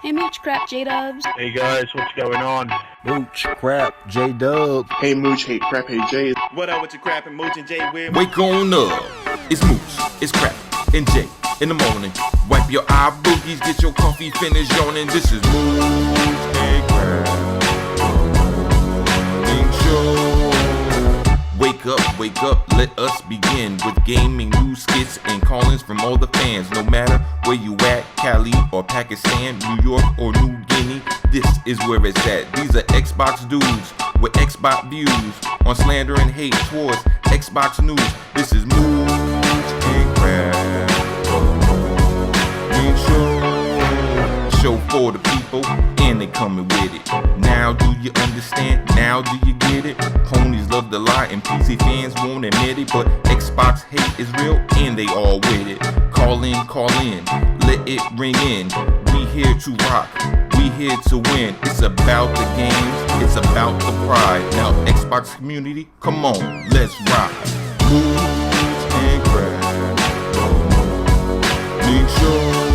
Hey, Mooch, Crap, J-Dubs. Hey guys, what's going on? Mooch, Crap, J-Dub. Hey Mooch, hey Crap, hey Jay. What up with your Crap and Mooch and Jay with? Wake on up. It's Mooch, it's Crap, and Jay in the morning. Wipe your eye boogies, get your coffee finished yawning. This is Mooch and Crap. Show. Wake up, let us begin with gaming news, skits, and call-ins from all the fans. No matter where you at, Cali or Pakistan, New York or New Guinea, this is where it's at. These are Xbox dudes with Xbox views on slander and hate towards Xbox news. This is Mooch and Crap. Show for the people, and they coming with it. Now do you understand? Now do you get it? Ponies love to lie and PC fans won't admit it, but Xbox hate is real and they all with it. Call in, let it ring in. We here to rock, we here to win. It's about the games, it's about the pride. Now Xbox community, come on, let's rock. Mooch and Crap. Big show.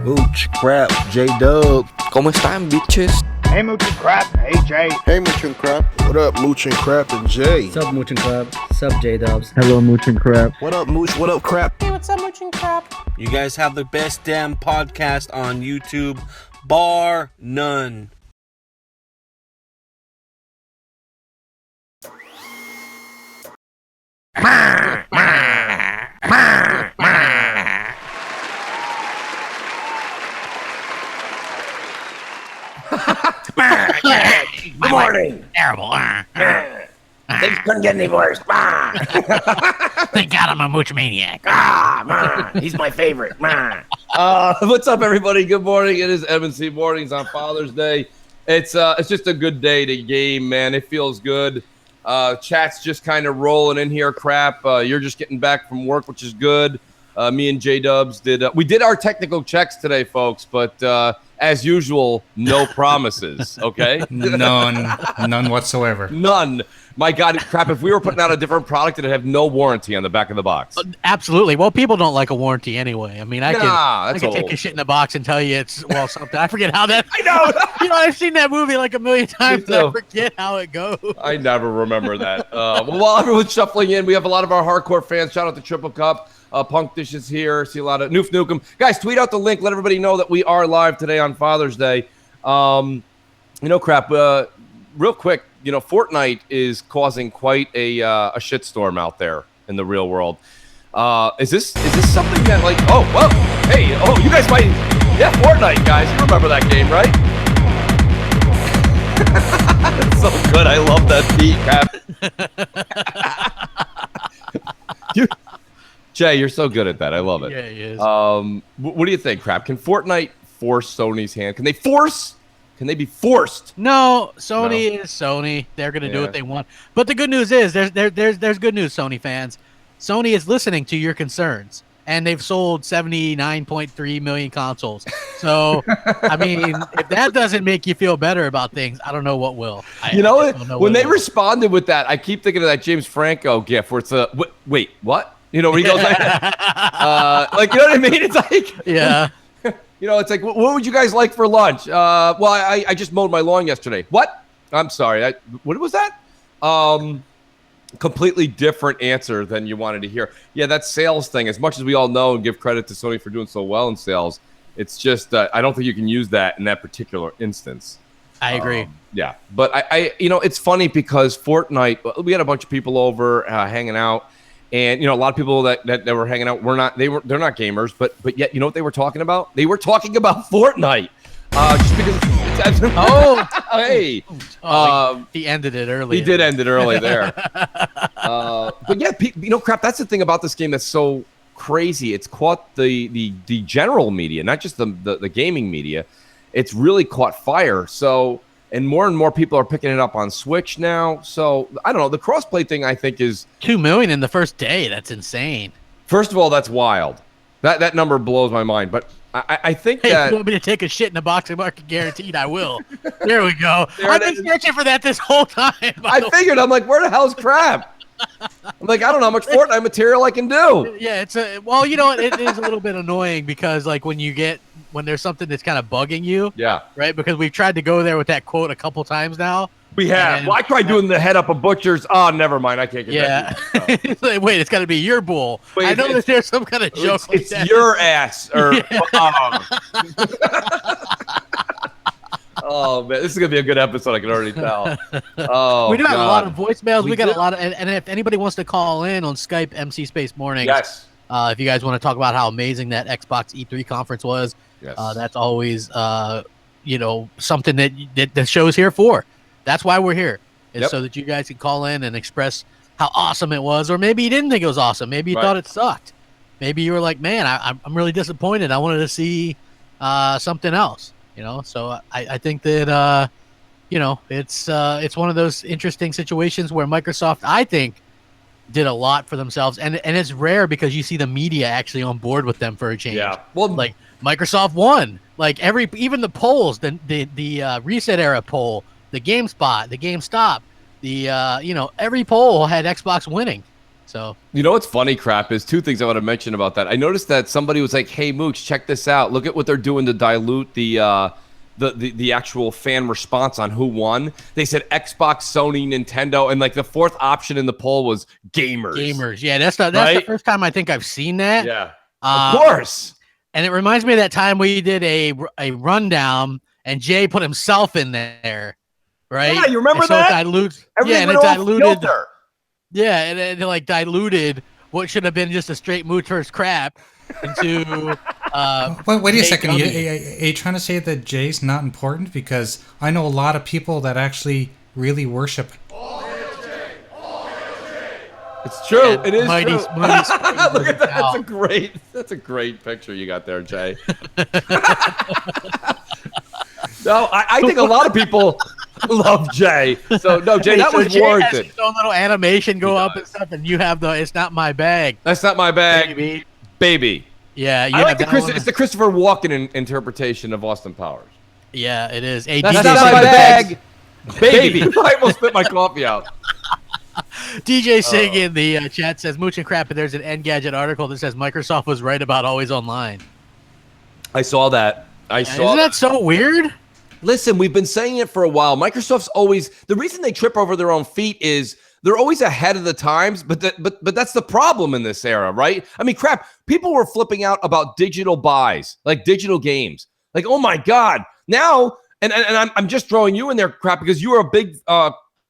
Mooch, Crap, J-Dub. ¿Cómo están, bitches? Hey Mooch and Crap, hey Jay. Hey Mooch and Crap. What up, Mooch and Crap and Jay? Sup, Mooch and Crap. Sup, J-Dubs. Hello, Mooch and Crap. What up, Mooch? What up, Crap? Hey, what's up, Mooch and Crap? You guys have the best damn podcast on YouTube, bar none. Good morning. Terrible. Things couldn't get any worse. Thank God I'm a Mooch maniac. He's my favorite. What's up, everybody? Good morning. It is M&C Mornings on Father's Day. It's just a good day to game, man. It feels good. Chat's just kind of rolling in here. Crap. You're just getting back from work, which is good. Me and J-Dubs did our technical checks today, folks, but as usual, no promises, okay? None whatsoever. None. My God, Crap, if we were putting out a different product, it'd have no warranty on the back of the box. Absolutely. Well, people don't like a warranty anyway. I mean, I can old. take a shit in a box and tell you it's, well, something. I forget how that. I know. I've seen that movie like a million times, and I forget how it goes. I never remember that. Well, while everyone's shuffling in, we have a lot of our hardcore fans. Shout out to Triple Cup. Punk Dish is here. See a lot of Noof Nukem. Guys, tweet out the link. Let everybody know that we are live today on Father's Day. Crap. Real quick, FortNite is causing quite a shitstorm out there in the real world. Is this something that you guys might, FortNite, guys. You remember that game, right? It's so good. I love that beat, Crap. Jay, you're so good at that. I love it. Yeah, he is. What do you think, Crap? Can Fortnite force Sony's hand? Can they be forced? No, Sony is Sony. They're going to do what they want. But the good news is there's good news, Sony fans. Sony is listening to your concerns, and they've sold 79.3 million consoles. So, I mean, if that doesn't make you feel better about things, I don't know what will. When they responded with that, I keep thinking of that James Franco gif where it's wait, what? When he goes like, you know what I mean? It's like, yeah. It's like, what would you guys like for lunch? Well, I just mowed my lawn yesterday. What? I'm sorry. What was that? Completely different answer than you wanted to hear. Yeah, that sales thing, as much as we all know and give credit to Sony for doing so well in sales, it's just, I don't think you can use that in that particular instance. I agree. Yeah. But I it's funny because Fortnite, we had a bunch of people over hanging out. And a lot of people that were hanging out they're not gamers, but yet you know what they were talking about? They were talking about Fortnite. Just because he ended it early. He did end it early there. But yeah, Crap, that's the thing about this game that's so crazy. It's caught the general media, not just the gaming media. It's really caught fire. So and more people are picking it up on Switch now. So I don't know. The crossplay thing I think is 2 million in the first day. That's insane. First of all, that's wild. That number blows my mind. But I think Hey, if that you want me to take a shit in the boxing market, guaranteed I will. There we go. There I've it been is. searching for that this whole time. I figured. I'm like, where the hell's Crap? I'm like, I don't know how much Fortnite material I can do. Yeah, it's well, you know what? It is a little bit annoying because like when there's something that's kind of bugging you. Yeah. Right. Because we've tried to go there with that quote a couple times now. We have. Well, I tried doing the head up of butchers. Oh, never mind. I can't get that. It's like, wait, it's got to be your bull. Wait, I know that there's some kind of joke. like It's that. your ass. Or oh man, this is gonna be a good episode. I can already tell. Oh, we do have a lot God. of voicemails. We got do. a lot of, and if anybody wants to call in on Skype MC Space Mornings, Yes. if you guys want to talk about how amazing that Xbox E3 conference was, Yes. that's always something that the show's here for. That's why we're here, is Yep. so that you guys can call in and express how awesome it was, or maybe you didn't think it was awesome. Maybe you Right. thought it sucked. Maybe you were like, man, I'm really disappointed. I wanted to see something else. So I think that it's one of those interesting situations where Microsoft, I think, did a lot for themselves, and it's rare because you see the media actually on board with them for a change. Yeah. Well, Like Microsoft won, like even the polls, the reset era poll, the GameSpot, the GameStop, the every poll had Xbox winning. So you know what's funny, Crap, is two things I want to mention about that. I noticed that somebody was like, "Hey, Mooch, check this out. Look at what they're doing to dilute the actual fan response on who won." They said Xbox, Sony, Nintendo, and like the fourth option in the poll was gamers. Yeah, that's the Right? first time I think I've seen that. Yeah, of course. And it reminds me of that time we did a rundown, and Jay put himself in there, right? Yeah, you remember and so that? It dilutes, Everything and it went off diluted. kilter. Yeah, and it like diluted what should have been just a straight Mooch versus Crap into. Wait a Jay second. Are Gummy. you trying to say that Jay's not important? Because I know a lot of people that actually really worship. It's true. Yeah, it is mighty- true. mighty Look at that. Wow. That's a great picture you got there, Jay. No, I think a lot of people love Jay. So no, Jay, that So was Jay has warranted. his own little animation go up and stuff, and you have the "It's not my bag." That's not my bag, baby. Yeah, you I have like that one. it's the Christopher Walken interpretation of Austin Powers. Yeah, it is. Hey, That's DJ not my Singh- bag, baby. I almost spit my coffee out. DJ Singh in the chat says, Mooch and Crap, but there's an Engadget article that says Microsoft was right about always online. I saw that. Isn't that so weird? Listen, we've been saying it for a while. Microsoft's always the reason they trip over their own feet is they're always ahead of the times, but that's the problem in this era, right? I mean, Crap, people were flipping out about digital buys, like digital games. Like, oh my God. Now, and I'm just throwing you in there, Crap, because you are a big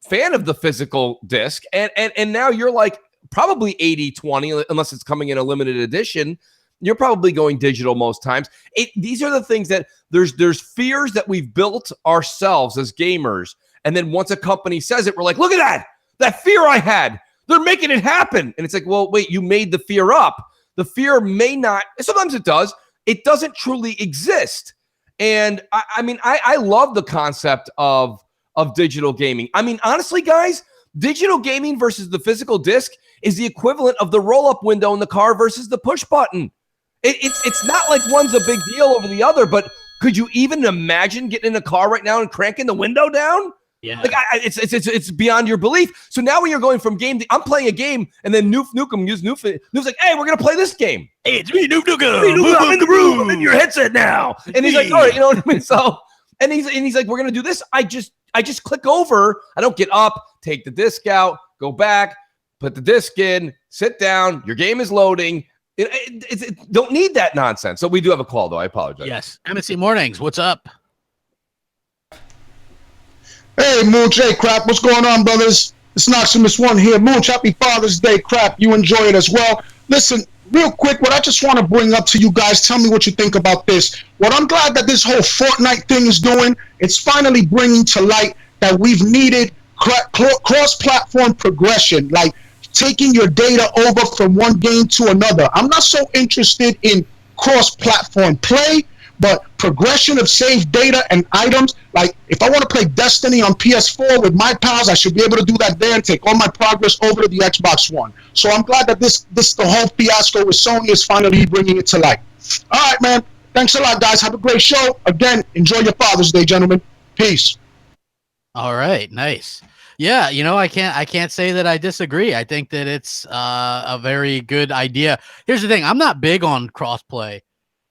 fan of the physical disc, and now you're like probably 80-20, unless it's coming in a limited edition. You're probably going digital most times. These are the things that there's fears that we've built ourselves as gamers. And then once a company says it, we're like, look at that fear I had. They're making it happen. And it's like, well, wait, you made the fear up. The fear may not, sometimes it does. It doesn't truly exist. And I mean, I love the concept of digital gaming. I mean, honestly, guys, digital gaming versus the physical disc is the equivalent of the roll-up window in the car versus the push button. It's not like one's a big deal over the other, but could you even imagine getting in a car right now and cranking the window down? Yeah, like it's beyond your belief. So now when you're going from game, I'm playing a game, and then Noof Nukem Noof's like, hey, we're gonna play this game. Hey, it's me, Noof Nukem. I'm in the room. I'm in your headset now. And he's like, all right, you know what I mean? So, and he's like, we're gonna do this. I just click over. I don't get up, take the disc out, go back, put the disc in, sit down. Your game is loading. It don't need that nonsense. So we do have a call, though. I apologize. Yes. MNC Mornings, what's up? Hey, Mooch, hey, Crap, what's going on, brothers? It's Noximus One here. Mooch, happy Father's Day, Crap. You enjoy it as well. Listen, real quick, what I just want to bring up to you guys, tell me what you think about this. What I'm glad that this whole FortNite thing is doing, it's finally bringing to light that we've needed cross-platform progression, like taking your data over from one game to another. I'm not so interested in cross-platform play, but progression of saved data and items, like if I want to play Destiny on PS4 with my pals, I should be able to do that there and take all my progress over to the Xbox One. So I'm glad that this the whole fiasco with Sony is finally bringing it to light. All right, man. Thanks a lot, guys. Have a great show. Again, enjoy your Father's Day, gentlemen. Peace. All right, nice. Yeah, I can't say that I disagree. I think that it's a very good idea. Here's the thing: I'm not big on crossplay.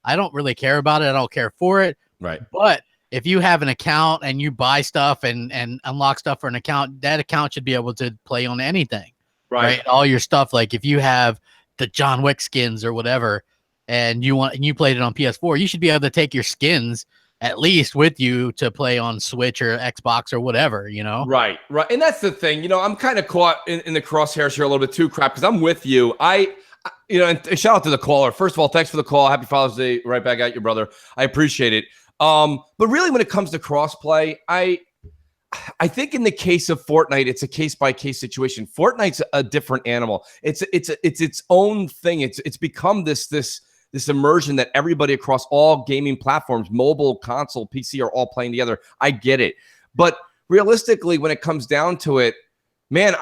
I don't really care about it. I don't care for it. Right. But if you have an account and you buy stuff and unlock stuff for an account, that account should be able to play on anything. Right. All your stuff. Like if you have the John Wick skins or whatever, and you played it on PS4, you should be able to take your skins at least with you to play on Switch or Xbox or whatever, Right. And that's the thing, I'm kind of caught in the crosshairs here a little bit too, Crap, because I'm with you. And shout out to the caller. First of all, thanks for the call. Happy Father's Day. Right back at you, brother. I appreciate it. But really, when it comes to crossplay, I think in the case of FortNite, it's a case-by-case situation. FortNite's a different animal. It's its own thing. It's become this immersion that everybody across all gaming platforms, mobile, console, PC, are all playing together. I get it. But realistically, when it comes down to it, man,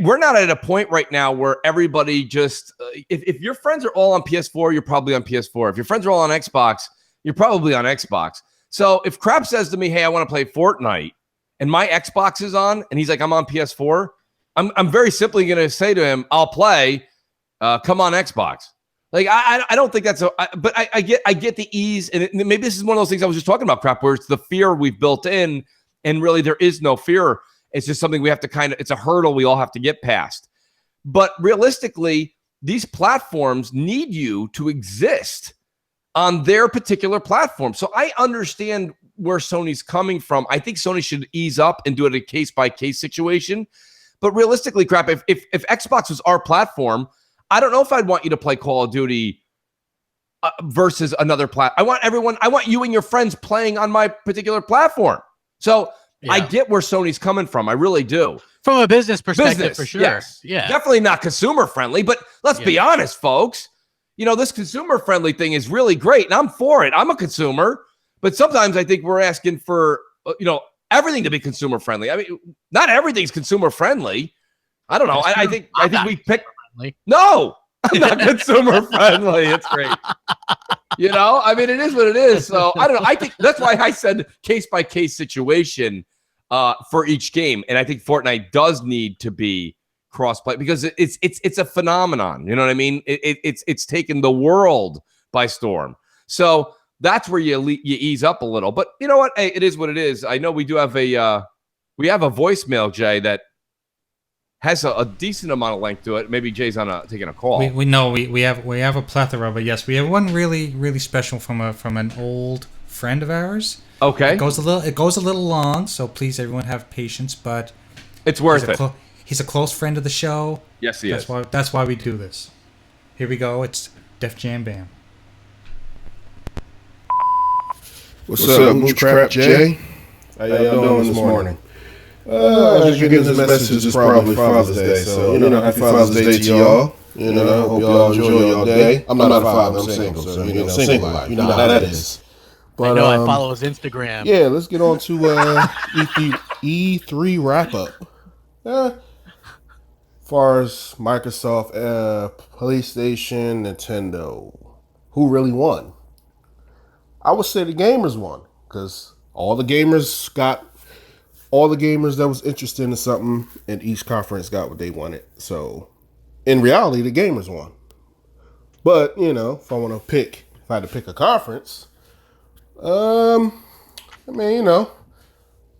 we're not at a point right now where everybody just if your friends are all on PS4, you're probably on PS4. If your friends are all on Xbox, you're probably on Xbox. So if Crap says to me, hey, I want to play Fortnite, and my Xbox is on, and he's like, I'm on PS4, I'm very simply going to say to him, I'll play, come on Xbox. Like, I don't think that's but I get the ease, and maybe this is one of those things I was just talking about, Crap, where it's the fear we've built in, and really there is no fear. It's just something we have to it's a hurdle we all have to get past. But realistically, these platforms need you to exist on their particular platform. So I understand where Sony's coming from. I think Sony should ease up and do it a case-by-case situation. But realistically, Crap, if Xbox was our platform, I don't know if I'd want you to play Call of Duty versus another platform. I want you and your friends playing on my particular platform. So yeah. I get where Sony's coming from. I really do. From a business perspective, for sure. Yes. Yeah. Definitely not consumer friendly, but let's be honest, folks. This consumer friendly thing is really great, and I'm for it. I'm a consumer, but sometimes I think we're asking for, everything to be consumer friendly. I mean, not everything's consumer friendly. I don't know. I think we pick. No, I'm not consumer friendly. It's great. I mean, it is what it is. So I don't know. I think that's why I said case by case situation for each game. And I think Fortnite does need to be crossplay because it's a phenomenon. You know what I mean? It's taken the world by storm. So that's where you ease up a little. But you know what? Hey, it is what it is. I know we do have a voicemail, Jay, that has a decent amount of length to it. Maybe Jay's taking a call. We know we have a plethora, but yes, we have one really special from an old friend of ours. Okay, it goes a little long, so please everyone have patience, but it's worth it. He's a close friend of the show. Yes, he is. That's why we do this. Here we go. It's Def Jam Bam. What's up, Mooch, Crap, Jay? How y'all doing this morning? As you get this message, it's probably Father's Day, so happy Father's Day to y'all. Hope y'all enjoy your day. I'm not a father, I'm single, so single life. You know how that is. But, I follow his Instagram. Yeah, let's get on to E3 wrap up. As far as Microsoft, PlayStation, Nintendo, who really won? I would say the gamers won, because all the gamers that was interested in something in each conference got what they wanted. So, in reality, the gamers won. But, if I had to pick a conference,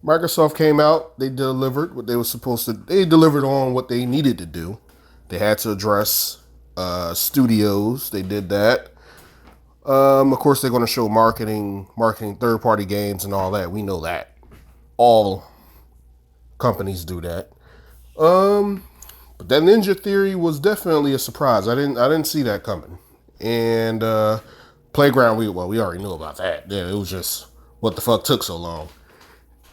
Microsoft came out, they delivered what they were supposed to, they delivered on what they needed to do. They had to address studios, they did that. Of course, they're going to show marketing third-party games and all that. We know that. All companies do that. But that Ninja Theory was definitely a surprise. I didn't see that coming. And Playground, we already knew about that. Yeah, it was just what the fuck took so long.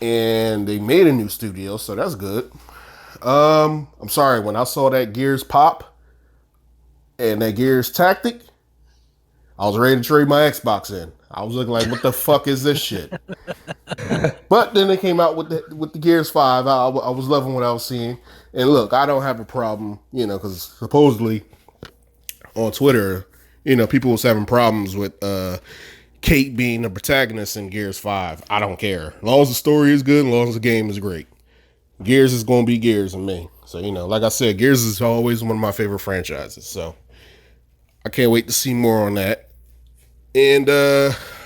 And they made a new studio, so that's good. I'm sorry, when I saw that Gears pop and that Gears tactic, I was ready to trade my Xbox in. I was looking like, what the fuck is this shit? But then they came out with the Gears 5. I was loving what I was seeing. And look, I don't have a problem, because supposedly on Twitter, people was having problems with Kate being the protagonist in Gears 5. I don't care. As long as the story is good, as long as the game is great. Gears is going to be Gears in me. So, like I said, Gears is always one of my favorite franchises. So, I can't wait to see more on that. And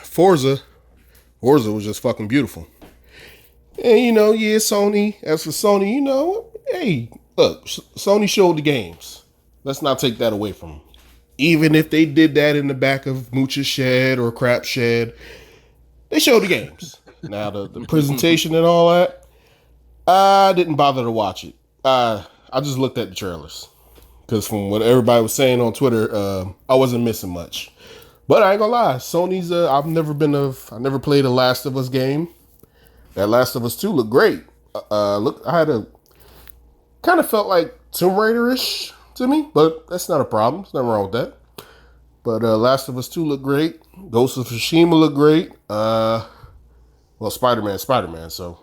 Forza was just fucking beautiful. And, Sony, as for Sony, hey, look, Sony showed the games. Let's not take that away from them. Even if they did that in the back of Mooch's shed or Crap's shed, they showed the games. Now, the presentation and all that, I didn't bother to watch it. I just looked at the trailers. Because from what everybody was saying on Twitter, I wasn't missing much. But I ain't gonna lie, Sony's, I never played a Last of Us game. That Last of Us 2 looked great. I kind of felt like Tomb Raider-ish to me, but that's not a problem. There's nothing wrong with that. But Last of Us 2 looked great. Ghost of Tsushima looked great. Spider-Man, so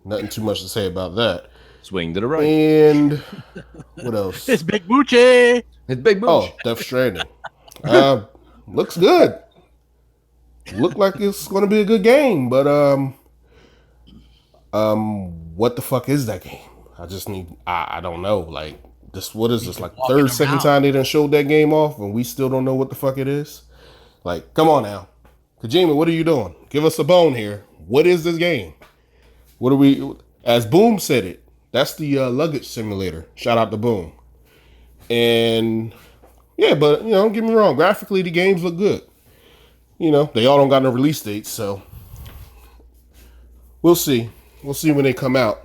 nothing too much to say about that. Swing to the right. And what else? It's Big Mooch. It's Big Mooch. Oh, Death Stranding. Looks good. Look like it's going to be a good game, but what the fuck is that game? I don't know. Like this, what is this? Like second time they done showed that game off, and we still don't know what the fuck it is. Like, come on now, Kojima, what are you doing? Give us a bone here. What is this game? What are we? As Boom said it, that's the luggage simulator. Shout out to Boom. And yeah, but don't get me wrong. Graphically, the games look good. They all don't got no release dates, so we'll see. We'll see when they come out.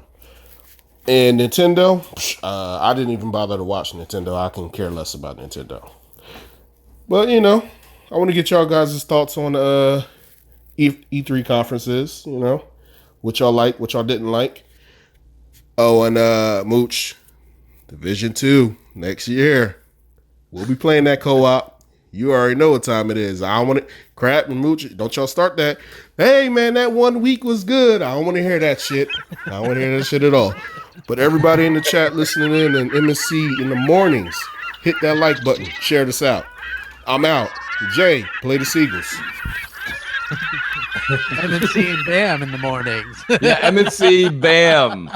And Nintendo, I didn't even bother to watch Nintendo. I can care less about Nintendo. But I want to get y'all guys' thoughts on E3 conferences. What y'all like, what y'all didn't like. Oh, and Mooch, Division 2 next year. We'll be playing that co-op. You already know what time it is. I don't want it. Crap and Mooch, don't y'all start that. Hey, man, that 1 week was good. I don't want to hear that shit. I don't want to hear that shit at all. But everybody in the chat listening in and MSC in the mornings, hit that like button. Share this out. I'm out. Jay, play the Seagulls. MNC and Bam in the mornings. Yeah, MNC Bam.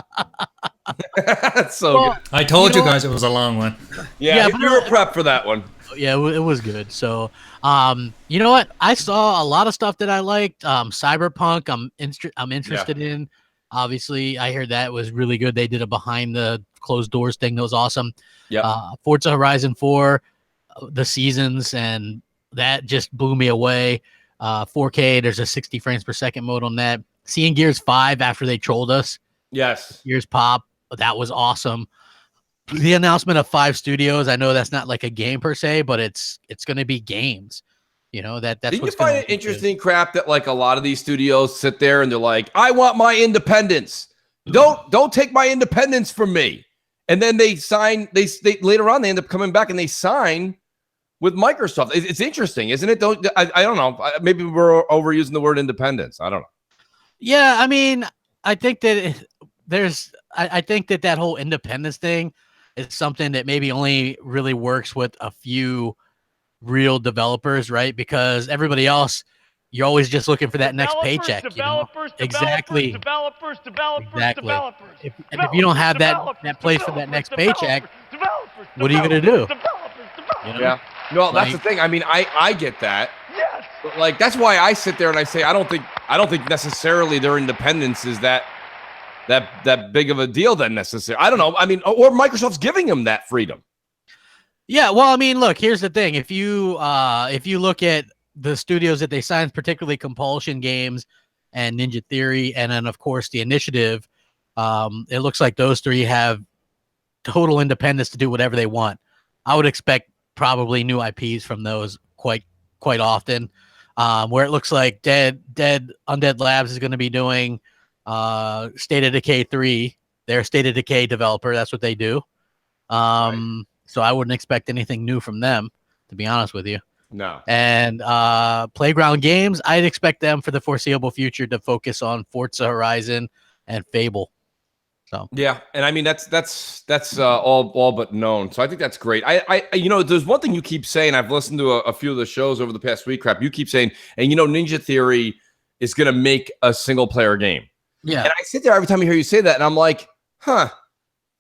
That's so good. I told you guys it was a long one. Yeah, we were prepped for that one. Yeah, it was good. So, you know what? I saw a lot of stuff that I liked. Cyberpunk, I'm interested in. Obviously, I heard that was really good. They did a behind the closed doors thing that was awesome. Yeah. Forza Horizon 4, the seasons, and that just blew me away. 4K, there's a 60 frames per second mode on that. Seeing Gears 5 after they trolled us. Yes. Gears Pop, that was awesome. The announcement of 5 studios, I know that's not like a game per se, but it's going to be games. That's Did what's you find it interesting, Crap, that like a lot of these studios sit there and they're like, I want my independence. Don't take my independence from me. And then they sign, they later on they end up coming back and they sign with Microsoft. It's interesting, isn't it? I don't know. Maybe we're overusing the word independence. I don't know. Yeah, I mean, I think that I think that whole independence thing is something that maybe only really works with a few real developers, right? Because everybody else, you're always just looking for that next paycheck. Exactly. If you don't have that place for that next paycheck, what are you gonna do? Yeah. No, that's the thing. I mean, I get that. Yes. But like that's why I sit there and I say I don't think necessarily their independence is that big of a deal then necessarily. I don't know. I mean, or Microsoft's giving them that freedom. Yeah, well, I mean, look, here's the thing. If you look at the studios that they signed, particularly Compulsion Games and Ninja Theory, and then of course the Initiative, it looks like those 3 have total independence to do whatever they want. I would expect probably new IPs from those quite often. Where it looks like Undead Labs is going to be doing State of Decay 3. They're a State of Decay developer. That's what they do. Right. So I wouldn't expect anything new from them, to be honest with you. No. And Playground Games, I'd expect them for the foreseeable future to focus on Forza Horizon and Fable. So yeah, and I mean that's all but known. So I think that's great. I there's one thing you keep saying. I've listened to a few of the shows over the past week. Crap, you keep saying, and Ninja Theory is going to make a single player game. yeah, And I sit there every time I hear you say that, and I'm like, huh.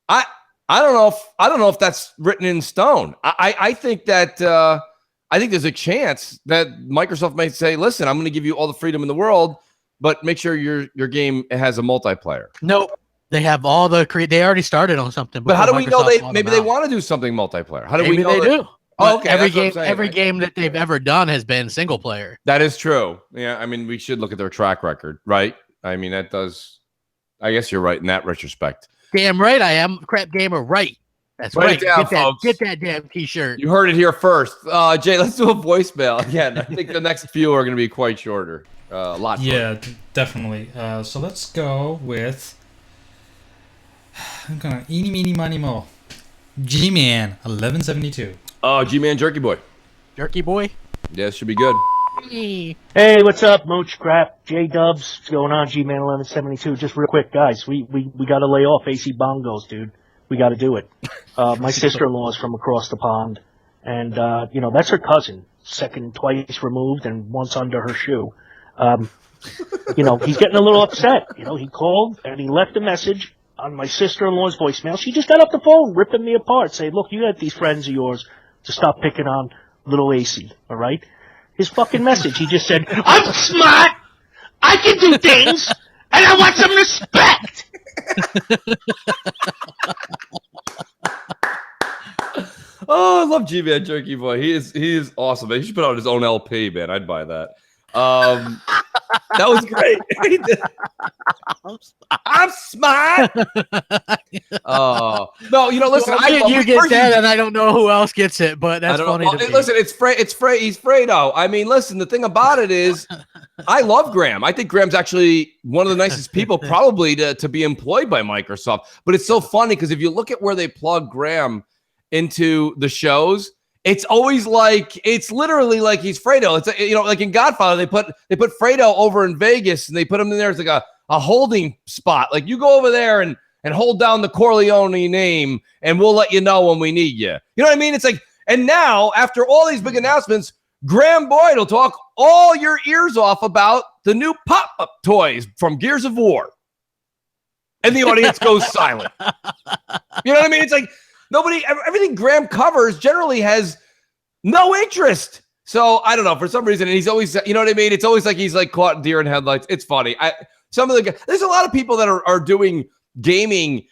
I don't know if that's written in stone. I think that I think there's a chance that Microsoft might say, listen, I'm going to give you all the freedom in the world, but make sure your game has a multiplayer. No, they have all the they already started on something. But how do we know Microsoft maybe they want to do something multiplayer? How do maybe we know they do? Oh, okay. Every game that they've ever done has been single player. That is true. Yeah, I mean, we should look at their track record, right? I mean, that does. I guess you're right in that retrospect. Damn right I am. CrapGamer, right? That's Write right. it down, Get that damn t-shirt. You heard it here first. Jay, let's do a voicemail. Again, I think the next few are going to be quite shorter. A lot shorter. Yeah, definitely. So let's go with... I'm going to eeny, meeny, miny, mo. G-Man, 1172. Oh, G-Man Jerky Boy. Jerky Boy? Yeah, should be good. Hey, what's up, Mooch, Crap, J-Dubs, what's going on, G-Man 1172? Just real quick, guys, we got to lay off AC Bongos, dude. We got to do it. My sister-in-law is from across the pond, and, that's her cousin, twice removed and once under her shoe. He's getting a little upset. He called and he left a message on my sister-in-law's voicemail. She just got off the phone, ripping me apart, saying, look, you had these friends of yours to stop picking on little AC, all right? His fucking message, he just said, I'm smart, I can do things, and I want some respect! Oh, I love G-Man Jerky Boy. He is awesome, man. He should put out his own LP, man. I'd buy that. That was great. I'm smart. Oh no, listen. You get that, and I don't know who else gets it, but that's funny. Listen, he's Fredo. I mean, listen. The thing about it is, I love Graham. I think Graham's actually one of the nicest people, probably to be employed by Microsoft. But it's so funny because if you look at where they plug Graham into the shows, it's literally like he's Fredo. It's like in Godfather, they put Fredo over in Vegas and they put him in there as like a holding spot. Like you go over there and hold down the Corleone name and we'll let you know when we need you. You know what I mean? It's like, and now after all these big announcements, Graham Boyd will talk all your ears off about the new pop-up toys from Gears of War. And the audience goes silent. You know what I mean? It's like, everything Graham covers generally has no interest. So I don't know, for some reason, and he's always, you know what I mean? It's always like he's like caught deer in headlights. It's funny. There's a lot of people that are doing gaming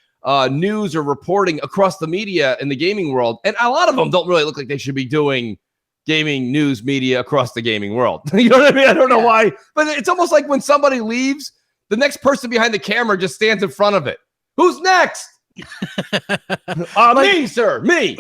news or reporting across the media in the gaming world, and a lot of them don't really look like they should be doing gaming news media across the gaming world. You know what I mean? I don't know why, but it's almost like when somebody leaves, the next person behind the camera just stands in front of it. Who's next? Me, sir. Me.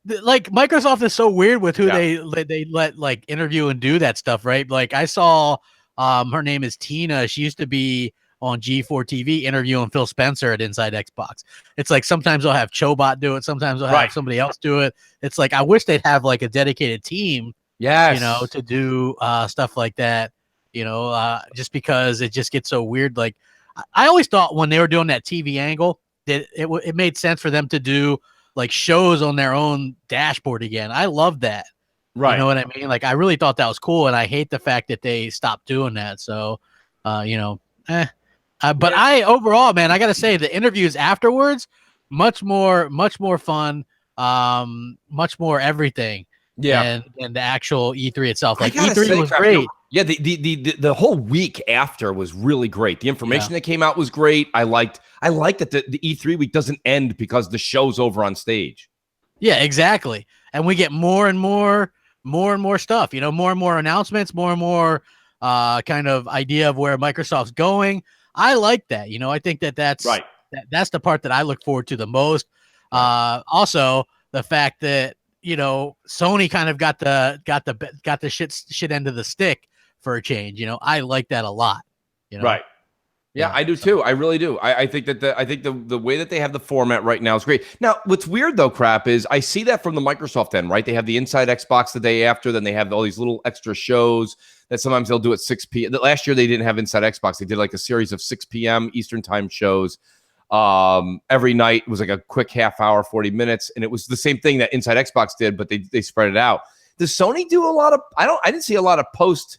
Like Microsoft is so weird with who they let like interview and do that stuff, right? Like I saw her name is Tina. She used to be on G4 TV interviewing Phil Spencer at Inside Xbox. It's like sometimes they'll have Chobot do it, sometimes they'll have somebody else do it. It's like I wish they'd have like a dedicated team, to do stuff like that. Just because it just gets so weird. Like I always thought when they were doing that TV angle, that it made sense for them to do like shows on their own dashboard again. I love that. Right. You know what I mean? Like I really thought that was cool, and I hate the fact that they stopped doing that. So, but overall, man, I gotta say the interviews afterwards, much more fun, much more everything. Yeah. And the actual E3 itself. Like E3 was great. Yeah, the whole week after was really great. The information that came out was great. I liked that the E3 week doesn't end because the show's over on stage. Yeah, exactly. And we get more and more stuff, more and more announcements, more and more kind of idea of where Microsoft's going. I like that. I think that's right. That's the part that I look forward to the most. Also, the fact that Sony kind of got the shit end of the stick for a change. I like that a lot. Right. Yeah, I do too. I really do. I think that the way that they have the format right now is great. Now, what's weird though, Crap, is I see that from the Microsoft end, right? They have the Inside Xbox the day after, then they have all these little extra shows that sometimes they'll do at 6 p.m. Last year they didn't have Inside Xbox. They did like a series of 6 p.m. Eastern time shows. Every night it was like a quick half hour, 40 minutes, and it was the same thing that Inside Xbox did, but they spread it out. Does Sony do a lot of? I didn't see a lot of post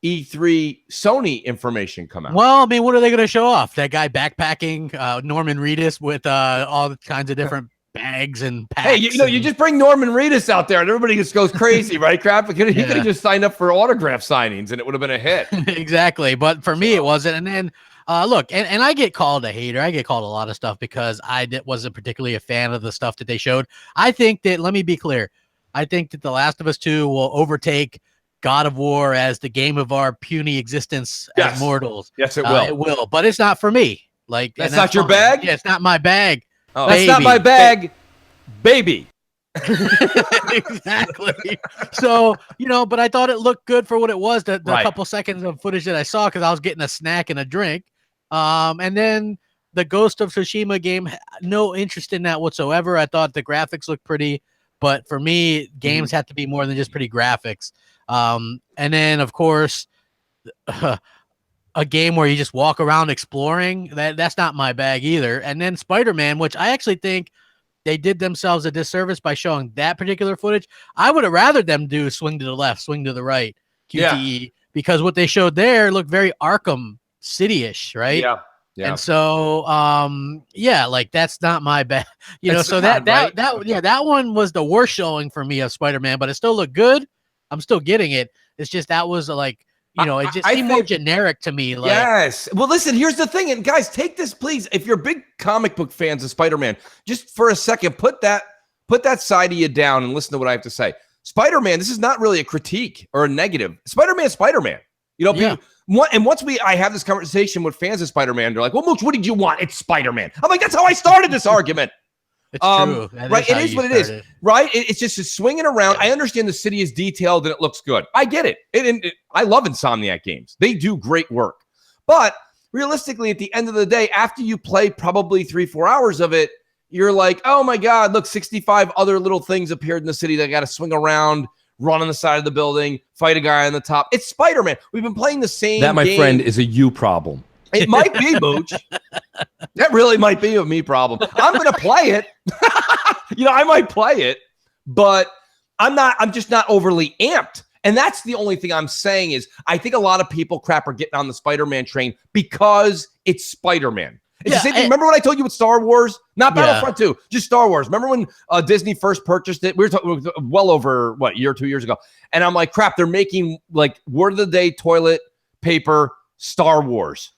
E3 Sony information come out. Well, I mean, what are they going to show off? That guy backpacking, Norman Reedus with all kinds of different bags and packs. Hey, you just bring Norman Reedus out there and everybody just goes crazy, right, Crap? He could have just signed up for autograph signings and it would have been a hit. Exactly. But for me, it wasn't. And then, look, and I get called a hater. I get called a lot of stuff because wasn't particularly a fan of the stuff that they showed. I think that, let me be clear, I think that The Last of Us 2 will overtake God of War as the game of our puny existence as mortals. Yes, it will. It will, but it's not for me. Like that's not your bag. Yeah, it's not my bag. Oh, that's not my bag, baby. Exactly. So but I thought it looked good for what it was. The couple seconds of footage that I saw because I was getting a snack and a drink. And then the Ghost of Tsushima game, no interest in that whatsoever. I thought the graphics looked pretty, but for me, games have to be more than just pretty graphics. And then of course, a game where you just walk around exploring, that's not my bag either. And then Spider-Man, which I actually think they did themselves a disservice by showing that particular footage. I would have rather them do swing to the left, swing to the right, QTE, because what they showed there looked very Arkham City-ish, right? Yeah. And so, like that's not my bad, so that one was the worst showing for me of Spider-Man, but it still looked good. I'm still getting it. It's just, that was like, it just seemed more generic to me. Like, yes. Well, listen, here's the thing. And guys, take this, please. If you're big comic book fans of Spider-Man, just for a second, put that side of you down and listen to what I have to say. Spider-Man, this is not really a critique or a negative. Spider-Man. And once I have this conversation with fans of Spider-Man, they're like, well, Mooch, what did you want? It's Spider-Man. I'm like, that's how I started this argument. It's true. Right? It is what it is. Right? It's just swinging around. I understand the city is detailed and it looks good. I get it. I love Insomniac games. They do great work. But realistically, at the end of the day, after you play probably 3-4 hours of it, you're like, oh my God, look, 65 other little things appeared in the city that got to swing around, run on the side of the building, fight a guy on the top. It's Spider-Man. We've been playing the same That, my game. friend, is a you problem. It might be, Mooch. That really might be a me problem. I'm going to play it. I might play it, but I'm just not overly amped. And that's the only thing I'm saying is I think a lot of people are getting on the Spider-Man train because it's Spider-Man. It's the same thing. Remember what I told you with Star Wars? Not Battlefront 2, just Star Wars. Remember when Disney first purchased it? We were talking well over, a year or 2 years ago. And I'm like, crap, they're making like word of the day toilet paper Star Wars.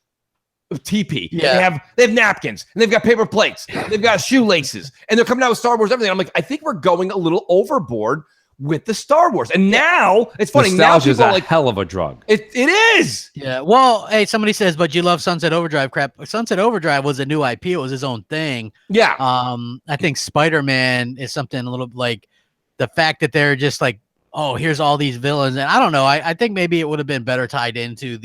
TP. Yeah. They have napkins and they've got paper plates. They've got shoelaces and they're coming out with Star Wars everything. I'm like, I think we're going a little overboard with the Star Wars. And now it's funny. Nostalgia now is a hell of a drug. It is. Yeah. Well, hey, somebody says, but you love Sunset Overdrive. Crap. Sunset Overdrive was a new IP. It was his own thing. Yeah. I think Spider-Man is something a little like the fact that they're just like, oh, here's all these villains. And I don't know. I think maybe it would have been better tied into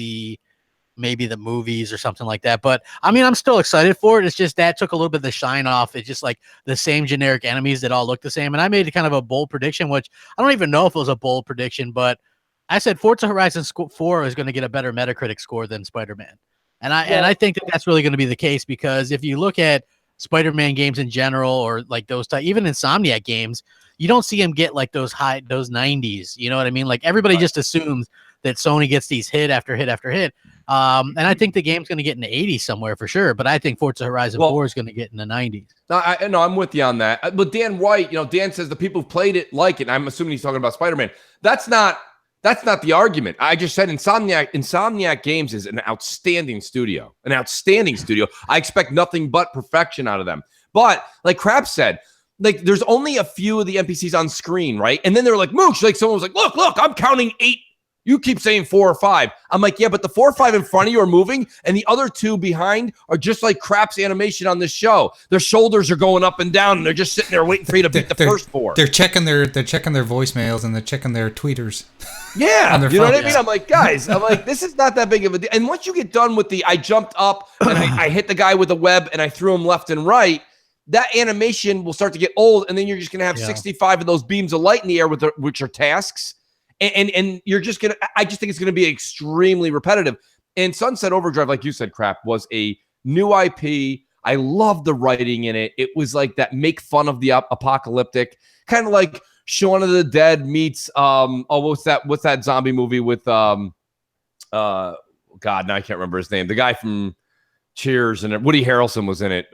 maybe the movies or something like that. But I mean, I'm still excited for it. It's just that took a little bit of the shine off. It's just like the same generic enemies that all look the same. And I made kind of a bold prediction, which I don't even know if it was a bold prediction, but I said Forza Horizon 4 is going to get a better Metacritic score than Spider-Man. And I think that that's really going to be the case because if you look at Spider-Man games in general, or like those type, even Insomniac games, you don't see them get like those 90s. You know what I mean? Like everybody just assumes that Sony gets these hit after hit after hit. And I think the game's going to get in the 80s somewhere for sure, but I think Forza Horizon 4 is going to get in the 90s. No, I'm with you on that. But Dan White, Dan says the people who played it like it. And I'm assuming he's talking about Spider-Man. That's not the argument. I just said Insomniac Games is an outstanding studio. I expect nothing but perfection out of them. But like Crap said, like there's only a few of the NPCs on screen, right? And then they're like, Mooch, like someone was like, look, I'm counting 8 You keep saying 4 or 5. I'm like, yeah, but the 4 or 5 in front of you are moving, and the other 2 behind are just like Crap's animation on this show. Their shoulders are going up and down, and they're just sitting there waiting for you to beat the first 4. They're checking their voicemails and they're checking their tweeters. Yeah, you know what I mean? Yeah. I'm like, guys, this is not that big of a deal. And once you get done with I jumped up and I hit the guy with the web and I threw him left and right, that animation will start to get old, and then you're just going to have 65 of those beams of light in the air which are tasks. And you're just going to, I just think it's going to be extremely repetitive. And Sunset Overdrive, like you said, Crap, was a new IP. I love the writing in it. It was like that make fun of the apocalyptic, kind of like Shaun of the Dead meets what's that zombie movie with God, now I can't remember his name. The guy from Cheers, and Woody Harrelson was in it.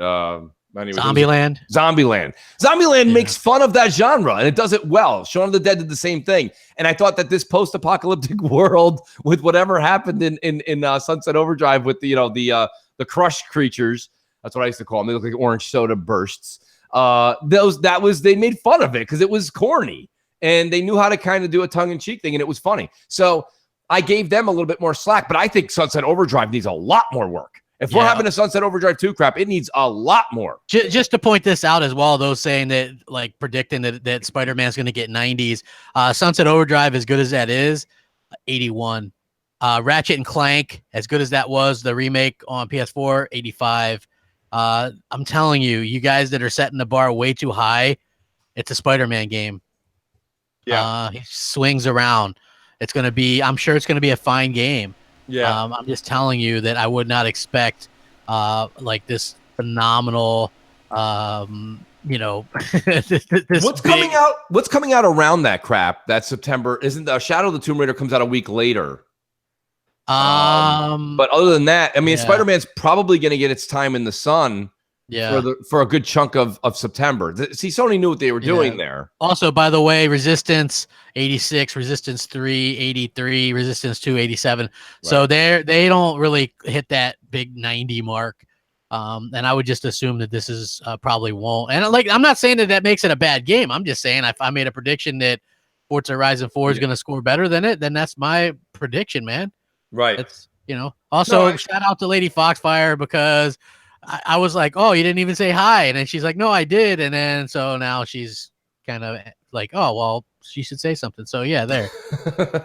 Zombieland. Zombieland makes fun of that genre, and it does it well. Shaun of the Dead did the same thing, and I thought that this post-apocalyptic world, with whatever happened in Sunset Overdrive with the crushed creatures, that's what I used to call them. They look like orange soda bursts. They made fun of it because it was corny, and they knew how to kind of do a tongue-in-cheek thing, and it was funny. So I gave them a little bit more slack, but I think Sunset Overdrive needs a lot more work. If we're having a Sunset Overdrive 2, Crap, it needs a lot more. Just to point this out as well, those saying that, like, predicting that Spider-Man's going to get 90s. Sunset Overdrive, as good as that is, 81. Ratchet and Clank, as good as that was, the remake on PS4, 85. I'm telling you, you guys that are setting the bar way too high, it's a Spider-Man game. Yeah. He swings around. I'm sure it's going to be a fine game. Yeah. I'm just telling you that I would not expect like this phenomenal this what's coming out around that, Crap, that September? Isn't Shadow of the Tomb Raider comes out a week later? But other than that, I mean, Spider-Man's probably going to get its time in the sun for a good chunk of September. See, Sony knew what they were doing there. Also, by the way, Resistance 86, Resistance 3 83, Resistance 2 87. Right. So they don't really hit that big 90 mark. And I would just assume that this is probably won't. And I'm not saying that makes it a bad game. I'm just saying if I made a prediction that Forza Horizon 4 is going to score better than it, then that's my prediction, man. Right. It's, also shout out to Lady Foxfire, because I was like, oh, you didn't even say hi. And then she's like, no, I did. And then so now she's kind of like, oh, well, she should say something. So yeah, there.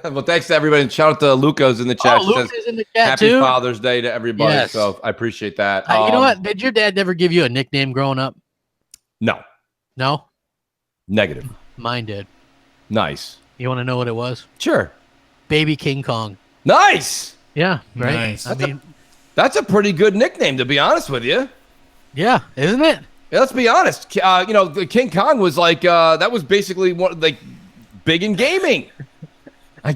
Well, thanks to everybody. And shout out to Luca's in the chat. Luca's in the chat Happy too. Father's Day to everybody. Yes. So I appreciate that. You know what? Did your dad never give you a nickname growing up? No. No? Negative. Mine did. Nice. You want to know what it was? Sure. Baby King Kong. Nice. Yeah. Right. Nice. That's a pretty good nickname, to be honest with you. Yeah, isn't it? Yeah, let's be honest. The King Kong was like that was basically big in gaming. I'm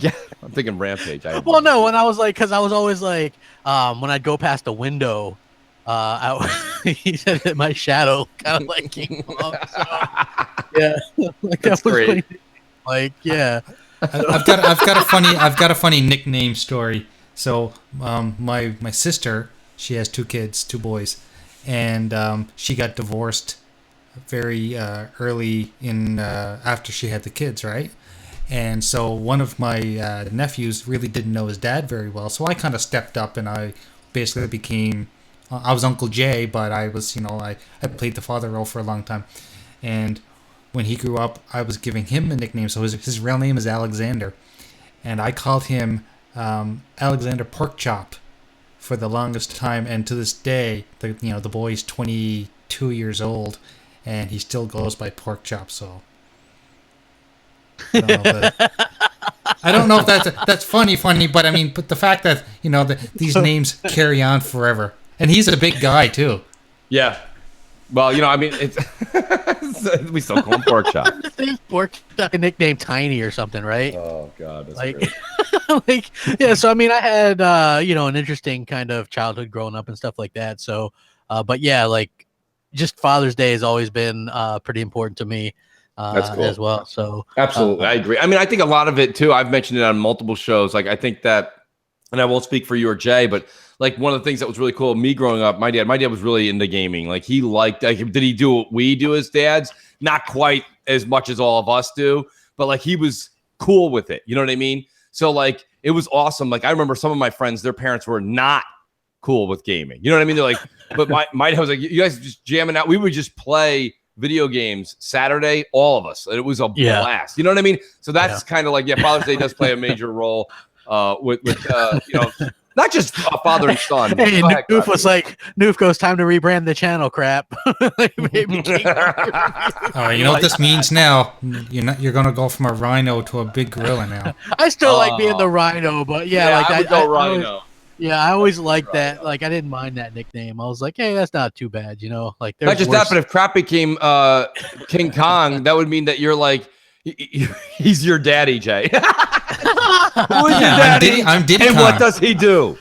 thinking Rampage. Well, no, when I was like, because I was always like, when I'd go past the window, he said that my shadow kind of like King Kong. So, yeah, that's great. Like, yeah, I've got a funny nickname story. So, my sister, she has 2 kids, 2 boys, and she got divorced very early in after she had the kids, right? And so one of my nephews really didn't know his dad very well, so I kind of stepped up and I basically became I was Uncle Jay, but I was I played the father role for a long time, and when he grew up, I was giving him a nickname. So his real name is Alexander, and I called him Alexander Porkchop for the longest time, and to this day, the boy's 22 years old, and he still goes by Porkchop. So I don't know if that's funny, but I mean, but the fact that these names carry on forever, and he's a big guy too. Yeah. Well, I mean, it's we still call him Porkchop. Porkchop, nickname Tiny or something, right? Oh God, that's great. Yeah. So I mean, I had an interesting kind of childhood growing up and stuff like that. So, but yeah, just Father's Day has always been pretty important to me. That's cool as well. So absolutely, I agree. I mean, I think a lot of it too. I've mentioned it on multiple shows. I think that, and I won't speak for you or Jay, but one of the things that was really cool, me growing up, my dad was really into gaming. He liked, did he do what we do as dads? Not quite as much as all of us do, but he was cool with it. You know what I mean? So it was awesome. Like I remember some of my friends, their parents were not cool with gaming. You know what I mean? They're like, but my dad was like, you guys just jamming out. We would just play video games Saturday, all of us. It was a blast. You know what I mean? So that's kind of like, Father's Day does play a major role with you know, not just father and son. Hey, Noof was like, Noof goes, time to rebrand the channel, crap. You know what this means now? You're gonna go from a rhino to a big gorilla now. I still like being the rhino, but I would go rhino. I always liked that. Like, I didn't mind that nickname. I was like, hey, that's not too bad, you know? Like, not just that, but if Crap became King Kong, that would mean that you're like, he's your daddy, Jay. Who is your daddy? I'm Diddy and Kong. what does he do?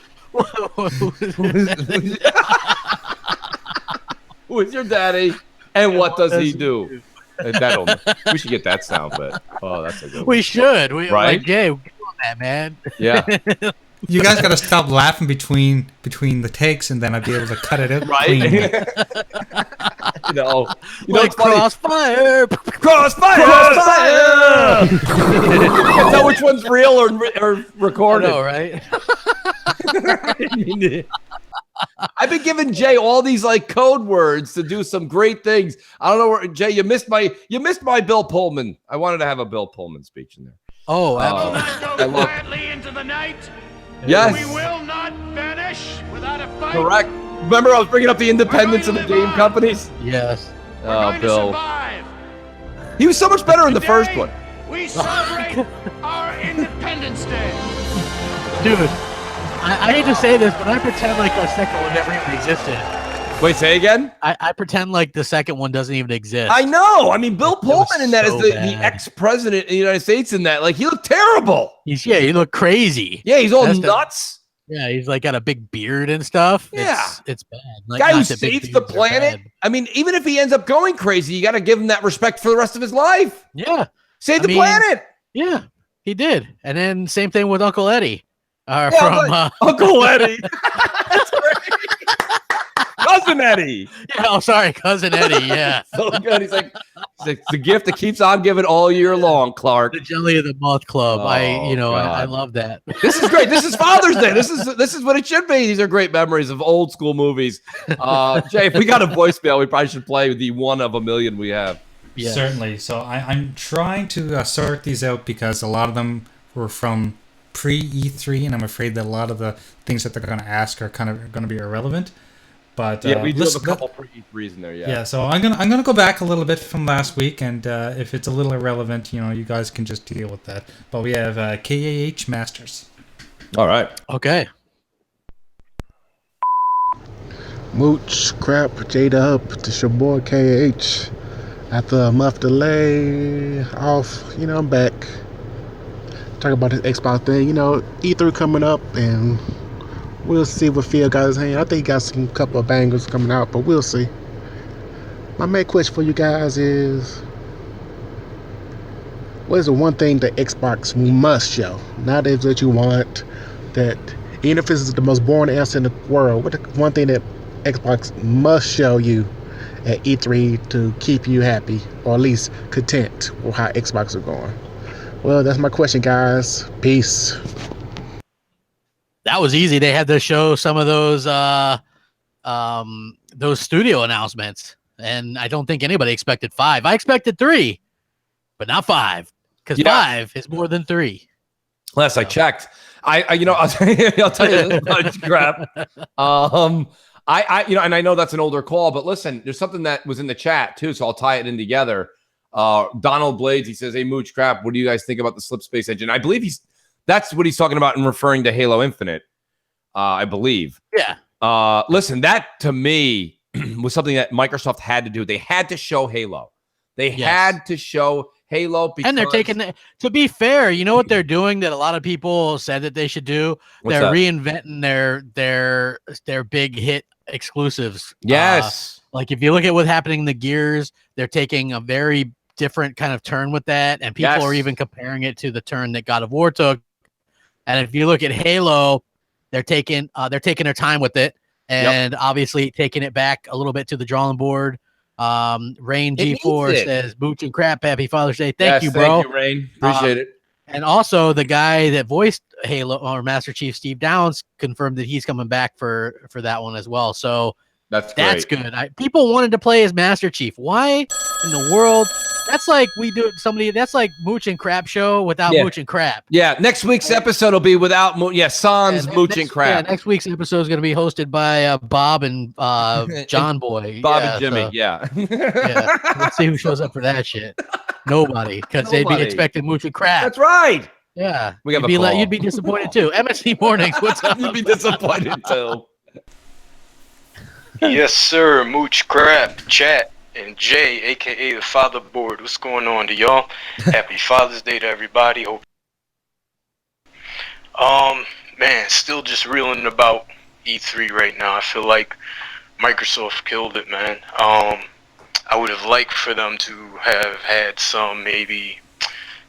Who is your daddy? And what does he do? We should get that sound bit. Oh, that's a good one. We should. Right? Like, Jay, get on that, man. Yeah. You guys got to stop laughing between the takes, and then I'd be able to cut it out. Right? clean. you know Like Crossfire. Crossfire! Can't tell which one's real or recorded. I know, right? I've been giving Jay all these like code words to do some great things. I don't know where Jay, you missed my Bill Pullman. I wanted to have a Bill Pullman speech in there. Oh, absolutely. Quietly into the night. Yes. We will not vanish without a fight. Correct. Remember I was bringing up the independence of the game companies? Yes. Oh, Bill. He was so much better in the first one. We celebrate our Independence Day. Dude, I hate to say this, but I pretend like the second one never even existed. Wait, say again? I pretend like the second one doesn't even exist. I know. I mean, Bill Pullman in that is so the bad. ex-president of the United States in that. Like, he looked terrible. He looked crazy. Yeah, he's all nuts. Yeah, he's like got a big beard and stuff. Yeah. It's bad. Like, Guy who not that big saves the beards are planet. bad. I mean, even if he ends up going crazy, you got to give him that respect for the rest of his life. Yeah. Save the planet. Yeah, he did. And then same thing with Uncle Eddie. Uncle Eddie. That's great. Cousin Eddie. Yeah, oh, sorry, Cousin Eddie. Yeah. So good. He's like, it's the gift that keeps on giving all year long, Clark. The Jelly of the Month Club. Oh, I love that. This is great. This is Father's Day. This is what it should be. These are great memories of old school movies. Jay, if we got a voicemail, we probably should play the one of a million we have. Yeah. Certainly. So I'm trying to sort these out because a lot of them were from pre-E3, and I'm afraid that a lot of the things that they're going to ask are kind of going to be irrelevant. But yeah, we do have a couple pre-E3s in there. Yeah. So I'm gonna go back a little bit from last week, and if it's a little irrelevant, you guys can just deal with that. But we have KAH Masters. All right. Okay. Mooch, Crap, J-Dub, it's your boy KH. After a month delay off, I'm back. Talk about this Xbox thing, E3 coming up, and we'll see what Phil got his hand. I think he got some couple of bangers coming out, but we'll see. My main question for you guys is, what is the one thing that Xbox must show? Not is what you want, that even if this is the most boring answer in the world, what the one thing that Xbox must show you at E3 to keep you happy, or at least content with how Xbox are going? Well, that's my question, guys. Peace. That was easy. They had to show some of those studio announcements, and I don't think anybody expected 5. I expected 3, but not 5, because 5 is more than 3. Last I checked, I'll tell you this much crap. And I know that's an older call, but listen, there's something that was in the chat too, so I'll tie it in together. Donald Blades, he says, "Hey Mooch, Crap, what do you guys think about the Slip Space engine?" I believe that's what he's talking about in referring to Halo Infinite. I believe. Yeah. Listen, that to me was something that Microsoft had to do. They had to show Halo. They had to show Halo because, and they're taking. To be fair, you know what they're doing that a lot of people said that they should do. They're reinventing their big hit exclusives. Yes. Like if you look at what's happening in the Gears, they're taking a very different kind of turn with that, and people are even comparing it to the turn that God of War took. And if you look at Halo, they're taking their time with it, and obviously taking it back a little bit to the drawing board. Rain G4 says, "Mooch and Crap, happy Father's Day." Thank you, bro. Thank you, Rain. Appreciate it. And also, the guy that voiced Halo or Master Chief, Steve Downs, confirmed that he's coming back for that one as well. So That's good. People wanted to play as Master Chief. Why in the world? That's like that's like Mooch and Crap show without Mooch and Crap. Yeah, next week's episode will be without Sans, Mooch and Crap. Yeah, next week's episode is going to be hosted by Bob and John Boy. Bob and Jimmy, yeah. Let's see who shows up for that shit. Nobody, because they'd be expecting Mooch and Crap. That's right. Yeah. We have you'd be disappointed too. MSC Mornings, what's up? You'd be disappointed too. Yes, sir. Mooch, Crap, Chat, and Jay, aka the Fatherboard. What's going on to y'all? Happy Father's Day to everybody. Hope. Man, still just reeling about E3 right now. I feel like Microsoft killed it, man. I would have liked for them to have had some maybe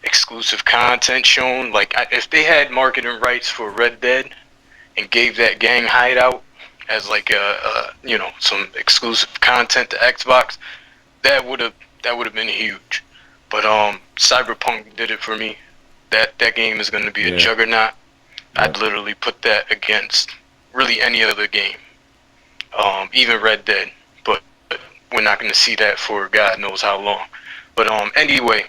exclusive content shown. Like if they had marketing rights for Red Dead and gave that gang hideout as like some exclusive content to Xbox, that would have been huge. But Cyberpunk did it for me. That game is going to be a juggernaut. I'd literally put that against really any other game, even Red Dead. But we're not going to see that for God knows how long. But anyway,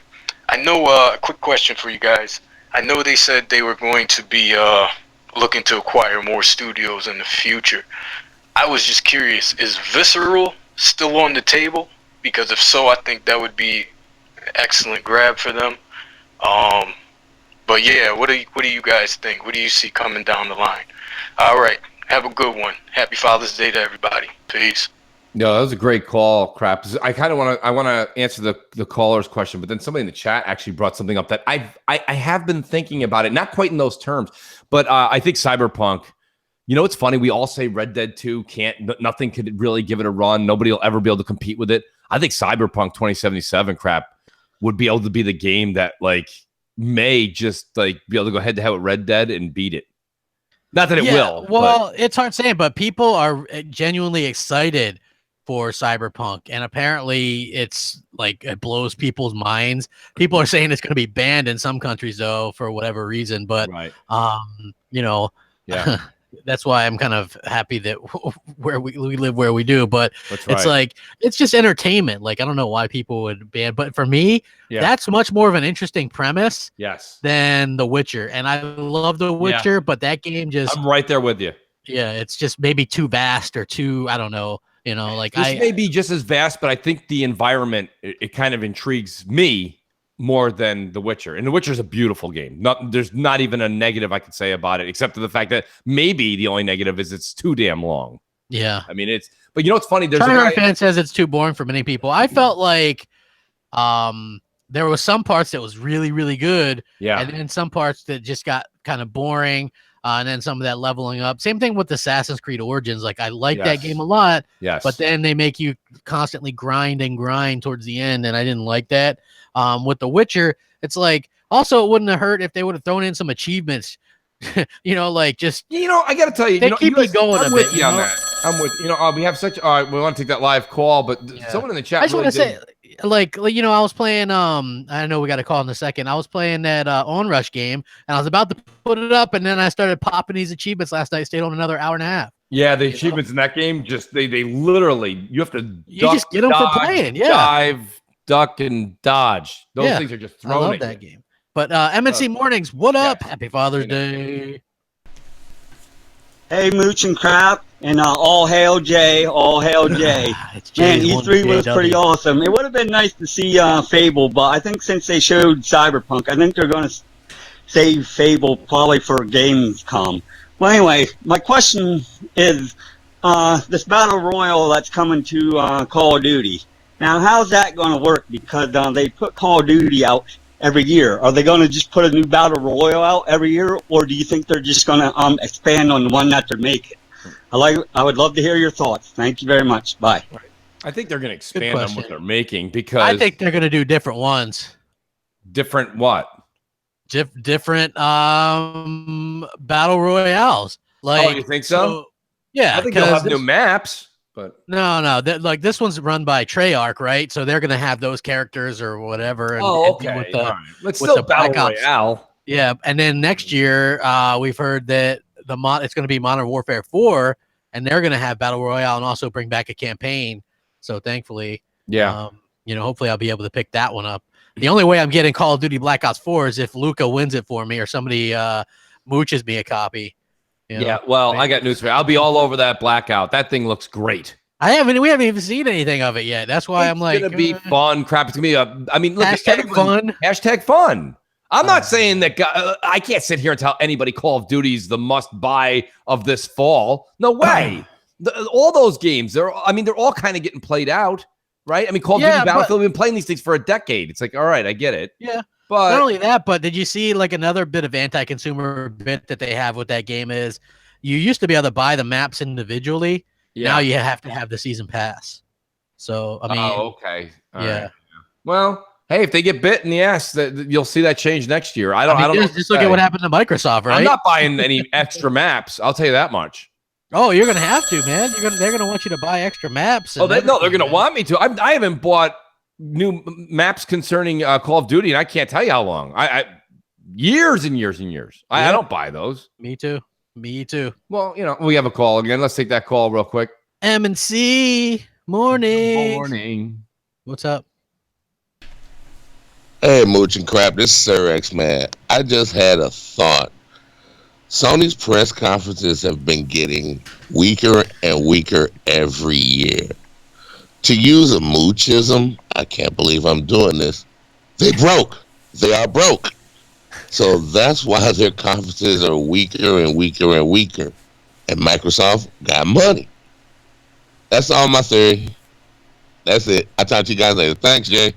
I know a quick question for you guys. I know they said they were going to be looking to acquire more studios in the future. I was just curious, is Visceral still on the table? Because if so, I think that would be an excellent grab for them. But yeah, what do you guys think? What do you see coming down the line? All right, have a good one. Happy Father's Day to everybody. Peace. No, that was a great call, Crap. I kind of want to answer the caller's question, but then somebody in the chat actually brought something up that I have been thinking about it, not quite in those terms, but I think Cyberpunk. You know, it's funny. We all say Red Dead 2 nothing could really give it a run. Nobody will ever be able to compete with it. I think Cyberpunk 2077, Crap, would be able to be the game that may just be able to go head to head with Red Dead and beat it. Not that it will. Well, it's hard saying, but people are genuinely excited for Cyberpunk, and apparently it's it blows people's minds. People are saying it's going to be banned in some countries though for whatever reason, but that's why I'm kind of happy that where we live where we do. But it's just entertainment. I don't know why people would ban, but for me, that's much more of an interesting premise than The Witcher. And I love The Witcher, but that game I'm right there with you. Yeah, it's just maybe too vast or too, I don't know. This may be just as vast, but I think the environment, it kind of intrigues me more than The Witcher. And The Witcher is a beautiful game. There's not even a negative I could say about it, except for the fact that maybe the only negative is it's too damn long. Yeah. I mean, but you know what's funny? There's a fan says it's too boring for many people. I felt like there was some parts that was really, really good. Yeah. And then some parts that just got kind of boring. And then some of that leveling up. Same thing with Assassin's Creed Origins. I like that game a lot. Yes. But then they make you constantly grind towards the end, and I didn't like that. With The Witcher, it's also it wouldn't have hurt if they would have thrown in some achievements. I got to tell you, keep me going I'm a with bit. you on that. I'm with we have such. All right, we want to take that live call, but someone in the chat. I just want to say. I was playing, I know we got a call in a second. I was playing that Onrush game, and I was about to put it up, and then I started popping these achievements last night, stayed on another hour and a half. Yeah, the achievements in that game, they literally, you have to just get them for playing, dive, duck, and dodge. Those things are just thrown. I love that game. But MNC Mornings, what up? Happy Father's Day. Hey, Mooch and Crap, and all hail Jay, all hail Jay. Man, E3 was pretty awesome. It would have been nice to see Fable, but I think since they showed Cyberpunk, I think they're going to save Fable probably for Gamescom. Well, anyway, my question is this Battle Royale that's coming to Call of Duty. Now, how's that going to work? Because they put Call of Duty out every year. Are they going to just put a new Battle Royale out every year, or do you think they're just going to expand on the one that they're making? I would love to hear your thoughts. Thank you very much. Bye. I think they're going to expand on what they're making because I think they're going to do different ones. Different what? Different battle royales. You think so? Yeah, I think they'll have new maps. But no, this one's run by Treyarch, right? So they're gonna have those characters or whatever. Okay. But still battle royale. Yeah, and then next year, we've heard that it's going to be Modern Warfare 4, and they're going to have Battle Royale and also bring back a campaign. So thankfully, hopefully I'll be able to pick that one up. The only way I'm getting Call of Duty Black Ops 4 is if Luca wins it for me or somebody mooches me a copy. Yeah, well, I got news for you. I'll be all over that Blackout. That thing looks great. We haven't even seen anything of it yet. That's why I'm like, it's gonna be fun. Crap, it's gonna be look, fun. Hashtag fun. I'm not saying that I can't sit here and tell anybody Call of Duty's the must buy of this fall. No way. All those games, they're all kind of getting played out, right? I mean, Call of Duty Battlefield, we've been playing these things for a decade. It's like, all right, I get it. Yeah. But not only that, but did you see like another bit of anti-consumer bit that they have with that game is you used to be able to buy the maps individually. Yeah. Now you have to have the season pass. So, I mean, okay. All right. Well, hey, if they get bit in the ass, you'll see that change next year. I don't know. Just look at what happened to Microsoft, right? I'm not buying any extra maps. I'll tell you that much. Oh, you're gonna have to, man. They're gonna want you to buy extra maps. They're gonna want me to. I haven't bought new maps concerning Call of Duty, and I can't tell you how long. I years and years and years. I don't buy those. Me too. Well, we have a call again. Let's take that call real quick. M&C morning. Morning. What's up? Hey, Mooch and Crap. This is Sir X, man. I just had a thought. Sony's press conferences have been getting weaker and weaker every year. To use a Moochism, I can't believe I'm doing this. They broke. They are broke. So that's why their conferences are weaker and weaker and weaker. And Microsoft got money. That's all my theory. That's it. I'll talk to you guys later. Thanks, Jay.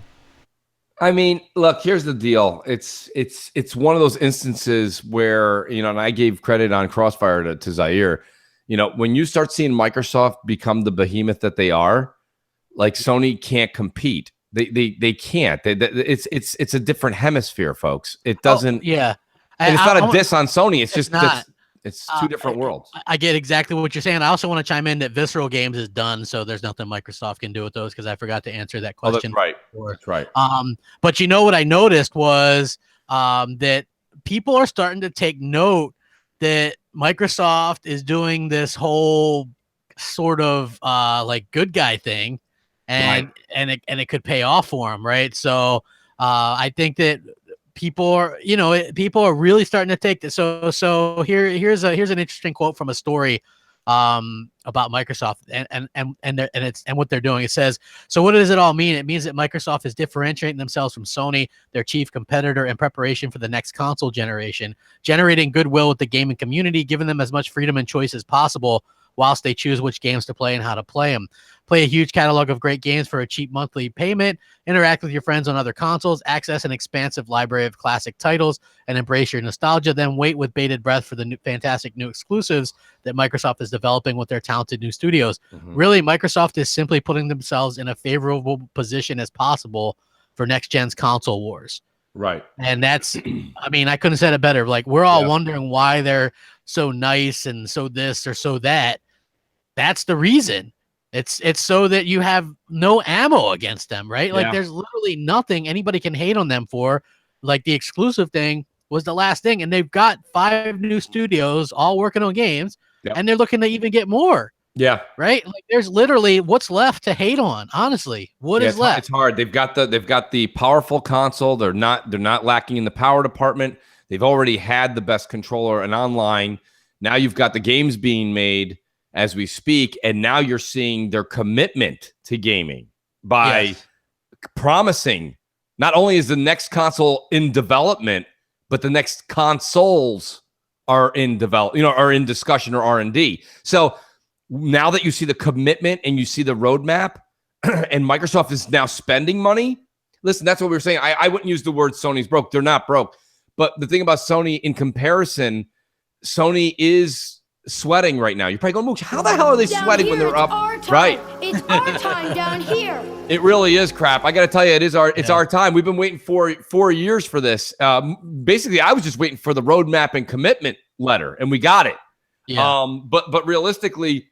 I mean, look, here's the deal. It's one of those instances where, and I gave credit on Crossfire to Zaire. When you start seeing Microsoft become the behemoth that they are, like Sony can't compete. They can't. It's a different hemisphere, folks. It doesn't. Yeah. And it's not a diss on Sony. It's just not. It's two different worlds. I get exactly what you're saying. I also want to chime in that Visceral Games is done, so there's nothing Microsoft can do with those because I forgot to answer that question. Oh, that's right. That's right. But what I noticed was that people are starting to take note that Microsoft is doing this whole sort of like good guy thing, and it could pay off for them, right? So I think that people are really starting to take this. So here's an interesting quote from a story about Microsoft and what they're doing. It says, so what does it all mean? It means that Microsoft is differentiating themselves from Sony, their chief competitor, in preparation for the next console generation, generating goodwill with the gaming community, giving them as much freedom and choice as possible whilst they choose which games to play and how to play them. Play a huge catalog of great games for a cheap monthly payment, interact with your friends on other consoles, access an expansive library of classic titles, and embrace your nostalgia, then wait with bated breath for the fantastic new exclusives that Microsoft is developing with their talented new studios. Really, Microsoft is simply putting themselves in a favorable position as possible for next gen's console wars. Right. And that's, I couldn't have said it better. Like, we're all wondering why they're so nice and so this or so that. That's the reason. It's so that you have no ammo against them, right? Like, there's literally nothing anybody can hate on them for. Like, the exclusive thing was the last thing, and they've got 5 new studios all working on games, and they're looking to even get more. Yeah. Right. Like, there's literally what's left to hate on. Honestly, what is left? It's hard. They've got the powerful console. They're not lacking in the power department. They've already had the best controller and online. Now you've got the games being made as we speak, and now you're seeing their commitment to gaming by promising not only is the next console in development, but the next consoles are in are in discussion or R&D. So now that you see the commitment and you see the roadmap, and Microsoft is now spending money. Listen, that's what we were saying. I wouldn't use the word Sony's broke. They're not broke. But the thing about Sony, in comparison, Sony is sweating right now. You're probably going, Mooch, how the hell are they sweating when they're up? Right. It's our time down here. It really is crap. I got to tell you, it's our time. We've been waiting for 4 years for this. Basically, I was just waiting for the roadmap and commitment letter, and we got it. Yeah. But realistically,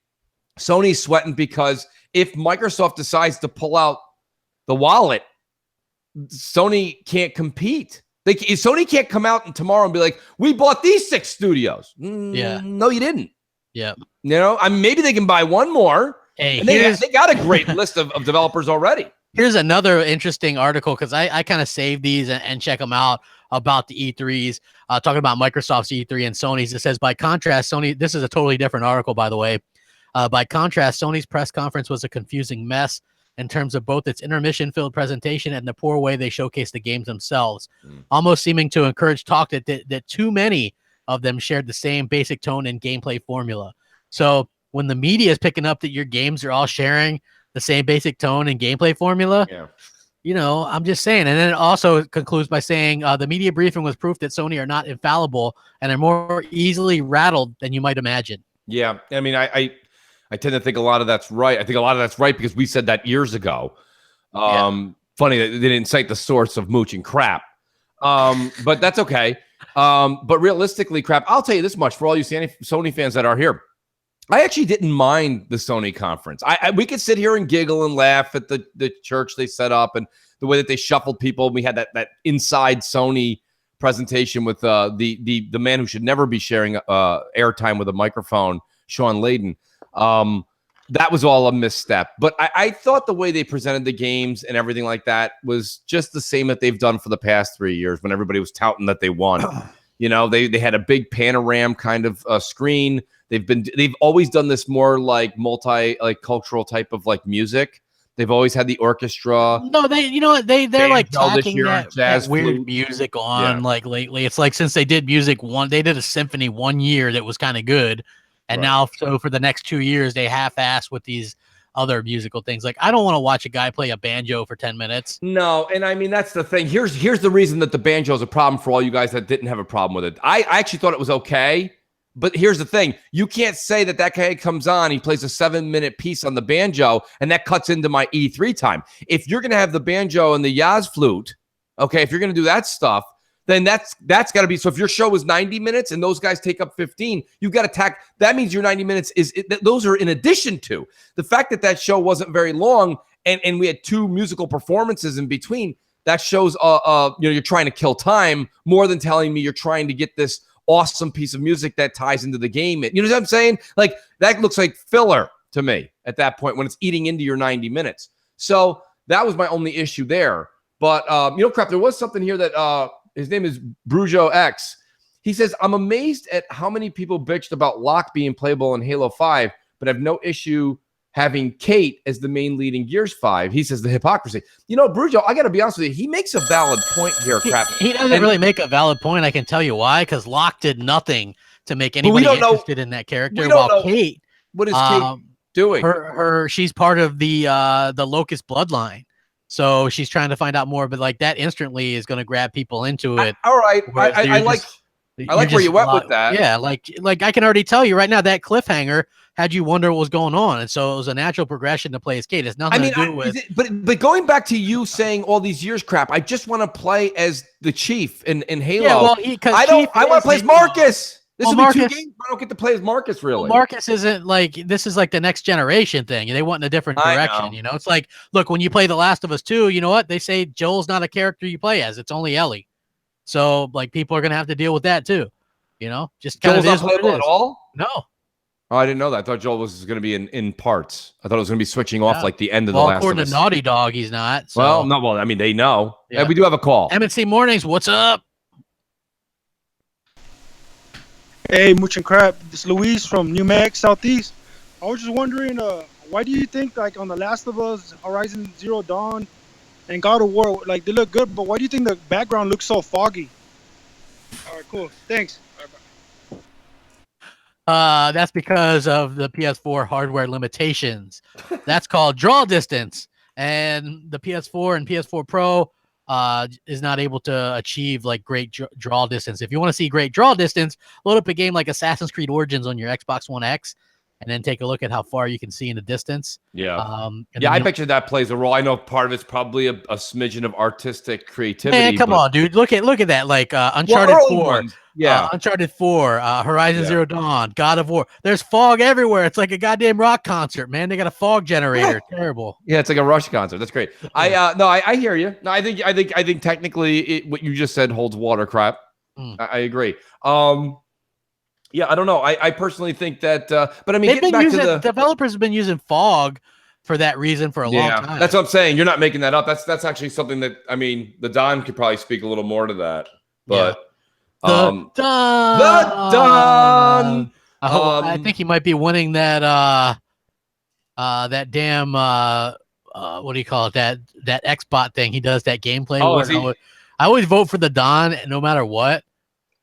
Sony's sweating because if Microsoft decides to pull out the wallet, Sony can't compete. Sony can't come out and tomorrow and be like, we bought these 6 studios. Yeah. No, you didn't. Yeah. You know, I mean, maybe they can buy one more. Hey, and they got a great list of developers already. Here's another interesting article because I kind of saved these and check them out about the E3s, talking about Microsoft's E3 and Sony's. It says, by contrast, Sony, this is a totally different article, by the way. By contrast, Sony's press conference was a confusing mess in terms of both its intermission-filled presentation and the poor way they showcased the games themselves, almost seeming to encourage talk that too many of them shared the same basic tone and gameplay formula. So when the media is picking up that your games are all sharing the same basic tone and gameplay formula, you know, I'm just saying. And then it also concludes by saying the media briefing was proof that Sony are not infallible and are more easily rattled than you might imagine. Yeah, I mean, I tend to think a lot of that's right. I think a lot of that's right because we said that years ago. Funny that they didn't cite the source of Mooch and Crap, but that's okay. But realistically, Crap, I'll tell you this much for all you Sony fans that are here. I actually didn't mind the Sony conference. We could sit here and giggle and laugh at the church they set up and the way that they shuffled people. We had that inside Sony presentation with the man who should never be sharing airtime with a microphone, Sean Layden. That was all a misstep. But I thought the way they presented the games and everything like that was just the same that they've done for the past 3 years when everybody was touting that they won. You know, they had a big panorama kind of screen. They've always done this more like cultural type of like music. They've always had the orchestra. No, they're like tacking that weird flute. music on like lately. It's like since they did they did a symphony one year that was kind of good. And now, so for the next 2 years, they half-ass with these other musical things. Like, I don't want to watch a guy play a banjo for 10 minutes. No, and I mean, that's the thing. Here's the reason that the banjo is a problem for all you guys that didn't have a problem with it. I actually thought it was okay, but here's the thing. You can't say that guy comes on, he plays a 7-minute piece on the banjo, and that cuts into my E3 time. If you're going to have the banjo and the Yaz flute, okay, if you're going to do that stuff, then that's got to be. So if your show is 90 minutes and those guys take up 15, you've got to tack. That means your 90 minutes those are in addition to the fact that show wasn't very long and we had 2 musical performances in between. That shows you're trying to kill time more than telling me you're trying to get this awesome piece of music that ties into the game. You know what I'm saying? Like that looks like filler to me at that point when it's eating into your 90 minutes. So that was my only issue there. But Crap, there was something here that his name is Brujo X. He says, I'm amazed at how many people bitched about Locke being playable in Halo 5, but have no issue having Kate as the main lead in Gears 5. He says the hypocrisy. Brujo, I got to be honest with you. He makes a valid point here, Crap. He doesn't really make a valid point. I can tell you why, because Locke did nothing to make anybody interested in that character. While Kate, what is Kate doing? She's part of the Locust bloodline. So she's trying to find out more, but like that instantly is going to grab people into it. All right. I like where you went with that. Yeah. Like I can already tell you right now that cliffhanger had you wonder what was going on. And so it was a natural progression to play as Kate. It's nothing to do with. But going back to you saying all these years, Crap, I just want to play as the Chief in Halo. Yeah, well, I want to play as Marcus. This will Marcus, be 2 games. I don't get to play as Marcus, really. Well, Marcus isn't like, this is like the next generation thing. They went in a different direction, It's like, look, when you play The Last of Us 2, you know what? They say Joel's not a character you play as. It's only Ellie. So, like, people are going to have to deal with that, too. Just kind Joel's of is not what it playable is. at all? No. Oh, I didn't know that. I thought Joel was going to be in parts. I thought it was going to be switching off like the end of The Last of Us. According to Naughty Dog, he's not. So. I mean, they know. Yeah. We do have a call. MNC Mornings, what's up? Hey, Mooch and Crap, this is Luis from New Mex, Southeast. I was just wondering, why do you think, like, on The Last of Us, Horizon Zero Dawn, and God of War, like, they look good, but why do you think the background looks so foggy? All right, cool. Thanks. That's because of the PS4 hardware limitations. That's called draw distance. And the PS4 and PS4 Pro is not able to achieve like great draw distance. If you want to see great draw distance, load up a game like Assassin's Creed Origins on your Xbox One X and then take a look at how far you can see in the distance. Yeah. I bet you that plays a role. I know part of it's probably a smidgen of artistic creativity. Man, come on, dude. Look at that. Like Uncharted 4. Yeah. Uncharted 4, Horizon Yeah. Zero Dawn, God of War. There's fog everywhere. It's like a goddamn rock concert, man. They got a fog generator. Terrible. Yeah, it's like a Rush concert. That's great. I hear you. No, I think technically what you just said holds water. Crap. I agree. Yeah, I don't know. I personally think that, but I mean, getting back to the developers have been using fog for that reason for a long time. That's what I'm saying. You're not making that up. That's actually something that, I mean, the Don could probably speak a little more to that. But The Don. I think he might be winning that that damn what do you call it? That Xbot thing. He does that gameplay. I always vote for the Don no matter what.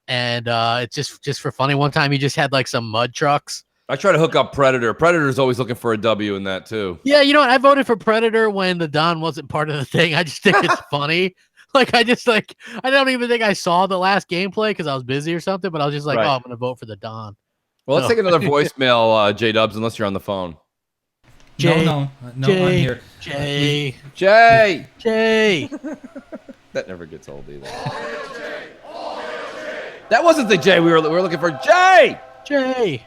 And it's just for funny. One time he just had like some mud trucks. I try to hook up Predator. Predator's always looking for a W in that too. Yeah, you know what? I voted for Predator when the Don wasn't part of the thing. I just think it's funny. Like I don't even think I saw the last gameplay because I was busy or something. But I was just like, Right. oh, I'm gonna vote for the Don. Well, let's take another voicemail, J Dubs, unless you're on the phone. No, I'm here. Jay. That never gets old either. That wasn't the Jay we were looking for. Jay.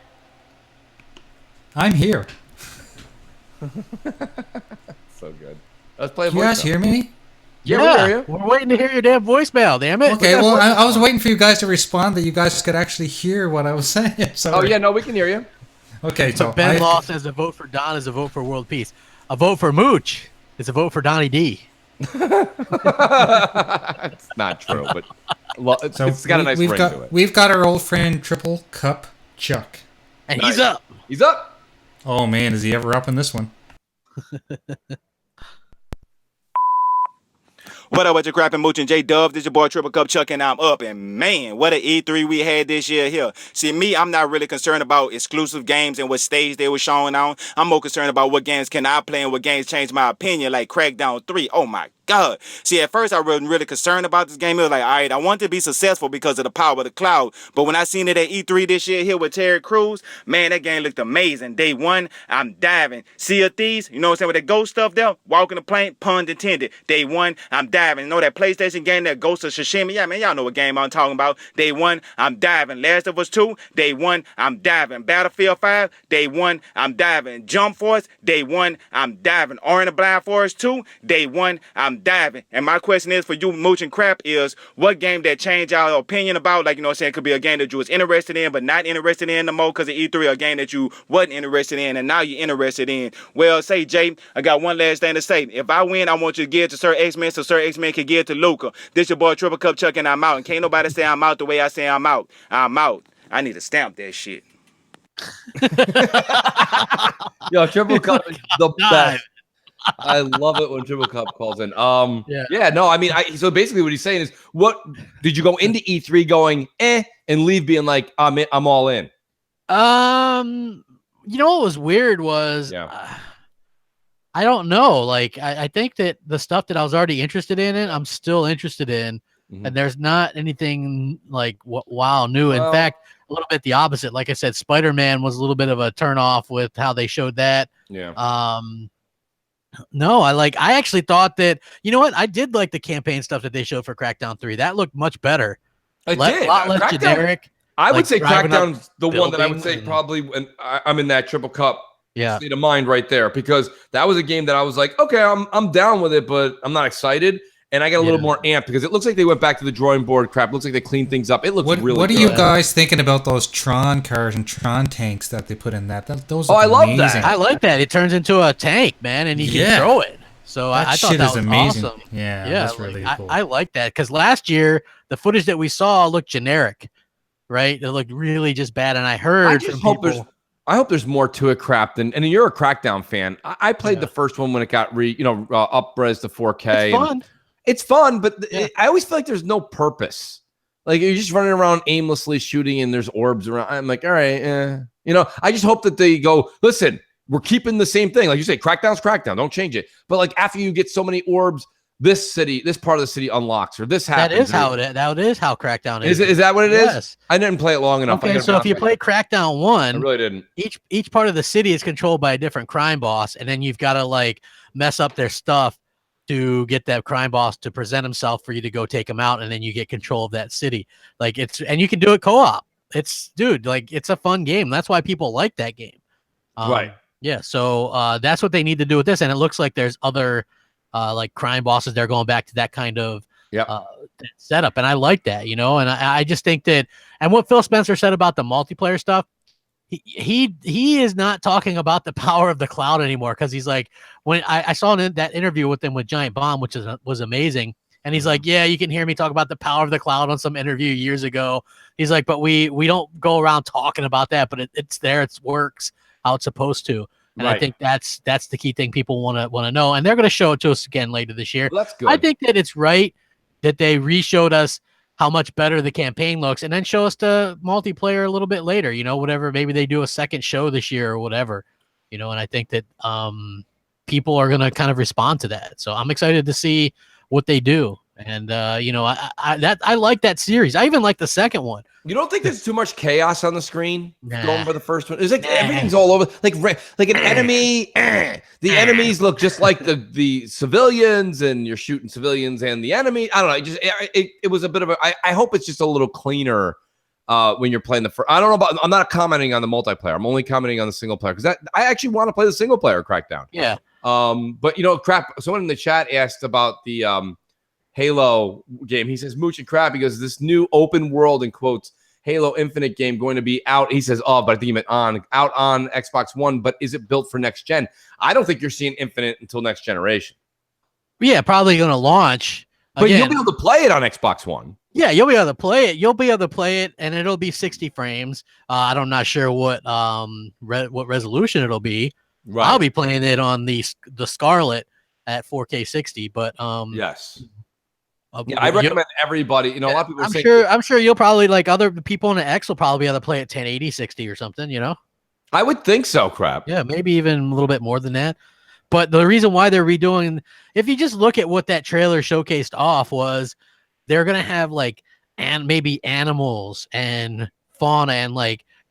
I'm here. So good. Let's play a You guys voicemail. hear me? Yeah, we hear you. We're waiting to hear your damn voicemail. Damn it. Okay, well, I was waiting for you guys to respond that you guys could actually hear what I was saying. Sorry. Oh yeah, no, we can hear you. Okay, so Ben Law says a vote for Don is a vote for world peace. A vote for Mooch is a vote for Donnie D. It's not true, but it's got a nice ring to it. We've got our old friend Triple Cup Chuck. And he's up. He's up. Oh man, is he ever up in this one? What up with your crapping Mooch and J Dub? This your boy Triple Cup Chuck, and I'm up. And man, what an E3 we had this year here. See, me, I'm not really concerned about exclusive games and what stage they were showing on. I'm more concerned about what games can I play and what games change my opinion, like Crackdown 3. Oh my God. See, at first I wasn't really concerned about this game. It was like, all right, I want it to be successful because of the power of the cloud. But when I seen it at E3 this year here with Terry Crews, man, that game looked amazing. Day one, I'm diving. Sea of Thieves, you know what I'm saying, with that ghost stuff there, walking the plane, pun intended. Day one, I'm diving. You know that PlayStation game, that Ghost of Tsushima? Yeah, man, y'all know what game I'm talking about. Day one, I'm diving. Last of Us 2, day one, I'm diving. Battlefield 5, day one, I'm diving. Jump Force, day one, I'm diving. Ori and the Blind Forest 2, day one, I'm diving. And my question is for you, Mooch and Crap, is what game that changed your opinion about? Like, you know what I'm saying, it could be a game that you was interested in, but not interested in no more because of E3, a game that you wasn't interested in, and now you're interested in. Well, say, Jay, I got one last thing to say. If I win, I want you to give it to Sir X-Men so Sir X-Men can give it to Luca. This your boy Triple Cup Chuck, and I'm out. And can't nobody say I'm out the way I say I'm out. I'm out. I need to stamp that shit. Yo, Triple Cup is the best. I love it when Triple Cup calls in. Yeah, no, I mean, so basically what he's saying is, what did you go into E3 going and leave being like, I'm all in? You know what was weird was, I don't know. Like, I think that the stuff that I was already interested in, I'm still interested in, and there's not anything like wow new. In fact, a little bit the opposite. Like I said, Spider-Man was a little bit of a turn off with how they showed that. Yeah. No, I actually thought that, you know what? I did like the campaign stuff that they showed for Crackdown 3. That looked much better. I did. A lot less generic. I would like say driving up Crackdown's the one that I would say buildings probably when I'm in that Triple Cup Yeah. state of mind right there, because that was a game that I was like, okay, I'm down with it, but I'm not excited. And I got a little more amped because it looks like they went back to the drawing board crap. It looks like they cleaned things up. It looks really What are good. you guys thinking about those Tron cars and Tron tanks that they put in that? Those Oh, look I love amazing. that. I like that. It turns into a tank, man, and you can throw it. So That I thought shit that is was amazing. awesome. Yeah, yeah, that's really cool. I like that because last year the footage that we saw looked generic, right? It looked really just bad, and I heard from people. I hope there's more to it, crap. And you're a Crackdown fan. I played the first one when it got up-res to 4K. It's fun. It's fun, but I always feel like there's no purpose. Like you're just running around aimlessly shooting, and there's orbs around. I'm like, all right, I just hope that they go, listen, we're keeping the same thing. Like you say, Crackdown's Crackdown. Don't change it. But like after you get so many orbs, this part of the city unlocks, or this happens. That is how Crackdown is. Is that what it is? Yes. I didn't play it long enough. Okay, so if you play Crackdown 1, I really didn't. Each part of the city is controlled by a different crime boss, and then you've got to like mess up their stuff to get that crime boss to present himself for you to go take him out, and then you get control of that city. Like and you can do it co-op. It's it's a fun game. That's why people like that game. Right. Yeah. So that's what they need to do with this, and it looks like there's other like crime bosses. They're going back to that kind of setup, and I like that, And I just think that, and what Phil Spencer said about the multiplayer stuff. He is not talking about the power of the cloud anymore, because he's like, when I saw that interview with him with Giant Bomb, which was amazing, and he's like, yeah, you can hear me talk about the power of the cloud on some interview years ago. He's like, but we don't go around talking about that, but it's there, it works how it's supposed to, and I think that's the key thing people want to know, and they're going to show it to us again later this year. Well, that's good. I think that it's right that they re-showed us how much better the campaign looks, and then show us the multiplayer a little bit later, whatever, maybe they do a second show this year or whatever, and I think that people are going to kind of respond to that. So I'm excited to see what they do. And I like that series. I even like the second one. You don't think there's too much chaos on the screen going for the first one? It's like Nah. everything's all over, like an enemy. The enemies look just like the civilians, and you're shooting civilians and the enemy. I don't know. It was a bit of a. I hope it's just a little cleaner when you're playing the first. I don't know about. I'm not commenting on the multiplayer. I'm only commenting on the single player, because I actually want to play the single player Crackdown. Yeah. But someone in the chat asked about the Halo game. He says, Mooch and Crap, because this new open world, in quotes, Halo Infinite game going to be out. He says, but I think he meant out on Xbox One, but is it built for next gen? I don't think you're seeing Infinite until next generation. Yeah, probably going to launch. But you'll be able to play it on Xbox One. Yeah, you'll be able to play it. You'll be able to play it, and it'll be 60 frames. I'm not sure what resolution it'll be. Right. I'll be playing it on the Scarlet at 4K 60, but yes. Yeah, I recommend everybody. A lot of people. I'm sure you'll probably, like other people in the X, will probably be able to play at 1080 60 or something. I would think so. Crap. Yeah, maybe even a little bit more than that. But the reason why they're redoing, if you just look at what that trailer showcased off, was they're gonna have and maybe animals and fauna and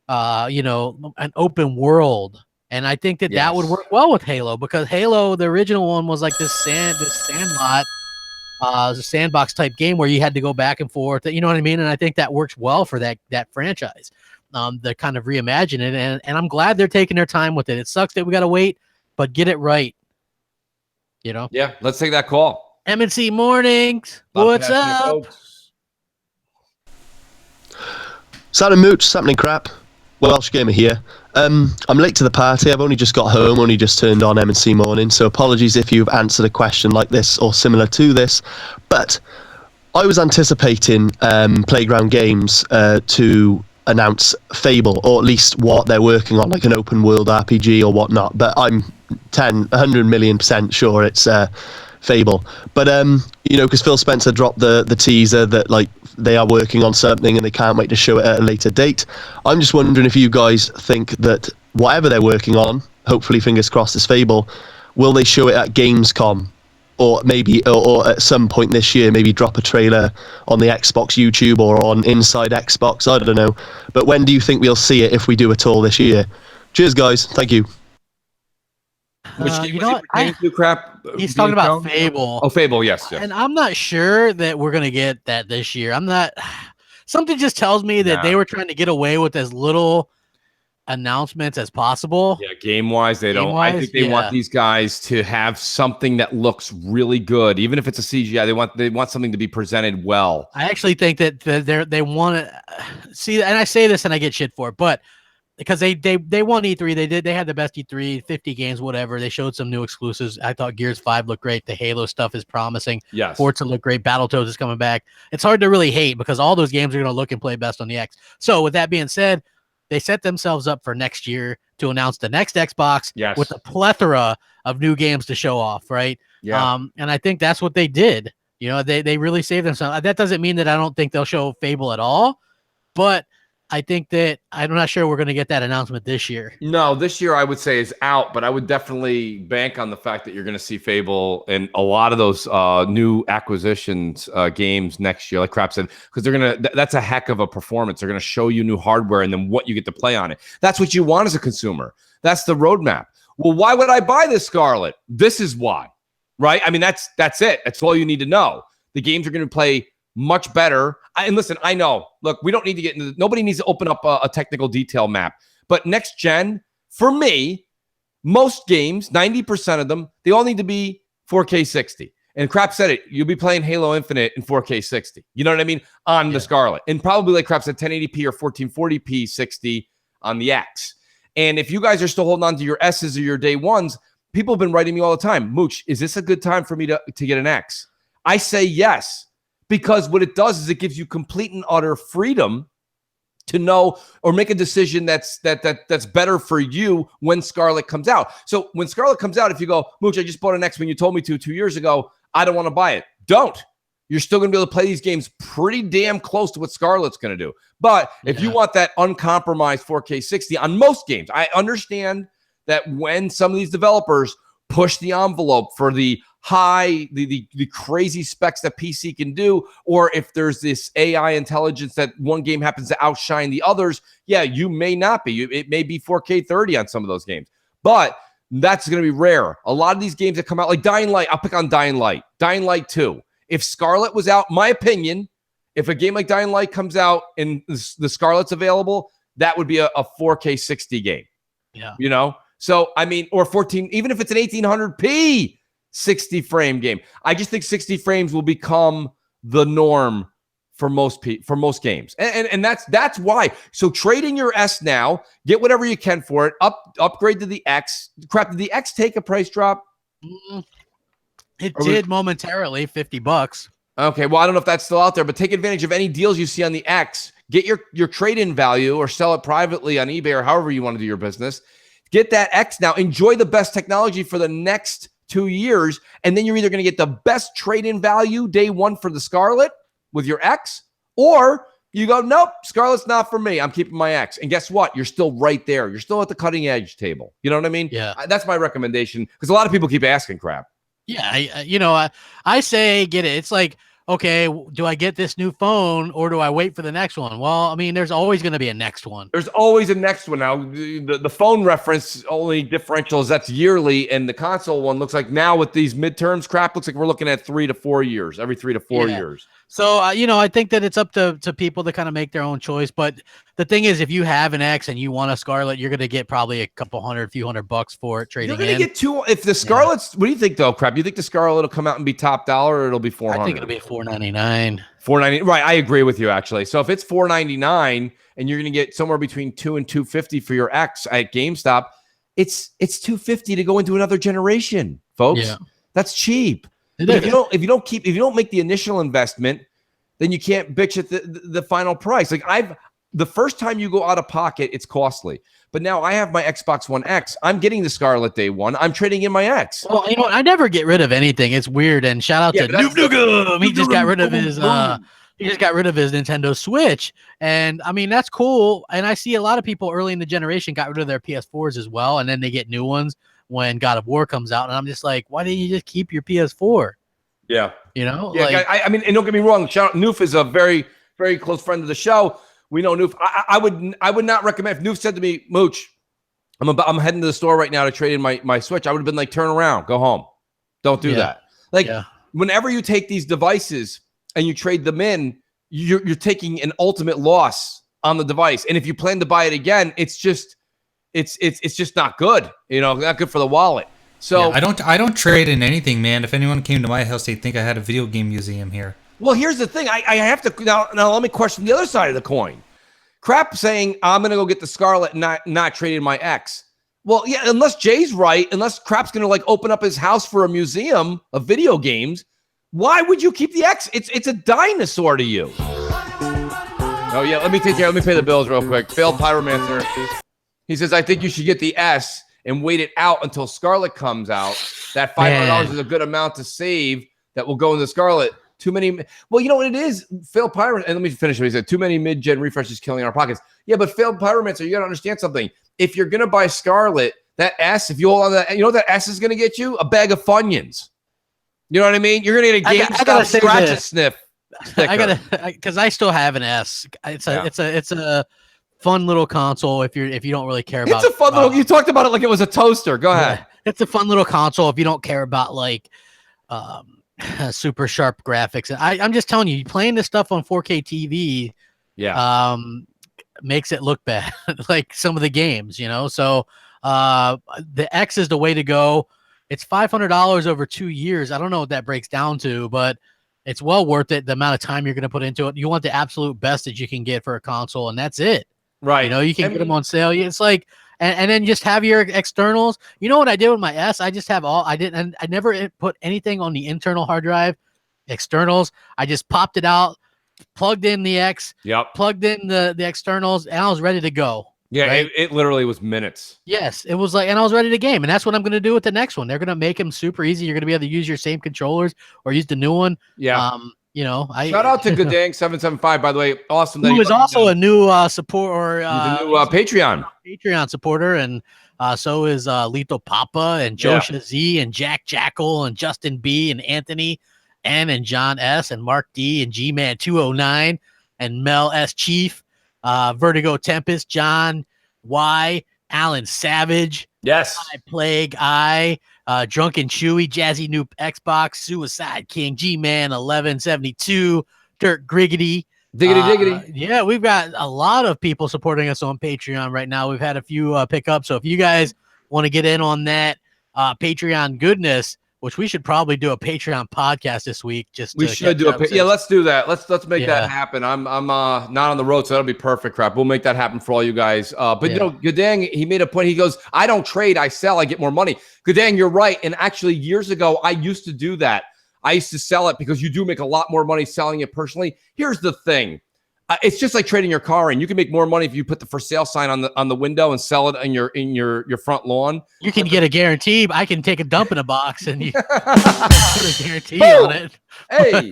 an open world. And I think that would work well with Halo, because Halo, the original one, was like this sandlot. A sandbox type game where you had to go back and forth, you know what I mean? And I think that works well for that franchise. They're kind of reimagine it, and I'm glad they're taking their time with it. It sucks that we got to wait, but get it right. Yeah, let's take that call. MNC Mornings, what's up? Folks. Saturday Mooch, something Crap. Welsh Gamer here. I'm late to the party. I've only just got home, only just turned on M&C Morning, so apologies if you've answered a question like this or similar to this. But I was anticipating Playground Games to announce Fable, or at least what they're working on, like an open world RPG or whatnot. But I'm 100 million% sure it's Fable. But because Phil Spencer dropped the teaser that they are working on something and they can't wait to show it at a later date. I'm just wondering if you guys think that whatever they're working on, hopefully fingers crossed is Fable, will they show it at Gamescom, or maybe or at some point this year, maybe drop a trailer on the Xbox YouTube or on Inside Xbox, I don't know. But when do you think we'll see it, if we do at all this year? Cheers guys, thank you. Which Crap? He's talking about Fable. Oh, Fable, yes. And I'm not sure that we're gonna get that this year. I'm not. Something just tells me that they were trying to get away with as little announcements as possible. Yeah, game-wise, they don't. I think they want these guys to have something that looks really good, even if it's a CGI. They want something to be presented well. I actually think that they want to see, and I say this and I get shit for it, but because they won E3, they had the best E3, 50 games, whatever. They showed some new exclusives. I thought Gears 5 looked great. The Halo stuff is promising. Yes. Forza looked great. Battletoads is coming back. It's hard to really hate because all those games are going to look and play best on the X. So with that being said, they set themselves up for next year to announce the next Xbox with a plethora of new games to show off, right? Yeah. And I think that's what they did. They really saved themselves. That doesn't mean that I don't think they'll show Fable at all, but I think that I'm not sure we're going to get that announcement this year. No, this year I would say is out, but I would definitely bank on the fact that you're going to see Fable and a lot of those new acquisitions games next year, like Crap said, because they're going to, that's a heck of a performance. They're going to show you new hardware and then what you get to play on it. That's what you want as a consumer. That's the roadmap. Well, why would I buy this Scarlet? This is why. right? I mean, that's it. That's all you need to know. The games are going to play much better. And listen, I know. Look, we don't need to get into. Nobody needs to open up a technical detail map. But next gen, for me, most games, 90% of them, they all need to be 4K 60. And Crap said it. You'll be playing Halo Infinite in 4K 60. You know what I mean? On the Scarlet. And probably like Crap said, 1080p or 1440p 60 on the X. And if you guys are still holding on to your S's or your day ones, people have been writing me all the time. Mooch, is this a good time for me to get an X? I say yes. Because what it does is it gives you complete and utter freedom to know or make a decision that's better for you when Scarlet comes out. So when Scarlet comes out, if you go, Mooch, I just bought an X when you told me to 2 years ago, I don't want to buy it. Don't. You're still going to be able to play these games pretty damn close to what Scarlet's going to do. But if you want that uncompromised 4K 60 on most games, I understand that when some of these developers push the envelope for the high, the crazy specs that PC can do, or if there's this AI intelligence that one game happens to outshine the others, yeah, you may not be. It may be 4K 30 on some of those games. But that's going to be rare. A lot of these games that come out, like Dying Light, I'll pick on Dying Light 2. If Scarlet was out, my opinion, if a game like Dying Light comes out and the Scarlet's available, that would be a 4K 60 game. Yeah. You know? So, I mean, or 14, even if it's an 1800p 60 frame game. I just think 60 frames will become the norm for most games. And that's why. So trade in your S now, get whatever you can for it, upgrade to the X. Crap, did the X take a price drop? It did momentarily, $50. Okay, well, I don't know if that's still out there, but take advantage of any deals you see on the X. Get your trade-in value or sell it privately on eBay or however you want to do your business. Get that X now. Enjoy the best technology for the next 2 years, and then you're either going to get the best trade-in value day one for the Scarlet with your X, or you go, nope, Scarlet's not for me. I'm keeping my X. And guess what? You're still right there. You're still at the cutting edge table. You know what I mean? Yeah. That's my recommendation, because a lot of people keep asking Crap. Yeah, I say get it. It's like, okay, do I get this new phone or do I wait for the next one? Well, I mean, there's always going to be a next one. There's always a next one. Now, the phone reference only differential is that's yearly, and the console one looks like now with these midterms, Crap, looks like we're looking at 3 to 4 years, every 3 to 4 years. So, I think that it's up to people to kind of make their own choice. But the thing is, if you have an X and you want a Scarlet, you're going to get probably a few hundred bucks for it trading in. You're going to get two. If the Scarlet's, what do you think though, Crap? You think the Scarlet will come out and be top dollar, or it'll be $400? I think it'll be $499. $499. Right. I agree with you, actually. So if it's $499 and you're going to get somewhere between $200 and $250 for your X at GameStop, it's $250 to go into another generation, folks. Yeah. That's cheap. If you don't make the initial investment, then you can't bitch at the final price. Like the first time you go out of pocket, it's costly. But now I have my Xbox One X. I'm getting the Scarlet day one. I'm trading in my X. Well, I never get rid of anything. It's weird. And shout out to Noob Noogum. He just got rid of his Nintendo Switch. And I mean, that's cool. And I see a lot of people early in the generation got rid of their PS4s as well, and then they get new ones when God of War comes out. And I'm just like, why didn't you just keep your PS4? Yeah. Yeah, like, I mean, and don't get me wrong, shout out, Noof is a very, very close friend of the show. We know Noof. I would not recommend, if Noof said to me, Mooch, I'm heading to the store right now to trade in my Switch, I would have been like, turn around, go home. Don't do that. Like, whenever you take these devices and you trade them in, you're taking an ultimate loss on the device. And if you plan to buy it again, it's just not good. Not good for the wallet. So I don't trade in anything, man. If anyone came to my house, they'd think I had a video game museum here. Well, here's the thing. I have to now let me question the other side of the coin. Crap saying I'm gonna go get the Scarlet and not trade in my X. Well, yeah, unless Jay's right, unless Crap's gonna like open up his house for a museum of video games, why would you keep the X? It's a dinosaur to you. Oh yeah, let me pay the bills real quick. Failed Pyromancer. He says, I think you should get the S and wait it out until Scarlet comes out. That $500 is a good amount to save that will go in the Scarlet. Too many. Well, you know what it is? Failed Pyromancer. And let me finish what he said. Too many mid-gen refreshes killing our pockets. Yeah, but Failed Pyromancer, you got to understand something. If you're going to buy Scarlet, that S, if you hold on to that, you know what that S is going to get you? A bag of Funyuns. You know what I mean? You're going to get a GameStop scratch and sniff sticker. Because I still have an S. It's a fun little console if you don't really care about. It's a fun little. You talked about it like it was a toaster. Go ahead. It's a fun little console if you don't care about like super sharp graphics. And I'm just telling you, playing this stuff on 4K TV, makes it look bad, like some of the games, you know. So the X is the way to go. It's $500 over 2 years. I don't know what that breaks down to, but it's well worth it. The amount of time you're going to put into it. You want the absolute best that you can get for a console, and that's it. Right. You know, you can get them on sale. It's like, and then just have your externals. You know what I did with my S? I just have I never put anything on the internal hard drive, externals. I just popped it out, plugged in the X, plugged in the externals, and I was ready to go. Yeah, right? it literally was minutes. Yes, it was like, and I was ready to game, and that's what I'm going to do with the next one. They're going to make them super easy. You're going to be able to use your same controllers or use the new one. Yeah. You know, Shout out to Goodang775, by the way. Awesome. Who is also a new support or he's a new Patreon supporter, and so is Lethal Papa and Josha Z and Jack Jackal and Justin B and Anthony N and John S and Mark D and G-Man 209 and Mel S Chief, Vertigo Tempest, John Y, Alan Savage, Plague I, Drunken Chewy, Jazzy Noob Xbox, Suicide King, G-Man 1172, Dirk Griggity. Diggity. Yeah, we've got a lot of people supporting us on Patreon right now. We've had a few pick up. So if you guys want to get in on that Patreon goodness, which we should probably do a Patreon podcast this week. We should do let's do that. Let's make that happen. I'm not on the road, so that'll be perfect. Crap, we'll make that happen for all you guys. But you know, Goodang, he made a point. He goes, "I don't trade, I sell, I get more money." Goodang, you're right. And actually, years ago, I used to do that. I used to sell it because you do make a lot more money selling it personally. Here's the thing. It's just like trading your car in. You can make more money if you put the for sale sign on the window and sell it in your front lawn. You can get a guarantee. I can take a dump in a box and you put a guarantee on it. Hey,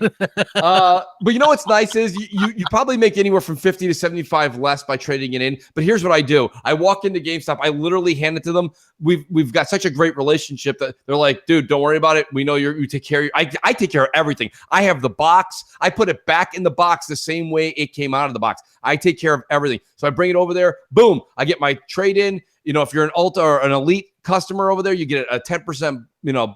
but you know what's nice is you probably make anywhere from 50 to 75 less by trading it in. But here's what I do: I walk into GameStop, I literally hand it to them. We've got such a great relationship that they're like, "Dude, don't worry about it. We know you take care of I take care of everything. I have the box. I put it back in the box the same way it came out of the box. I take care of everything. So I bring it over there. Boom! I get my trade in. You know, if you're an Ultra or an Elite customer over there, you get a 10%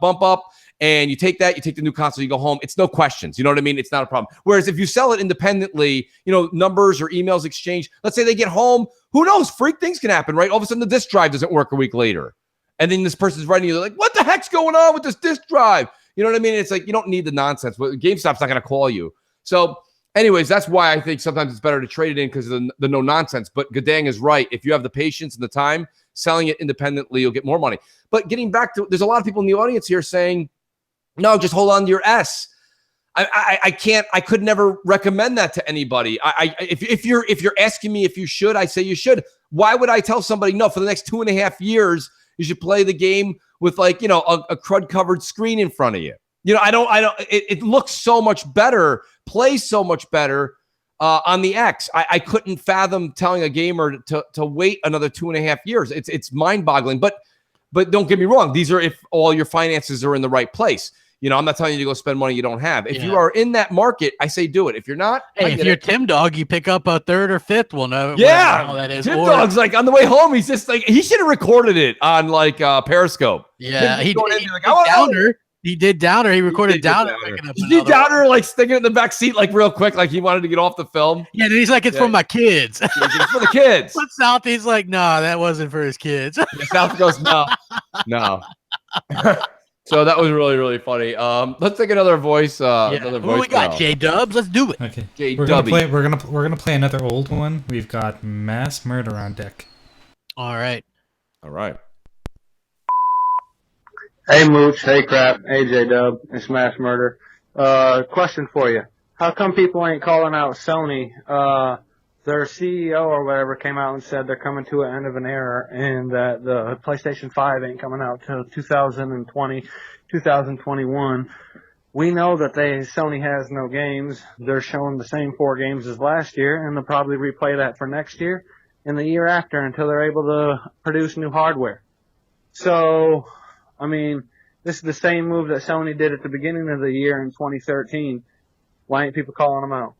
bump up. And you take that, you take the new console, you go home. It's no questions. You know what I mean? It's not a problem. Whereas if you sell it independently, numbers or emails exchange, let's say they get home, who knows? Freak things can happen, right? All of a sudden the disk drive doesn't work a week later. And then this person's writing you, they're like, what the heck's going on with this disk drive? You know what I mean? It's like, you don't need the nonsense. But GameStop's not going to call you. So anyways, that's why I think sometimes it's better to trade it in because of the no nonsense. But Goodang is right. If you have the patience and the time, selling it independently, you'll get more money. But getting back to, there's a lot of people in the audience here saying, no, just hold on to your S. I can't. I could never recommend that to anybody. If you're asking me if you should, I say you should. Why would I tell somebody no? For the next 2.5 years, you should play the game with a crud covered screen in front of you. I don't. It looks so much better, plays so much better on the X. I couldn't fathom telling a gamer to wait another 2.5 years. It's mind boggling. But don't get me wrong. These are if all your finances are in the right place. I'm not telling you to go spend money you don't have. If you are in that market, I say do it. If you're not, if you're Tim Dog, you pick up a third or fifth one. Yeah, that is. Tim Dog's like on the way home. He's just like he should have recorded it on Periscope. Yeah, he did Downer. He recorded Downer. He did Downer like sticking it in the back seat like real quick, like he wanted to get off the film. Yeah, and he's like, it's for my kids. It's for the kids. But South, he's like, no, that wasn't for his kids. South goes, no. So that was really, really funny. Let's take another voice. Another voice. We got J Dubs. Let's do it. Okay. We're gonna play another old one. We've got Mass Murder on deck. All right. Hey Mooch, hey Crap, hey J Dub, it's Mass Murder. Question for you: how come people ain't calling out Sony? Their CEO or whatever came out and said they're coming to an end of an era and that the PlayStation 5 ain't coming out till 2020, 2021. We know that Sony has no games. They're showing the same 4 games as last year, and they'll probably replay that for next year and the year after until they're able to produce new hardware. So, I mean, this is the same move that Sony did at the beginning of the year in 2013. Why ain't people calling them out?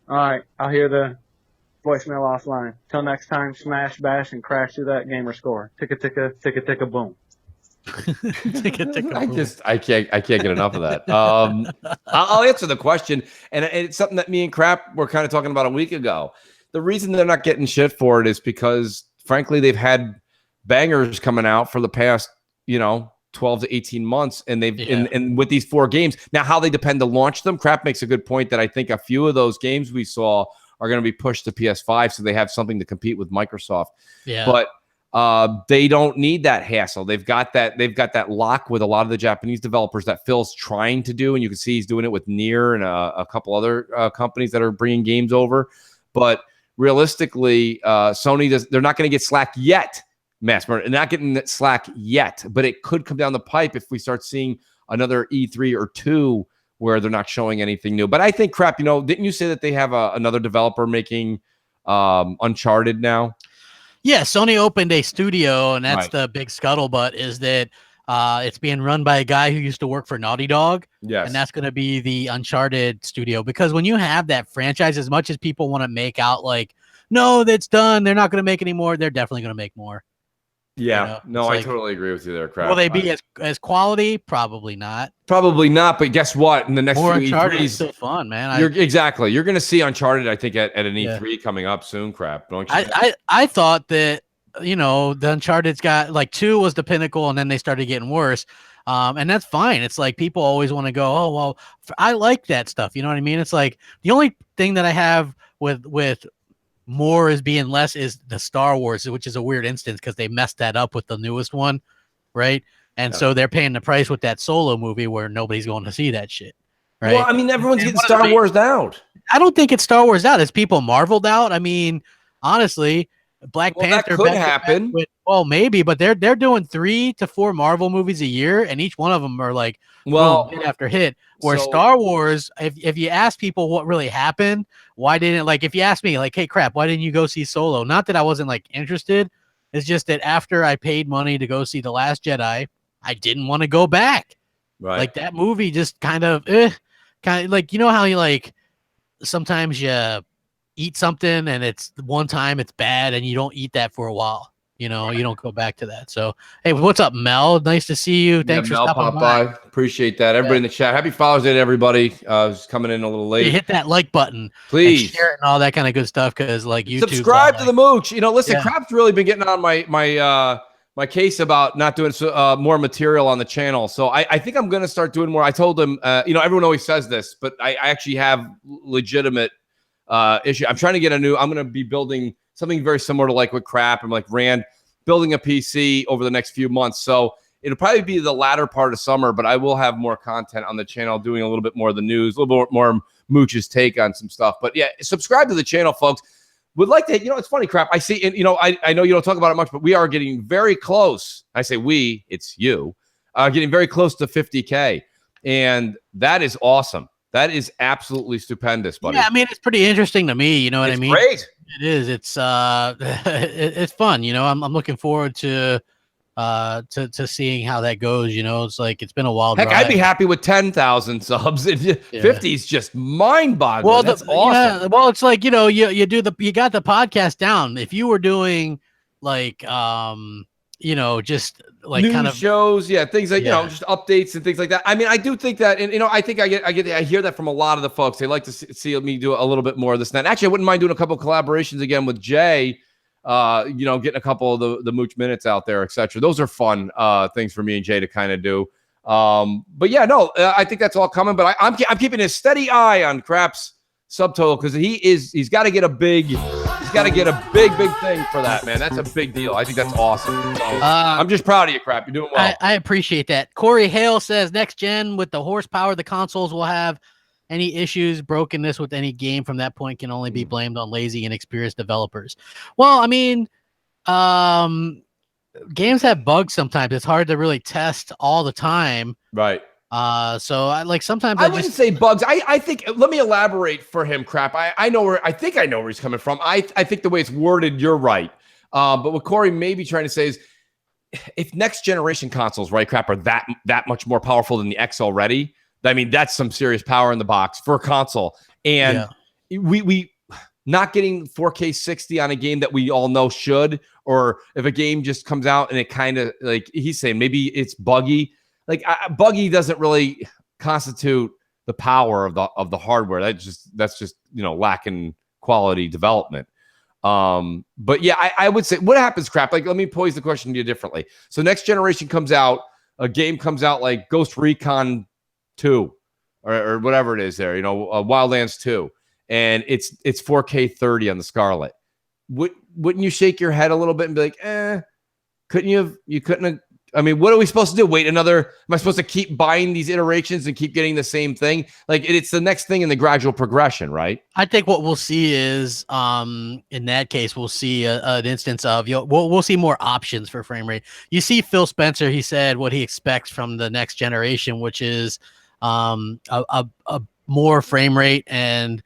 All right, I'll hear the voicemail offline. Till next time, smash, bash, and crash through that gamer score. Ticka, ticka, ticka, ticka, boom. I can't get enough of that. I'll answer the question, and it's something that me and Crap were kind of talking about a week ago. The reason they're not getting shit for it is because, frankly, they've had bangers coming out for the past, 12 to 18 months, and they've and with these 4 games now, how they depend to launch them. Crap makes a good point that I think a few of those games we saw are going to be pushed to PS5, so they have something to compete with Microsoft. Yeah, but they don't need that hassle. They've got that lock with a lot of the Japanese developers that Phil's trying to do, and you can see he's doing it with Nier and a couple other companies that are bringing games over. But realistically, Sony they're not going to get slack yet. Mass Murder, and not getting that slack yet, but it could come down the pipe if we start seeing another E3 or 2 where they're not showing anything new. But I think, Crap, didn't you say that they have another developer making Uncharted now? Yeah, Sony opened a studio, and that's Right. the big scuttlebutt is that it's being run by a guy who used to work for Naughty Dog. Yes. And that's going to be the Uncharted studio. Because when you have that franchise, as much as people want to make out like, no, that's done, they're not going to make any more, they're definitely going to make more. Yeah, no, it's I totally agree with you there, Crap. Will they be as quality? Probably not. Probably not, but guess what? In the next More few Uncharted E3s, is still fun, man. Exactly. You're going to see Uncharted, I think, at an E3 coming up soon, Crap. Don't you? I thought that, the Uncharted's got like 2 was the pinnacle, and then they started getting worse. And that's fine. It's like people always want to go, oh, well, I like that stuff. You know what I mean? It's like the only thing that I have with more is being less is the Star Wars, which is a weird instance because they messed that up with the newest one, right? And so they're paying the price with that Solo movie where nobody's going to see that shit, right? Well, I mean, everyone's getting Star Wars out. I don't think it's Star Wars out. It's people marveled out. I mean, honestly, Black Panther that could happen. Well, maybe, but they're doing 3 to 4 Marvel movies a year, and each one of them are like boom, hit after hit. Where Star Wars, if you ask people what really happened, why didn't if you ask me hey, Crap, why didn't you go see Solo? Not that I wasn't interested. It's just that after I paid money to go see The Last Jedi, I didn't want to go back. Right. That movie just kind of how you sometimes you eat something and it's one time it's bad and you don't eat that for a while. You don't go back to that. So, hey, what's up, Mel? Nice to see you. Thanks for Mel stopping by. Appreciate that. Everybody in the chat. Happy Father's Day to everybody. Who's coming in a little late. You hit that like button, please, and share it and all that kind of good stuff because YouTube. Subscribe to the Mooch. Listen, Crap's really been getting on my case about not doing more material on the channel. So I think I'm going to start doing more. I told him, everyone always says this, but I actually have legitimate issue. I'm trying to get I'm going to be building something very similar to with Crap and Rand, building a PC over the next few months. So it'll probably be the latter part of summer, but I will have more content on the channel, doing a little bit more of the news, a little bit more Mooch's take on some stuff. But yeah, subscribe to the channel, folks. Would like to, it's funny, Crap. I see, and I know you don't talk about it much, but we are getting very close. I say we, it's you, getting very close to 50K. And that is awesome. That is absolutely stupendous, buddy. Yeah, I mean, it's pretty interesting to me. You know what I mean? Great. It is. It's it's fun. I'm looking forward to seeing how that goes. It's it's been a wild ride. I'd be happy with 10,000 subs. 50 is just mind-boggling. Well, that's awesome. Yeah, well, it's you got the podcast down. If you were doing just news kind of shows, things just updates and things like that. I mean, I do think that, and I think I hear that from a lot of the folks. They like to see me do a little bit more of this and that. Actually, I wouldn't mind doing a couple of collaborations again with Jay. Getting a couple of the Mooch minutes out there, etc. Those are fun things for me and Jay to kind of do. But yeah, no, I think that's all coming. But I'm keeping a steady eye on Crap's subtotal because he's got to get a big. He's got to get a big thing for that, man. That's a big deal. I think that's awesome. So, I'm just proud of you, Crap. You're doing well. I appreciate that. Corey Hale says next gen with the horsepower the consoles will have, any issues, brokenness with any game from that point can only be blamed on lazy, inexperienced developers. Well, I mean, games have bugs sometimes. It's hard to really test all the time. Right. So I sometimes I wouldn't say bugs. I think, let me elaborate for him, Crap. I know where he's coming from. I think the way it's worded, you're right. But what Corey may be trying to say is if next generation consoles, right, Crap, are that much more powerful than the X already, I mean, that's some serious power in the box for a console. And we not getting 4K 60 on a game that we all know should, or if a game just comes out and it kind of like he's saying maybe it's buggy. Like buggy doesn't really constitute the power of the hardware. That's just lacking quality development. But yeah, I would say what happens, crap. Like, let me pose the question to you differently. So next generation comes out, a game comes out like Ghost Recon 2 or whatever it is there, Wildlands 2, and it's 4K 30 on the Scarlet. Wouldn't you shake your head a little bit and be like, you couldn't have, I mean, what are we supposed to do? Wait am I supposed to keep buying these iterations and keep getting the same thing? Like, it's the next thing in the gradual progression, right? I think what we'll see is, in that case, we'll see an instance of, we'll see more options for frame rate. You see Phil Spencer, he said what he expects from the next generation, which is a more frame rate and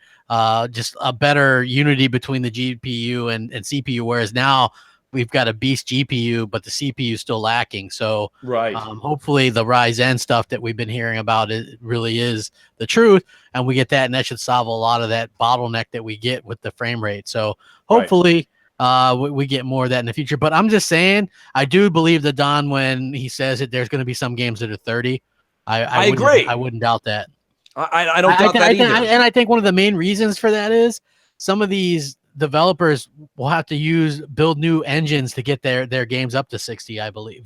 just a better unity between the GPU and CPU, whereas now we've got a beast GPU, but the CPU is still lacking. So right. Hopefully the Ryzen stuff that we've been hearing about, it really is the truth, and we get that, and that should solve a lot of that bottleneck that we get with the frame rate. So hopefully we get more of that in the future. But I'm just saying, I do believe that Don, when he says that there's going to be some games that are 30, I agree. I wouldn't doubt that. I don't doubt that either. And I think one of the main reasons for that is some of these developers will have to build new engines to get their games up to 60, I believe.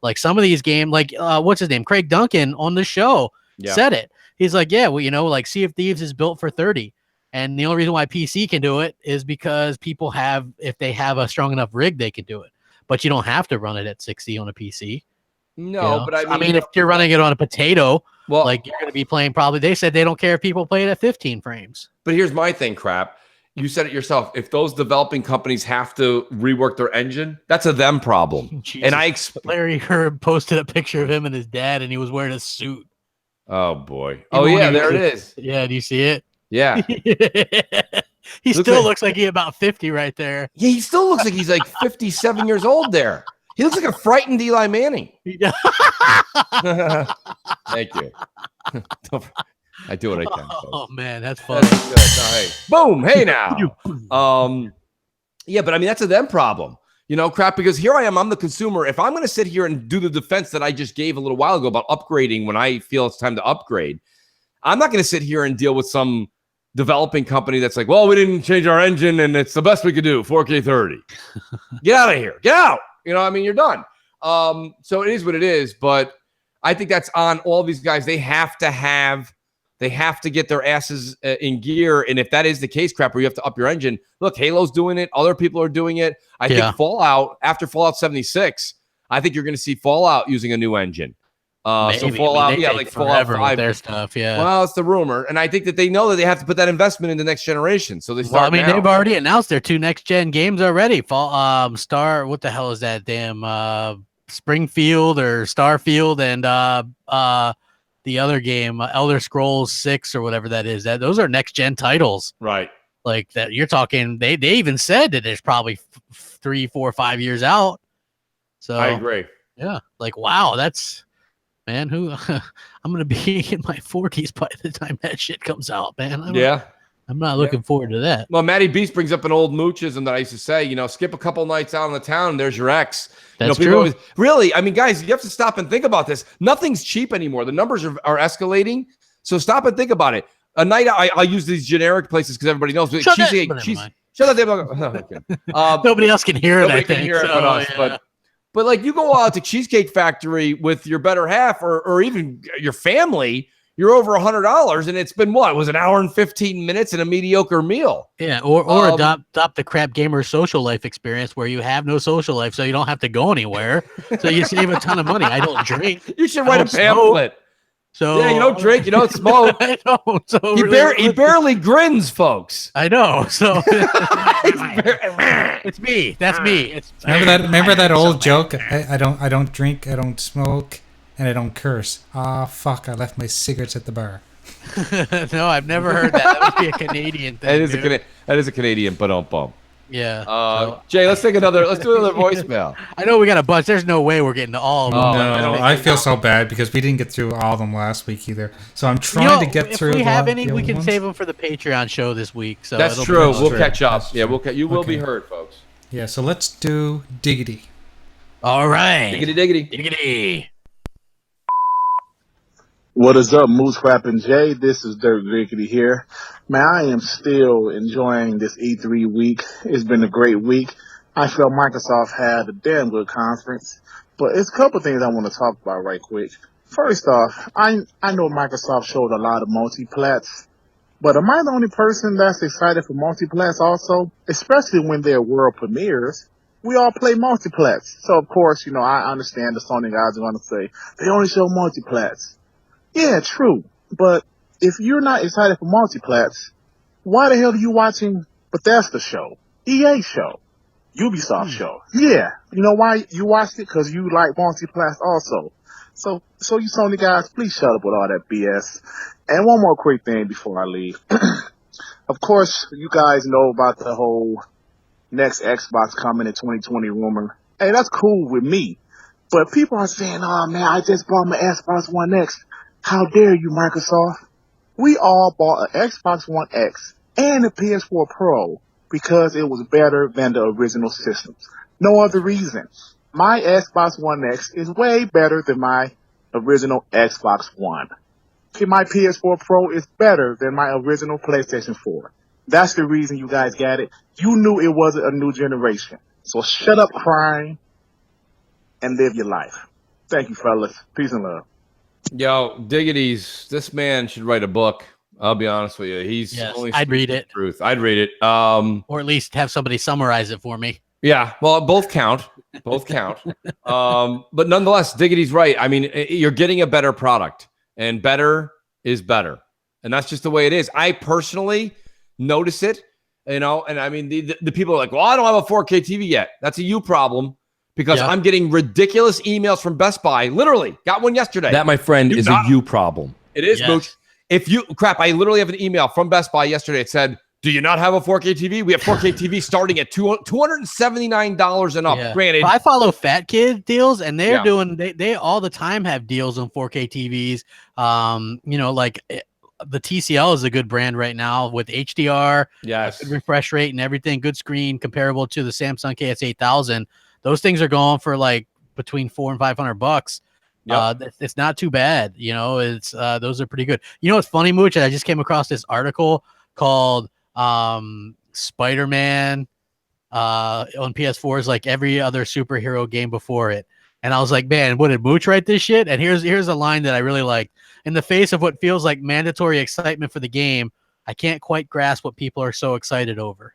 Like some of these games, like what's his name, Craig Duncan on the show said it. He's like, yeah, well, like Sea of Thieves is built for 30, and the only reason why PC can do it is because people if they have a strong enough rig, they can do it. But you don't have to run it at 60 on a PC. No, but I mean, if you're running it on a potato, like you're going to be playing, probably, they said they don't care if people play it at 15 frames. But here's my thing, crap. You said it yourself. If those developing companies have to rework their engine, that's a them problem. Jesus. And Larry Herb posted a picture of him and his dad, and he was wearing a suit. Oh boy! Oh yeah, there it is. Yeah, do you see it? Yeah. He still looks like he's about 50 right there. Yeah, he still looks like he's like 57 years old there. He looks like a frightened Eli Manning. Thank you. I do what I can. Oh man, that's fun. Good. No, hey. Boom. Hey now. Yeah, but I mean, that's a them problem. Crap, because here I am, I'm the consumer. If I'm going to sit here and do the defense that I just gave a little while ago about upgrading when I feel it's time to upgrade, I'm not going to sit here and deal with some developing company that's like, well, we didn't change our engine and it's the best we could do, 4K 30. Get out of here. Get out. You're done. So it is what it is, but I think that's on all these guys. They have to get their asses in gear. And if that is the case, crap, where you have to up your engine, look, Halo's doing it. Other people are doing it. I think Fallout, after Fallout 76, I think you're going to see Fallout using a new engine. So Fallout, like Fallout 5. Their stuff, yeah. Well, it's the rumor. And I think that they know that they have to put that investment in the next generation. So they start now. They've already announced their 2 next-gen games already. What the hell is that damn Springfield or Starfield and the other game, Elder Scrolls 6 or whatever that is. Those are next gen titles, right? Like that. You're talking. They even said that there's probably 3, 4, 5 years out. So I agree. Yeah, like wow, that's man. I'm gonna be in my 40s by the time that shit comes out, man. I'm not looking forward to that. Well, Matty Beast brings up an old Moochism that I used to say, skip a couple nights out in the town, there's your ex. That's people true. Always, really, I mean, guys, you have to stop and think about this. Nothing's cheap anymore. The numbers are escalating. So stop and think about it. A night, I use these generic places because everybody knows. Shut up. Nobody else can hear it, I think. Nobody can hear it but us. Yeah. But like you go out to Cheesecake Factory with your better half or even your family, you're over $100, and it's been what? It was an hour and 15 minutes and a mediocre meal. Yeah, or adopt the CrapGamer social life experience where you have no social life, so you don't have to go anywhere. So you save a ton of money. I don't drink. You should write a pamphlet. So yeah, you don't drink, you don't smoke. I don't. So he barely grins, folks. I know. So it's me. That's me. Remember that old joke? I don't drink. I don't smoke. And I don't curse. Ah, fuck, I left my cigarettes at the bar. No, I've never heard that. That must be a Canadian thing. That is a Canadian, but don't bump. Yeah. Jay, let's do another voicemail. I know we got a bunch. There's no way we're getting to all of them. No, I feel so bad because we didn't get through all of them last week either. So I'm trying to get through. If we have any, the we other can ones. save them for the Patreon show this week. So That's true. We'll catch up. Yeah, you will be heard, folks. Yeah, so let's do Diggity. All right. Diggity. What is up, Moose Crap and Jay? This is Dirk Rickety here. Man, I am still enjoying this E3 week. It's been a great week. I feel Microsoft had a damn good conference, but it's a couple things I want to talk about right quick. First off, I know Microsoft showed a lot of multiplats, but am I the only person that's excited for multiplats also? Especially when they're world premieres. We all play multiplats. So of course, I understand the Sony guys are going to say, they only show multiplats. Yeah, true. But if you're not excited for multiplats, why the hell are you watching Bethesda show, EA show, Ubisoft show? Yeah. You know why you watched it? Because you like multiplats also. So you Sony guys, please shut up with all that BS. And one more quick thing before I leave. Of course, you guys know about the whole next Xbox coming in 2020 rumor. Hey, that's cool with me. But people are saying, oh man, I just bought my Xbox One X. How dare you, Microsoft? We all bought an Xbox One X and a PS4 Pro because it was better than the original systems. No other reason. My Xbox One X is way better than my original Xbox One. My PS4 Pro is better than my original PlayStation 4. That's the reason you guys got it. You knew it wasn't a new generation. So shut up crying and live your life. Thank you, fellas. Peace and love. Yo, Diggity's, this man should write a book. I'll be honest with you. I'd read it. Truth. I'd read it. Or at least have somebody summarize it for me. Yeah, well, both count. But nonetheless, Diggity's right. I mean, you're getting a better product, and better is better. And that's just the way it is. I personally notice it, and I mean, the people are like, well, I don't have a 4K TV yet. That's a you problem. Because I'm getting ridiculous emails from Best Buy. Literally, got one yesterday. That, my friend, is a you problem. It is, Mooch. I literally have an email from Best Buy yesterday. It said, do you not have a 4K TV? We have 4K TV starting at $279 and up. Yeah. Granted, I follow Fat Kid deals, and they're doing they all the time have deals on 4K TVs. Like the TCL is a good brand right now with HDR, good refresh rate, and everything. Good screen, comparable to the Samsung KS8000. Those things are going for like between $400 and $500. It's not too bad. It's those are pretty good. It's funny, Mooch? I just came across this article called Spider-Man on PS4 is like every other superhero game before it. And I was like, man, what did Mooch write this shit? And here's a line that I really liked. In the face of what feels like mandatory excitement for the game, I can't quite grasp what people are so excited over.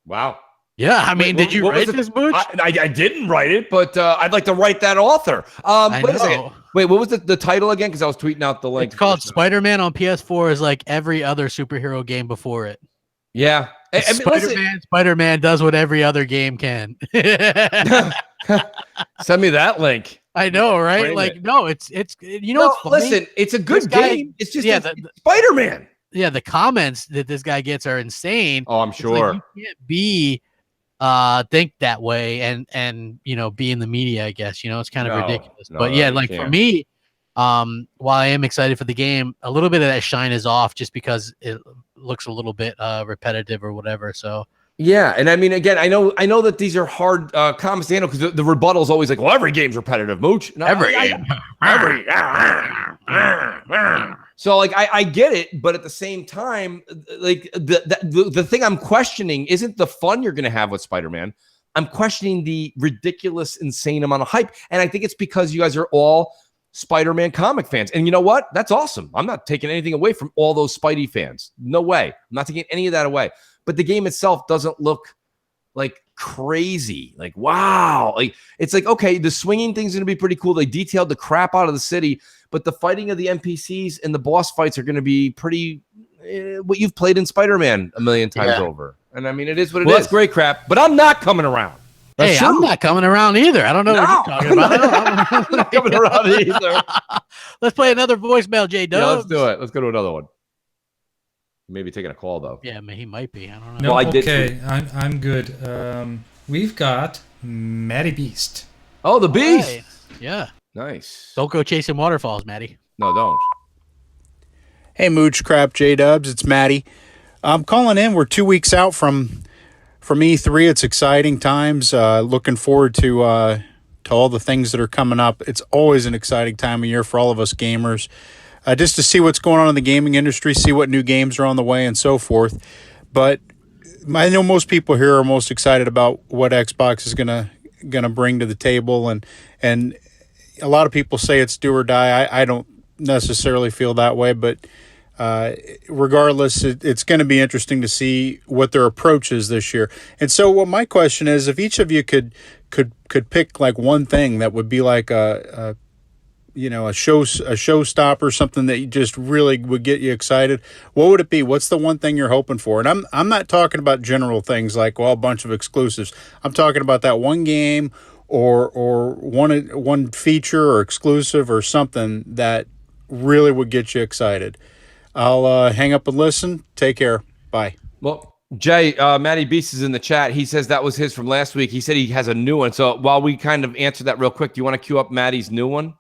Wow. Yeah, I mean, did you write this, Mooch? I didn't write it, but I'd like to write that author. Wait a second. Wait, what was the title again? Because I was tweeting out the link. It's called Spider-Man on PS4 is like every other superhero game before it. Yeah. Spider-Man does what every other game can. Send me that link. I know, right? It's it's funny? Listen, it's a good game. It's just Spider-Man. Yeah, the comments that this guy gets are insane. Oh, I'm sure. Like, you can't be think that way and be in the media, I guess. It's kind of ridiculous. But yeah, for me, while I am excited for the game, a little bit of that shine is off just because it looks a little bit repetitive or whatever. So yeah, and I mean, again, I know that these are hard comments to handle because the rebuttal is always like, well, every game's repetitive, Mooch. No, every. So I get it, but at the same time, like the thing I'm questioning isn't the fun you're going to have with Spider-Man. I'm questioning the ridiculous, insane amount of hype, and I think it's because you guys are all Spider-Man comic fans. And you know what? That's awesome. I'm not taking anything away from all those Spidey fans. No way. I'm not taking any of that away. But the game itself doesn't look like crazy. Like, wow. Like, it's like, okay, the swinging thing's going to be pretty cool. They detailed the crap out of the city, but the fighting of the NPCs and the boss fights are going to be pretty what you've played in Spider-Man a million times over. And I mean, it is what it is. That's great crap, but I'm not coming around. Hey, I'm not coming around either. I don't know what you're talking about. I'm not coming around either. Let's play another voicemail, J-Dubs. Yeah, let's do it. Let's go to another one. Maybe taking a call though. Yeah, he might be. I don't know. No, Well, I did okay, I'm good. We've got Matty Beast. Oh, the Beast. Right. Yeah. Nice. Don't go chasing waterfalls, Maddie. No, don't. Hey, Mooch, Crap, J-Dubs, it's Matty. I'm calling in. We're 2 weeks out from E3. It's exciting times. Looking forward to all the things that are coming up. It's always an exciting time of year for all of us gamers. Just to see what's going on in the gaming industry, see what new games are on the way, and so forth. But I know most people here are most excited about what Xbox is gonna bring to the table, and a lot of people say it's do or die. I don't necessarily feel that way, but regardless, it's going to be interesting to see what their approach is this year. And so, what my question is, if each of you could pick like one thing that would be like a showstopper, something that you just really would get you excited, what would it be? What's the one thing you're hoping for? And I'm not talking about general things like, well, a bunch of exclusives. I'm talking about that one game or one feature or exclusive or something that really would get you excited. I'll hang up and listen. Take care. Bye. Well, Jay, Matty Beast is in the chat. He says that was his from last week. He said he has a new one. So while we kind of answer that real quick, do you want to queue up Matty's new one?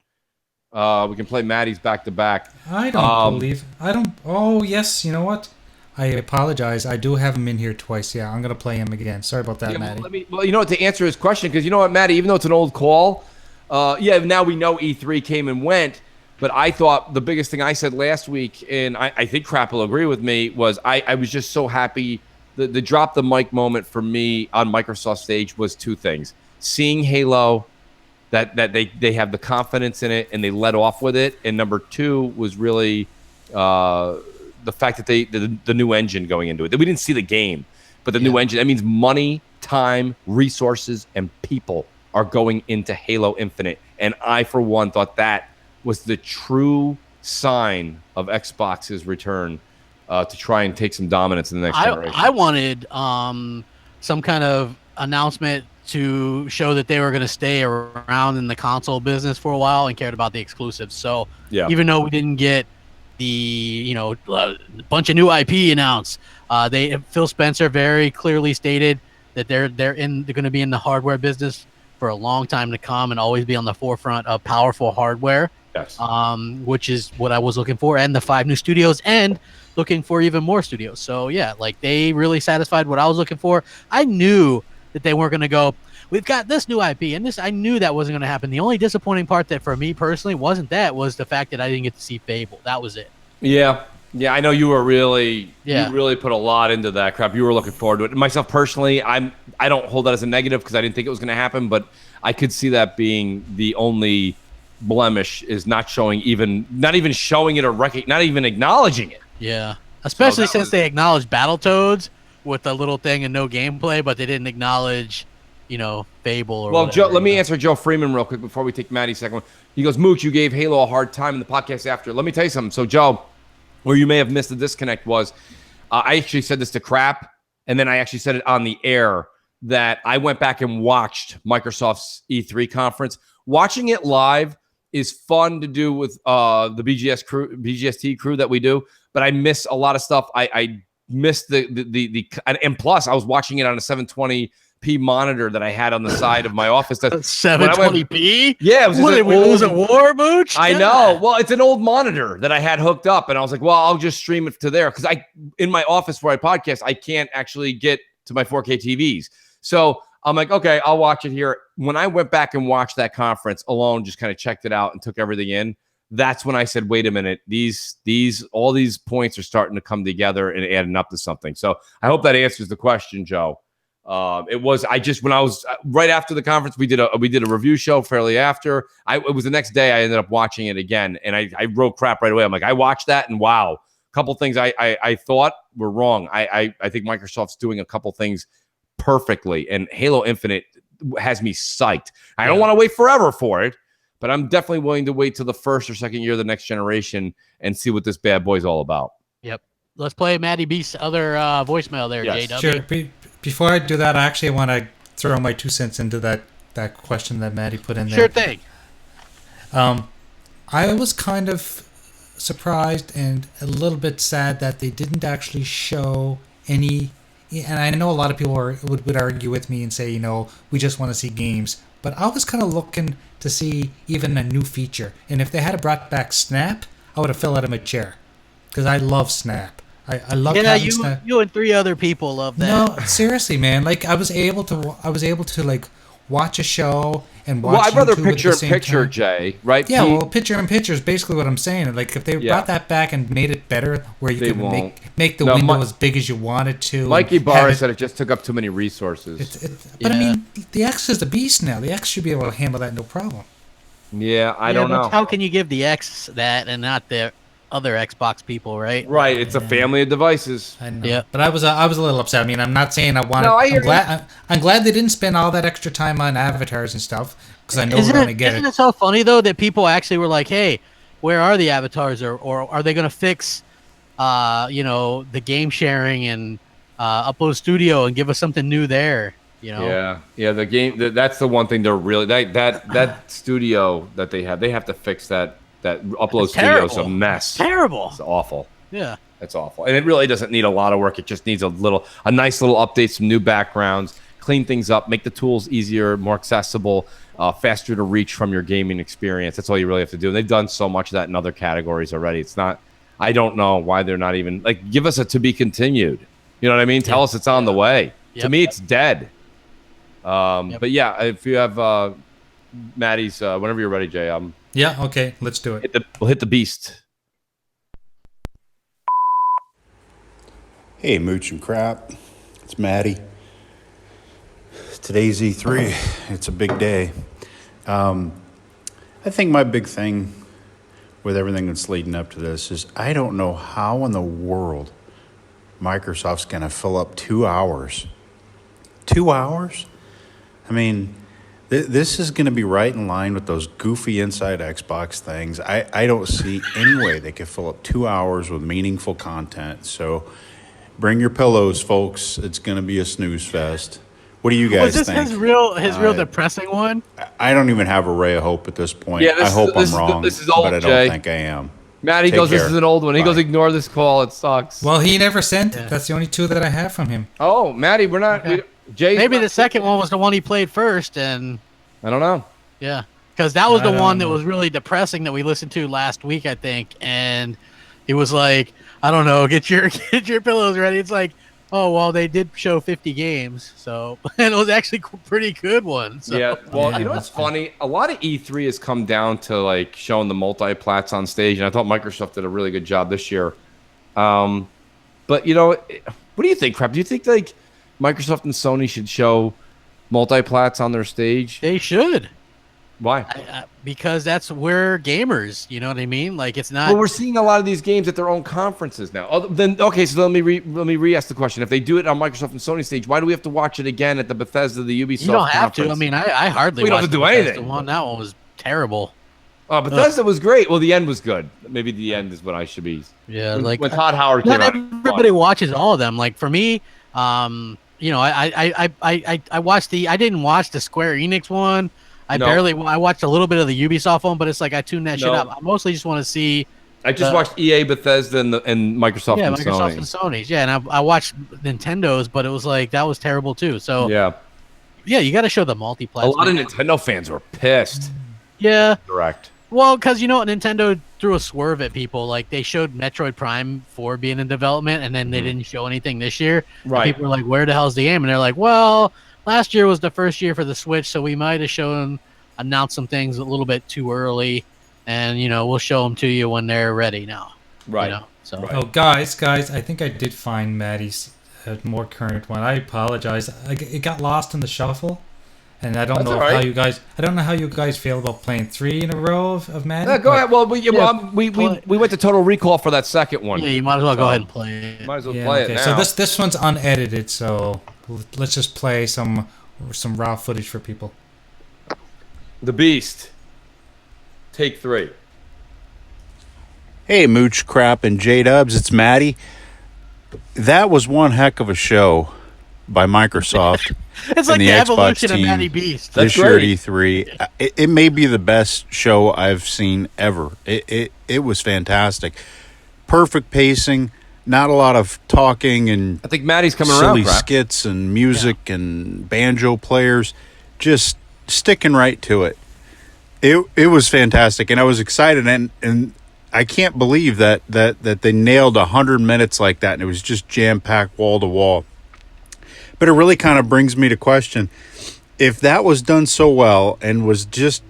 We can play Matty's back to back. I don't. Oh, yes. You know what? I apologize. I do have him in here twice. Yeah, I'm gonna play him again. Sorry about that, Matty. Well, you know what? To answer his question, because you know what, Matty, even though it's an old call, now we know E3 came and went. But I thought the biggest thing I said last week, and I think Crap will agree with me, was I was just so happy. The drop the mic moment for me on Microsoft stage was two things: seeing Halo. That they have the confidence in it and they let off with it. And number two was really the fact that the new engine going into it. We didn't see the game, but the new engine, that means money, time, resources, and people are going into Halo Infinite. And I, for one, thought that was the true sign of Xbox's return to try and take some dominance in the next generation. I wanted some kind of announcement to show that they were going to stay around in the console business for a while and cared about the exclusives. So even though we didn't get the bunch of new IP announced, Phil Spencer very clearly stated that they're going to be in the hardware business for a long time to come and always be on the forefront of powerful hardware. Yes. Which is what I was looking for, and the 5 new studios, and looking for even more studios. So yeah, like they really satisfied what I was looking for. I knew that they weren't going to go, we've got this new IP and this. I knew that wasn't going to happen. The only disappointing part that for me personally was the fact that I didn't get to see Fable. That was it. Yeah, I know you were you really put a lot into that Crap. You were looking forward to it. Myself personally, I don't hold that as a negative because I didn't think it was going to happen, but I could see that being the only blemish is not even showing it or not even acknowledging it. Yeah, especially since they acknowledged Battletoads with a little thing and no gameplay, but they didn't acknowledge, Fable or well, whatever, Joe, let me answer Joe Freeman real quick before we take Matty's second one. He goes, Mooch, you gave Halo a hard time in the podcast after. Let me tell you something. So, Joe, where you may have missed the disconnect was I actually said this to Crap, and then I actually said it on the air that I went back and watched Microsoft's E3 conference. Watching it live is fun to do with the BGST crew that we do, but I miss a lot of stuff. I missed and plus I was watching it on a 720p monitor that I had on the side of my office. 720p? Yeah, it was what did we lose a war, Mooch? I know. Well, it's an old monitor that I had hooked up, and I was like, well, I'll just stream it to there because in my office where I podcast, I can't actually get to my 4K TVs. So I'm like, okay, I'll watch it here. When I went back and watched that conference alone, just kind of checked it out and took everything in, that's when I said, wait a minute, all these points are starting to come together and adding up to something. So I hope that answers the question, Joe. When I was right after the conference, we did a review show fairly after. It was the next day I ended up watching it again, and I wrote Crap right away. I'm like, I watched that, and wow, a couple things I thought were wrong. I think Microsoft's doing a couple things perfectly, and Halo Infinite has me psyched. I don't want to wait forever for it, but I'm definitely willing to wait till the first or second year of the next generation and see what this bad boy's all about. Yep. Let's play Matty Beast's other voicemail there, Yes. JW. Sure. Before I do that, I actually want to throw my 2 cents into that question that Matty put in there. Sure thing. I was kind of surprised and a little bit sad that they didn't actually show any. And I know a lot of people would argue with me and say, we just want to see games. But I was kind of looking to see even a new feature. And if they had brought back Snap, I would have fell out of my chair. Because I love Snap. I love having Snap. You and 3 other people love that. No, seriously, man. Like I was able to like watch a show and watch. Well, I'd rather YouTube at picture the in same picture, time. Jay. Right? Yeah, Pete? well, picture in picture is basically what I'm saying. Like if they brought that back and made it better, where you They can won't. make the No, window as big as you wanted to. Mikey and Barr have it- said it just took up too many resources. But I mean, the X is the beast now. The X should be able to handle that no problem. Yeah, I don't know. How can you give the X that and not the other Xbox people, right? Right, it's a family of devices. I know. Yeah, but I was a little upset. I mean, I'm not saying I wanted. No, I hear I'm glad they didn't spend all that extra time on avatars and stuff because I know we're going to get Isn't it. it so funny though that people actually were like, "Hey, where are the avatars, or are they going to fix, the game sharing and Upload Studio and give us something new there?" Yeah. The game. That's the one thing they're really that studio that they have to fix that. That Upload Studio is a mess. Terrible. It's awful. Yeah. It's awful, and it really doesn't need a lot of work. It just needs a nice little update, some new backgrounds, clean things up, make the tools easier, more accessible, faster to reach from your gaming experience. That's all you really have to do. And they've done so much of that in other categories already. It's not. I don't know why they're not even give us a to be continued. You know what I mean? Tell us it's on the way. To me, it's dead. But yeah, if you have Maddie's, whenever you're ready, Jay. Yeah. Okay. Let's do it. We'll hit the beast. Hey, Mooch and Crap. It's Maddie. Today's E3. It's a big day. I think my big thing with everything that's leading up to this is I don't know how in the world Microsoft's going to fill up 2 hours. 2 hours? I mean, this is going to be right in line with those goofy Inside Xbox things. I don't see any way they could fill up 2 hours with meaningful content. So bring your pillows, folks. It's going to be a snooze fest. What do you guys Was this think? his real depressing one? I don't even have a ray of hope at this point. Yeah, I hope I'm this wrong, is old, but I don't Jay. think I am. Maddie Take goes, care. this is an old one. He goes, ignore this call. It sucks. Well, he never sent it. That's the only 2 that I have from him. Oh, Maddie, we're not. Jay's Maybe not- the second one was the one he played first, and I don't know. yeah, because that was I the don't one that know. was really depressing that we listened to last week, I think, and it was like, I don't know, get your pillows ready. It's like, oh well, they did show 50 games, so and it was actually pretty good one. So. Yeah, well, you know what's funny? A lot of E3 has come down to showing the multi-plats on stage, and I thought Microsoft did a really good job this year. But what do you think, Crap? Do you think Microsoft and Sony should show multi-plats on their stage? They should. Why? Because that's where gamers, you know what I mean? Like it's not. Well, we're seeing a lot of these games at their own conferences now. So let me re-ask the question. If they do it on Microsoft and Sony stage, why do we have to watch it again at the Bethesda, the Ubisoft? You don't have to. I conference? mean, I hardly. We don't watched have to do the Bethesda anything. One. That one was terrible. Bethesda was great. Well, the end was good. Maybe the end is what I should be. Yeah, when Todd Howard came not out. everybody watches all of them. Like for me, I watched I didn't watch the Square Enix one. I watched a little bit of the Ubisoft one, but it's like I tuned that shit No. up. I mostly just want to see. I just watched EA, Bethesda, and Microsoft and Microsoft Sony. and Sony's. Yeah, and I watched Nintendo's, but it was like that was terrible too. So Yeah. you got to show the A multi-platform. lot of Nintendo fans were pissed. Yeah. Direct. Well, because Nintendo threw a swerve at people. Like they showed Metroid Prime 4 being in development, and then they didn't show anything this year. And Right. people were like, "Where the hell's the game?" And they're like, "Well, last year was the first year for the Switch, so we might have announced some things a little bit too early, and we'll show them to you when they're ready now." Right. So. Oh, guys, I think I did find Maddie's more current one. I apologize. It got lost in the shuffle, and I don't That's know all right. how you guys. I don't know how you guys feel about playing 3 in a row of Maddie. Yeah, go but- ahead. Well, we went to Total Recall for that second one. Yeah, you might as well go ahead and play it. Might as well Yeah, play okay. it now. So this one's unedited, so let's just play some raw footage for people. The Beast. Take 3. Hey, Mooch, Crap, and J-Dubs, it's Maddie. That was one heck of a show. by Microsoft. It's and like the Xbox evolution of team Matty Beast. this year at E3. It may be the best show I've seen ever. It was fantastic. Perfect pacing, not a lot of talking and I think Matty's coming silly around, Crap. skits and music and banjo players, just sticking right to it. It was fantastic, and I was excited, and I can't believe that they nailed 100 minutes like that, and it was just jam-packed wall to wall. But it really kind of brings me to question, if that was done so well and was just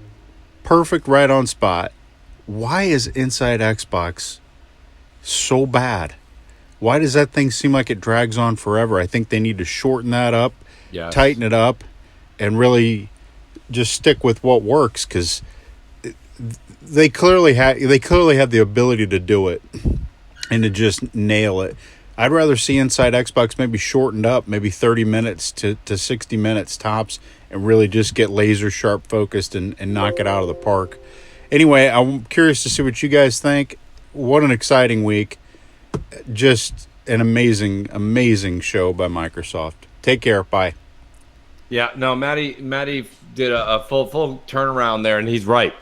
perfect right on spot, why is Inside Xbox so bad? Why does that thing seem like it drags on forever? I think they need to shorten that up, tighten it up, and really just stick with what works, because they clearly have the ability to do it and to just nail it. I'd rather see Inside Xbox maybe shortened up, maybe 30 minutes to 60 minutes tops, and really just get laser sharp focused and knock it out of the park. Anyway, I'm curious to see what you guys think. What an exciting week. Just an amazing show by Microsoft. Take care. Bye. Yeah, no, Matty did a full turnaround there, and he's right.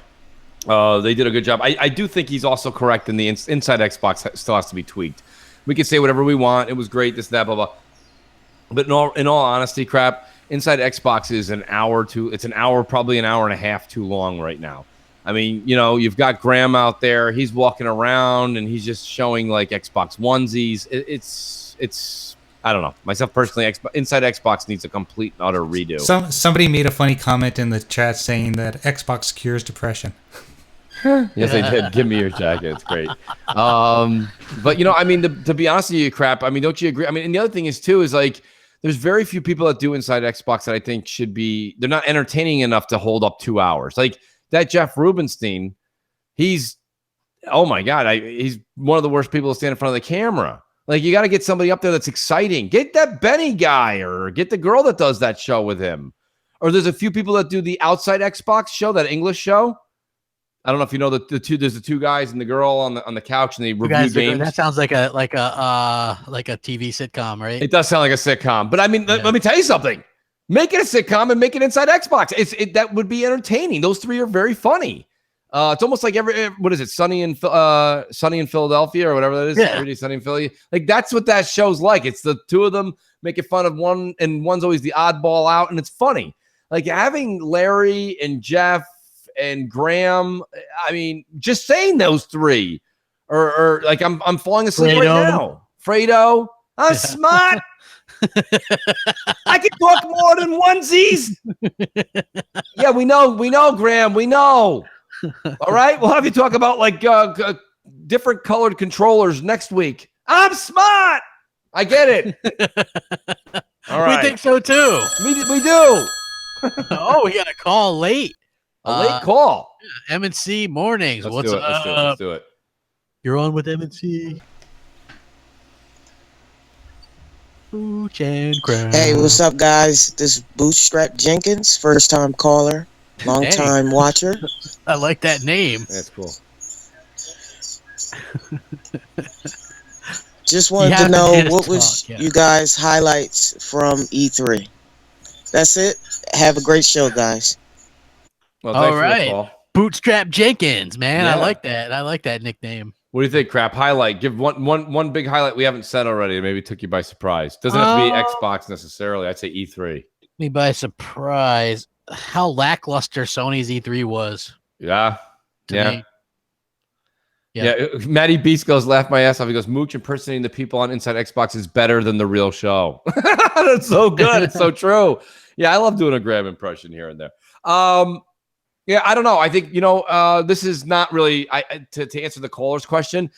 They did a good job. I do think he's also correct in the Inside Xbox still has to be tweaked. We can say whatever we want. It was great, this, that, blah, blah. But in all honesty, Crap, Inside Xbox is probably an hour and a half too long right now. I mean, you've got Graham out there. He's walking around, and he's just showing, like, Xbox onesies. It's I don't know. Myself personally, Inside Xbox needs a complete and utter redo. Somebody made a funny comment in the chat saying that Xbox cures depression. Yes, they did. Give me your jacket. It's great. But I mean, to be honest with you, Crap, I mean, don't you agree? I mean, and the other thing is too, is like, there's very few people that do Inside Xbox that I think they're not entertaining enough to hold up 2 hours. Like that Jeff Rubenstein, oh my God, he's one of the worst people to stand in front of the camera. Like, you got to get somebody up there that's exciting. Get that Benny guy, or get the girl that does that show with him. Or there's a few people that do the Outside Xbox show, that English show. I don't know if you know the two. There's the two guys and the girl on the couch, and they review games. That sounds like a TV sitcom, right? It does sound like a sitcom, but I mean, let me tell you something. Make it a sitcom and make it Inside Xbox. That would be entertaining. Those three are very funny. It's almost like what is it? Sunny in Philadelphia, or whatever that is. Yeah. Really Sunny in Philly. Like, that's what that show's like. It's the two of them making fun of one, and one's always the oddball out, and it's funny. Like, having Larry and Jeff and Graham, I mean, just saying those three, or like I'm falling asleep right now. Fredo, I'm smart. I can talk more than onesies. Yeah, we know, Graham, we know. All right, we'll have you talk about like different colored controllers next week. I'm smart. I get it. All right, We think so too. We do. Oh, we got a call late. A late call. M&C Mornings. Let's What's do it. up? Let's do it. You're on with M&C. Mooch and Crap. Hey, what's up, guys? This is Bootstrap Jenkins, first time caller, long time watcher. I like that name. That's cool. Just wanted to know what was you guys' highlights from E3. That's it. Have a great show, guys. Well, all right, Bootstrap Jenkins, man. Yeah. I like that. I like that nickname. What do you think, Crap? Highlight. Give one big highlight we haven't said already. Maybe took you by surprise. Doesn't have to be Xbox necessarily. I'd say E3. Me by surprise. How lackluster Sony's E3 was. Yeah. To me. Yeah. Matty Beast goes, laugh my ass off. He goes, Mooch impersonating the people on Inside Xbox is better than the real show. That's so good. It's so true. Yeah, I love doing a Graham impression here and there. Yeah, I don't know. I think, this is not really to answer the caller's question.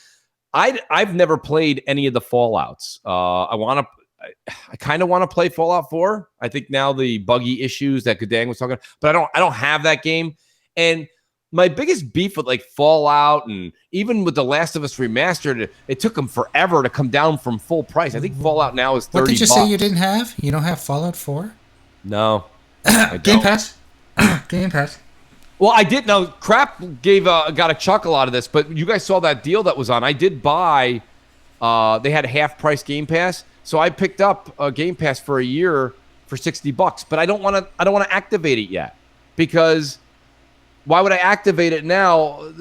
I've never played any of the Fallouts. I kind of want to play Fallout 4. I think now the buggy issues that Gadang was talking about, but I don't have that game. And my biggest beef with like Fallout, and even with The Last of Us Remastered, it took them forever to come down from full price. I think Fallout now is $30. What did you say you didn't have? You don't have Fallout 4? No. Game Pass. Game Pass. Well, I did know Crap got a chuckle out of this, but you guys saw that deal that was on. I did buy they had a half price Game Pass. So I picked up a Game Pass for a year for $60, but I don't want to activate it yet, because why would I activate it now?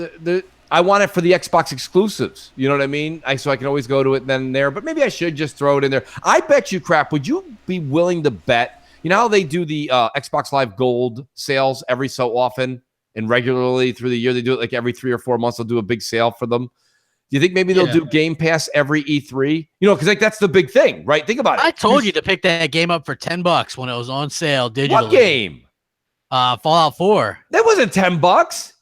I want it for the Xbox exclusives. You know what I mean? So I can always go to it then and there, but maybe I should just throw it in there. I bet you, Crap, would you be willing to bet, you know how they do the Xbox Live Gold sales every so often and regularly through the year? They do it like every 3 or 4 months. They'll do a big sale for them. Do you think maybe they'll do Game Pass every E3? You know, because like that's the big thing, right? Think about it. I told you to pick that game up for $10 when it was on sale digitally. What game? Fallout 4. That wasn't $10.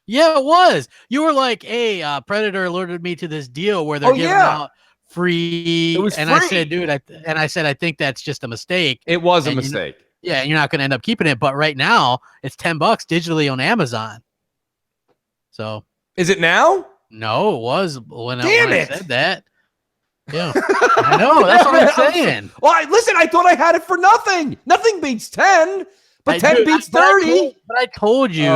Yeah, it was. You were like, "Hey, Predator alerted me to this deal where they're giving out free." It was and free. I said, "Dude," I said, "I think that's just a mistake." It was a mistake. Yeah, and you're not going to end up keeping it. But right now, it's $10 digitally on Amazon. So, is it now? No, it was when Damn I it. said that. Yeah, I know. That's what I'm saying. Well, listen, I thought I had it for nothing. Nothing beats 10, but 10 beats 30. But I told you.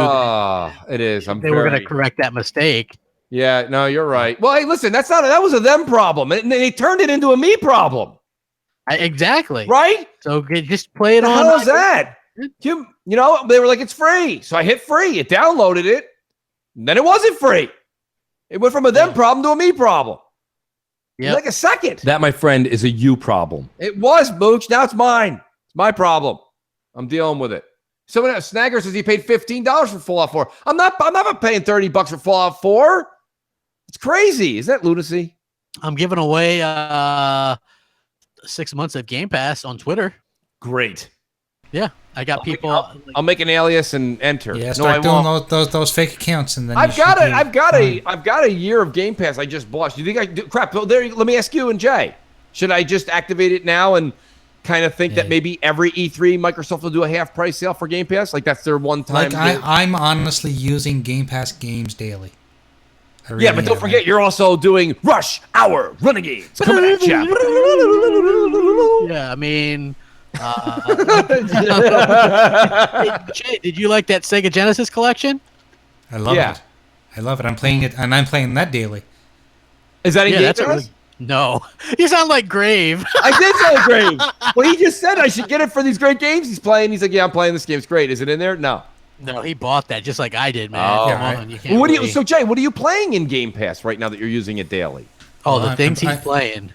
It is. They were going to correct that mistake. Yeah, no, you're right. Well, hey, listen, that was a them problem, and they turned it into a me problem. Exactly. Right? So just play it on. How is that? You know, they were like, it's free. So I hit free. It downloaded it. And then it wasn't free. It went from a them problem to a me problem. Yeah. Like a second. That, my friend, is a you problem. It was, Mooch. Now it's mine. It's my problem. I'm dealing with it. Someone else, Snagger says he paid $15 for Fallout 4. I'm not paying $30 for Fallout 4. It's crazy. Is that lunacy? I'm giving away 6 months of Game Pass on Twitter. Great. Yeah, I got people. I'll make an alias and enter. Yeah, start doing those fake accounts, and then I've got a year of Game Pass I just bought. Do you think I do? Crap. There. Let me ask you and Jay. Should I just activate it now and kind of think that maybe every E3 Microsoft will do a half price sale for Game Pass? Like that's their one time. Like I'm honestly using Game Pass games daily. Really but don't forget, you're also doing Rush Hour Renegades coming at you. Yeah, I mean. Jay, did you like that Sega Genesis collection? I love it. I love it. I'm playing it, and I'm playing that daily. Is that in Game Pass? No. You sound like Grave. I did sound like Grave. Well, he just said I should get it for these great games he's playing. He's like, yeah, I'm playing this game. It's great. Is it in there? No. No, he bought that just like I did, man. Oh, Come on, you can't well, so Jay, what are you playing in Game Pass right now that you're using it daily? Oh, the things he's playing.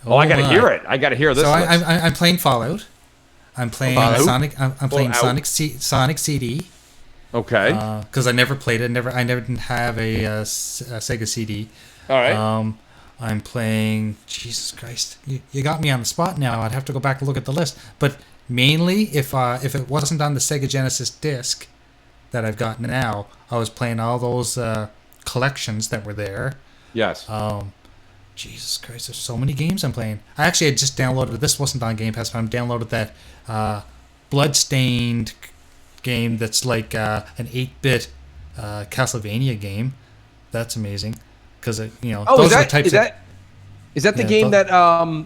Oh, I got to hear it. I got to hear this. So I'm playing Fallout. I'm playing Sonic. I'm playing Sonic CD. Okay. Because I never played it. I never didn't have a Sega CD. All right. I'm playing. Jesus Christ, you got me on the spot now. I'd have to go back and look at the list. But mainly, if it wasn't on the Sega Genesis disc that I've got now, I was playing all those collections that were there. Yes. Jesus Christ, there's so many games I'm playing. I actually had just downloaded, this wasn't on Game Pass, but I downloaded that Bloodstained game that's like an 8-bit Castlevania game. That's amazing. Because, those are the types is that the game that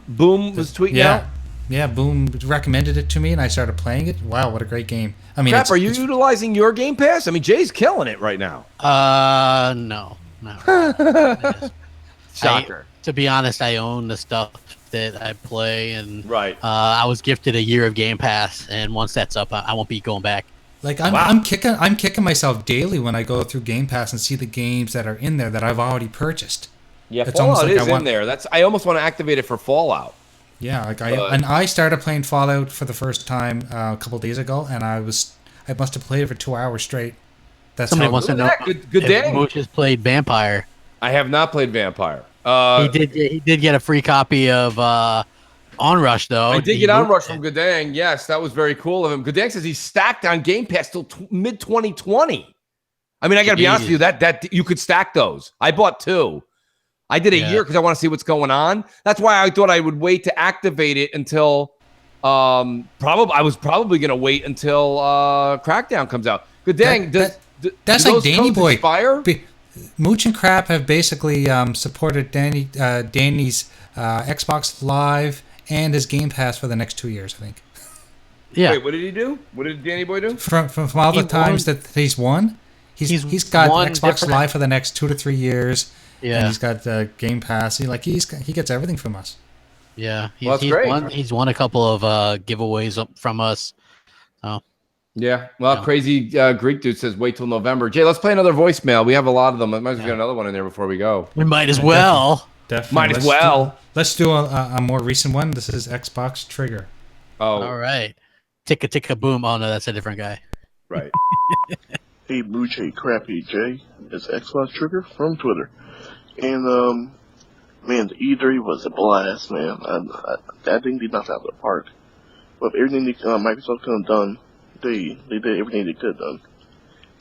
Boom was tweeting out? Yeah, Boom recommended it to me, and I started playing it. Wow, what a great game. I mean, Crap, are you utilizing your Game Pass? I mean, Jay's killing it right now. No. Shocker. To be honest, I own the stuff that I play, and right. I was gifted a year of Game Pass, and once that's up, I won't be going back. Like I'm kicking myself daily when I go through Game Pass and see the games that are in there that I've already purchased. Yeah, it's Fallout is in there. I almost want to activate it for Fallout. Yeah, I started playing Fallout for the first time a couple days ago, and I must have played it for 2 hours straight. That's Somebody wants to know. Good day. Mooch has played Vampire. I have not played Vampire. He did get a free copy of Onrush, though. I did get Onrush from Godang. Yes, that was very cool of him. Godang says he's stacked on Game Pass till mid 2020. I mean, I got to be honest with you, that you could stack those. I bought 2. I did a year because I want to see what's going on. That's why I thought I would wait to activate it until I was probably going to wait until Crackdown comes out. Godang, that's like Danny Boy. Expire? Mooch and Crap have basically supported Danny's Xbox Live and his Game Pass for the next 2 years, I think. Yeah. Wait, what did he do? What did Danny Boy do? From all the times that he's won, he's got Xbox Live for the next 2 to 3 years. Yeah. And he's got the Game Pass. He gets everything from us. Yeah, Well, that's great. He's won a couple of giveaways from us. Oh, Yeah. Well, crazy Greek dude says wait till November. Jay, let's play another voicemail. We have a lot of them. I might as well get another one in there before we go. we might as well. Definitely. Might as well. Let's do a more recent one. This is Xbox Trigger. Oh, All right. Ticka ticka boom. Oh no, that's a different guy. Right. Hey, Mooch, hey, Crappy Jay. It's Xbox Trigger from Twitter. And, man, the E3 was a blast, man. I think they knocked it out of the park. With everything Microsoft could have done, they did everything they could have done.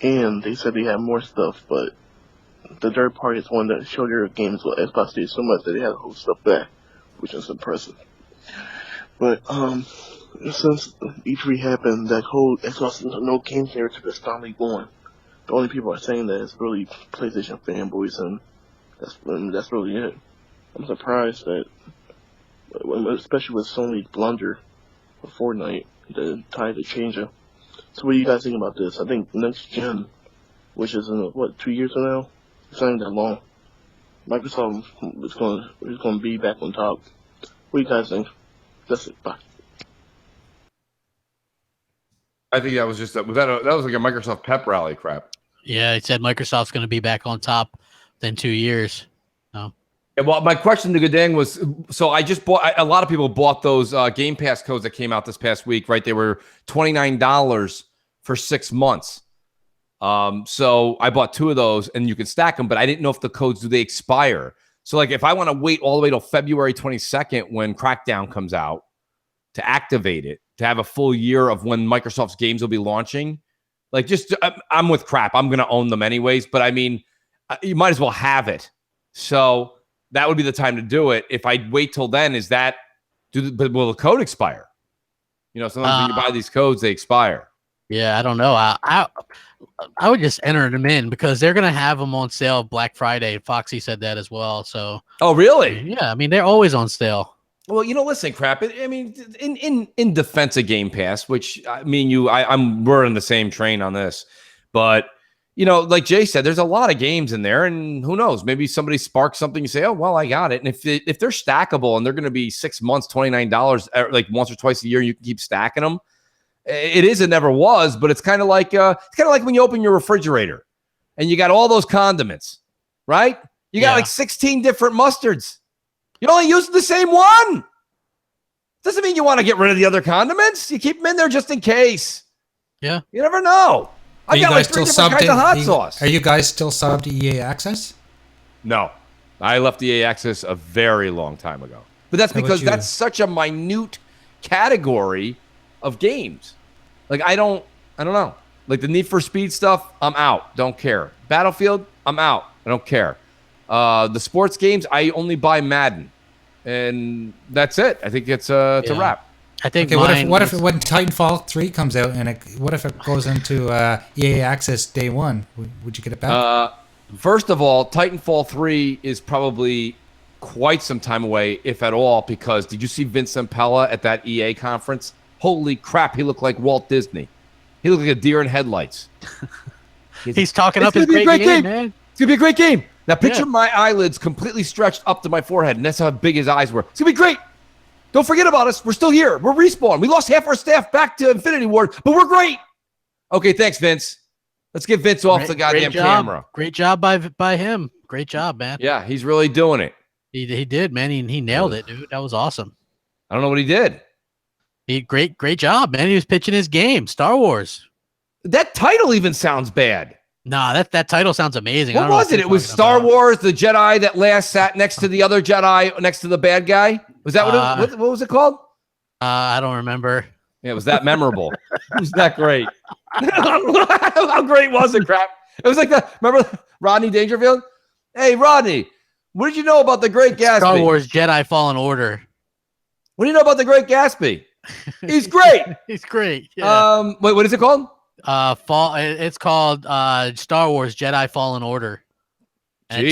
And they said they had more stuff, but the third party is one that showed their games with Xbox did so much that they had to hold stuff back, which is impressive. But, since E3 happened, that whole Xbox no games narrative is finally going. The only people are saying that is really PlayStation fanboys, and that's really it. I'm surprised that, especially with Sony's blunder with FortNite, the tide to change it. So what do you guys think about this? I think next gen, which is in 2 years from now, it's not even that long. Microsoft is going to be back on top. What do you guys think? That's it. Bye. I think that was just that was like a Microsoft pep rally crap. Yeah, it said Microsoft's going to be back on top within 2 years. No. Yeah, well, my question to Gadang was, so I just bought. A lot of people bought those Game Pass codes that came out this past week, right? They were $29 for 6 months. So I bought 2 of those, and you can stack them, but I didn't know if the codes do they expire. So like, if I want to wait all the way till February 22nd when Crackdown comes out to activate it, to have a full year of when Microsoft's games will be launching, like, just I'm with crap. I'm going to own them anyways, but I mean, you might as well have it. So that would be the time to do it. If I wait till then, but will the code expire? You know, sometimes when you buy these codes, they expire. Yeah, I don't know. I would just enter them in because they're going to have them on sale Black Friday. Foxy said that as well. So. Oh, really? Yeah, I mean, they're always on sale. Well, you know, listen, crap. I mean, in defense of Game Pass, which we're in the same train on this, but you know, like Jay said, there's a lot of games in there, and who knows? Maybe somebody sparks something. You say, "Oh, well, I got it." And if they're stackable and they're going to be 6 months, $29, like once or twice a year, and you can keep stacking them. It is and never was, but it's kind of like when you open your refrigerator and you got all those condiments, right? You got like 16 different mustards. You only use the same one. Doesn't mean you want to get rid of the other condiments. You keep them in there just in case. Yeah. You never know. I got like 3 different kinds of hot sauce. Are you guys still subbed to EA Access? No. I left EA Access a very long time ago. But that's because that's such a minute category of games. Like, I don't know. Like the Need for Speed stuff, I'm out. Don't care. Battlefield, I'm out. I don't care. The sports games, I only buy Madden. And that's it. I think it's a wrap. I think. Okay, what if when Titanfall 3 comes out and what if it goes into EA Access day one? Would you get it back? First of all, Titanfall 3 is probably quite some time away, if at all, because did you see Vince Zampella at that EA conference? Holy crap, he looked like Walt Disney. He looked like a deer in headlights. He's talking up his great game, man. It's going to be a great game. Now, picture my eyelids completely stretched up to my forehead, and that's how big his eyes were. It's going to be great. Don't forget about us. We're still here. We're Respawn. We lost half our staff back to Infinity Ward, but we're great. Okay, thanks, Vince. Let's get Vince off the goddamn camera. Great job by him. Great job, man. Yeah, he's really doing it. He did, man. He nailed it, dude. That was awesome. I don't know what he did. Great job, man. He was pitching his game, Star Wars. That title even sounds bad. Nah, that title sounds amazing. What was it? It was Star Wars, the Jedi that last sat next to the other Jedi, next to the bad guy. Was that what was it called? I don't remember. Yeah, it was that memorable. It was that great. How great was it, crap? It was like remember Rodney Dangerfield? Hey, Rodney, what did you know about the Great Gatsby? Star Wars Jedi Fallen Order. What do you know about the Great Gatsby? He's great. He's great. Yeah. Wait, what is it called? It's called Star Wars Jedi Fallen Order. And it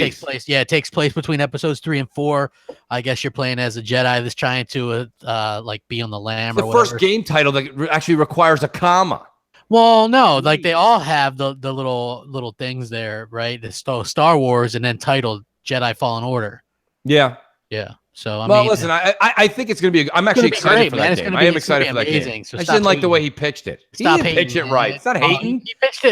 takes place between episodes 3 and 4. I guess you're playing as a Jedi that's trying to like be on the lamb or whatever. It's the first game title that actually requires a comma. Well, no, like they all have the little things there, right? The Star Wars and then titled Jedi Fallen Order. Yeah. Yeah. So Well, listen, I think it's going to be. I'm actually excited great, for man. that It's game. gonna I am be excited for that amazing, game. so I just stop didn't like the hating. way he pitched it. He Stop didn't pitch hating, it right. man. It's not hating.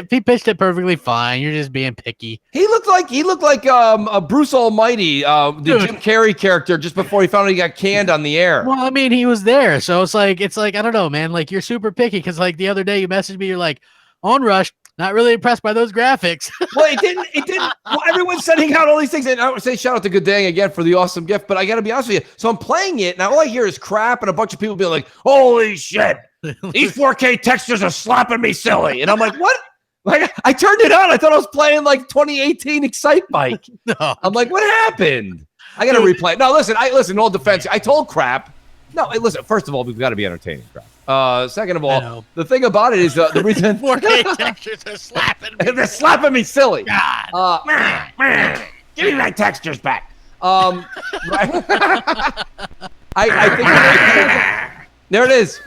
He pitched it perfectly fine. You're just being picky. He looked like a Bruce Almighty, the Jim Carrey character, just before he found out he got canned on the air. Well, I mean, he was there, so it's like I don't know, man. Like you're super picky because like the other day you messaged me, you're like, Onrush, not really impressed by those graphics. Well, it didn't. Well, everyone's sending out all these things, and I would say shout out to Good Dang again for the awesome gift. But I got to be honest with you. So I'm playing it, and all I hear is crap, and a bunch of people being like, "Holy shit, these 4K textures are slapping me silly," and I'm like, "What?" Like I turned it on. I thought I was playing like 2018 SKYPE. No, I'm like, "What happened?" I got to replay it. No, listen. In all defense, I told Crap. No, hey, listen. First of all, we've got to be entertaining, Crap. Second of all, the thing about it is the reason 4K textures are slapping me. They're slapping me silly. God. Give me my textures back. Right. I think there it is.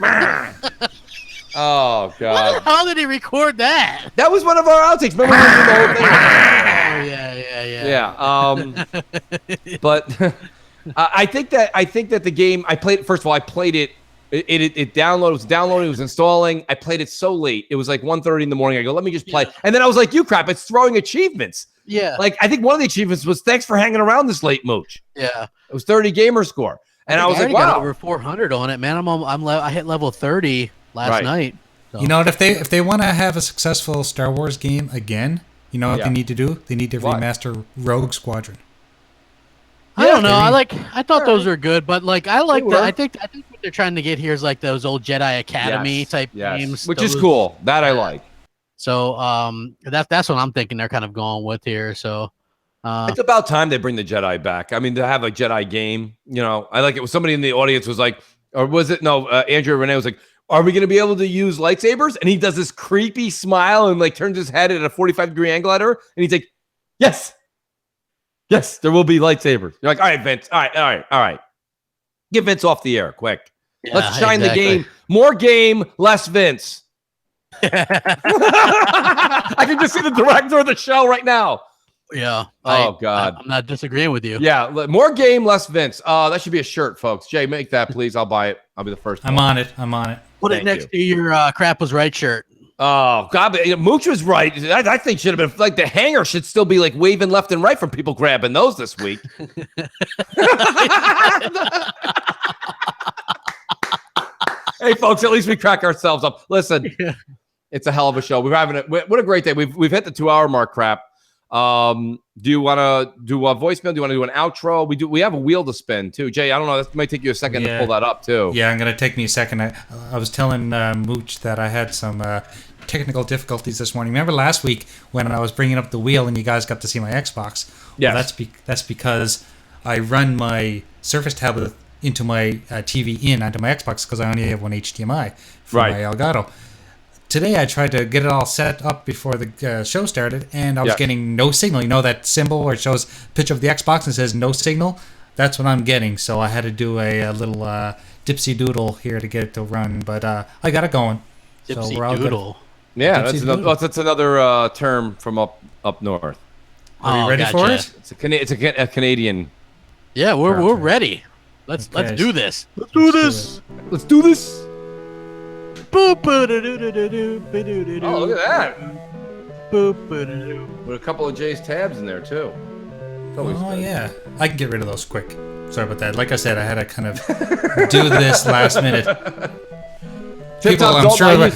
Oh God! How did he record that? That was one of our outtakes. Remember when we did the whole thing? Yeah. But I think that the game. I played. First of all, I played it. It downloaded. It was downloading. It was installing. I played it so late. It was like 1:30 in the morning. I go, let me just play. And then I was like, you crap! It's throwing achievements. Yeah. Like I think one of the achievements was thanks for hanging around this late, Mooch. Yeah. It was 30 gamer score, and I was like, got wow. over 400 on it, man. I hit level 30 last night. So. You know what? If they want to have a successful Star Wars game again, you know what they need to do? They need to remaster Rogue Squadron. I don't know. I thought those were good, but like I think what they're trying to get here is like those old Jedi Academy type games, which is cool. That I like. So that's what I'm thinking they're kind of going with here. So it's about time they bring the Jedi back. I mean, to have a Jedi game, you know, I like it. Somebody in the audience was like, or was it Andrew Renee was like, are we going to be able to use lightsabers? And he does this creepy smile and like turns his head at a 45-degree angle at her, and he's like, yes. Yes, there will be lightsabers. You're like, all right, Vince. All right. Get Vince off the air, quick. Yeah, Let's shine the game. More game, less Vince. I can just see the director of the show right now. Yeah. Oh, God. I'm not disagreeing with you. Yeah, more game, less Vince. That should be a shirt, folks. Jay, make that, please. I'll buy it. I'll be the first I'm on it. Put it next to your Crap Was Right shirt. Oh, God. Mooch was right. I think should have been like the hanger should still be like waving left and right from people grabbing those this week. Hey, folks, at least we crack ourselves up. Listen, it's a hell of a show. We're having what a great day. We've hit the 2-hour mark, Crap. Do you want to do a voicemail? Do you want to do an outro? We have a wheel to spin too. Jay, I don't know. That might take you a second to pull that up too. Yeah, I'm gonna take me a second. I was telling Mooch that I had some technical difficulties this morning. Remember last week when I was bringing up the wheel and you guys got to see my Xbox? Yeah, well, that's because I run my Surface tablet into my TV in onto my Xbox because I only have one HDMI for my Elgato. Today I tried to get it all set up before the show started, and I was getting no signal. You know that symbol where it shows a picture of the Xbox and says no signal? That's what I'm getting, so I had to do a little dipsy doodle here to get it to run, but I got it going. Dipsy so we're all doodle? Good. Yeah, that's another term from up north. Are we ready for it? It's a Canadian. Yeah, we're ready. Let's do this. Let's do this. Let's do this. Oh, look at that. With a couple of Jay's tabs in there, too. Oh, yeah. I can get rid of those quick. Sorry about that. Like I said, I had to kind of do this last minute. People, I'm sure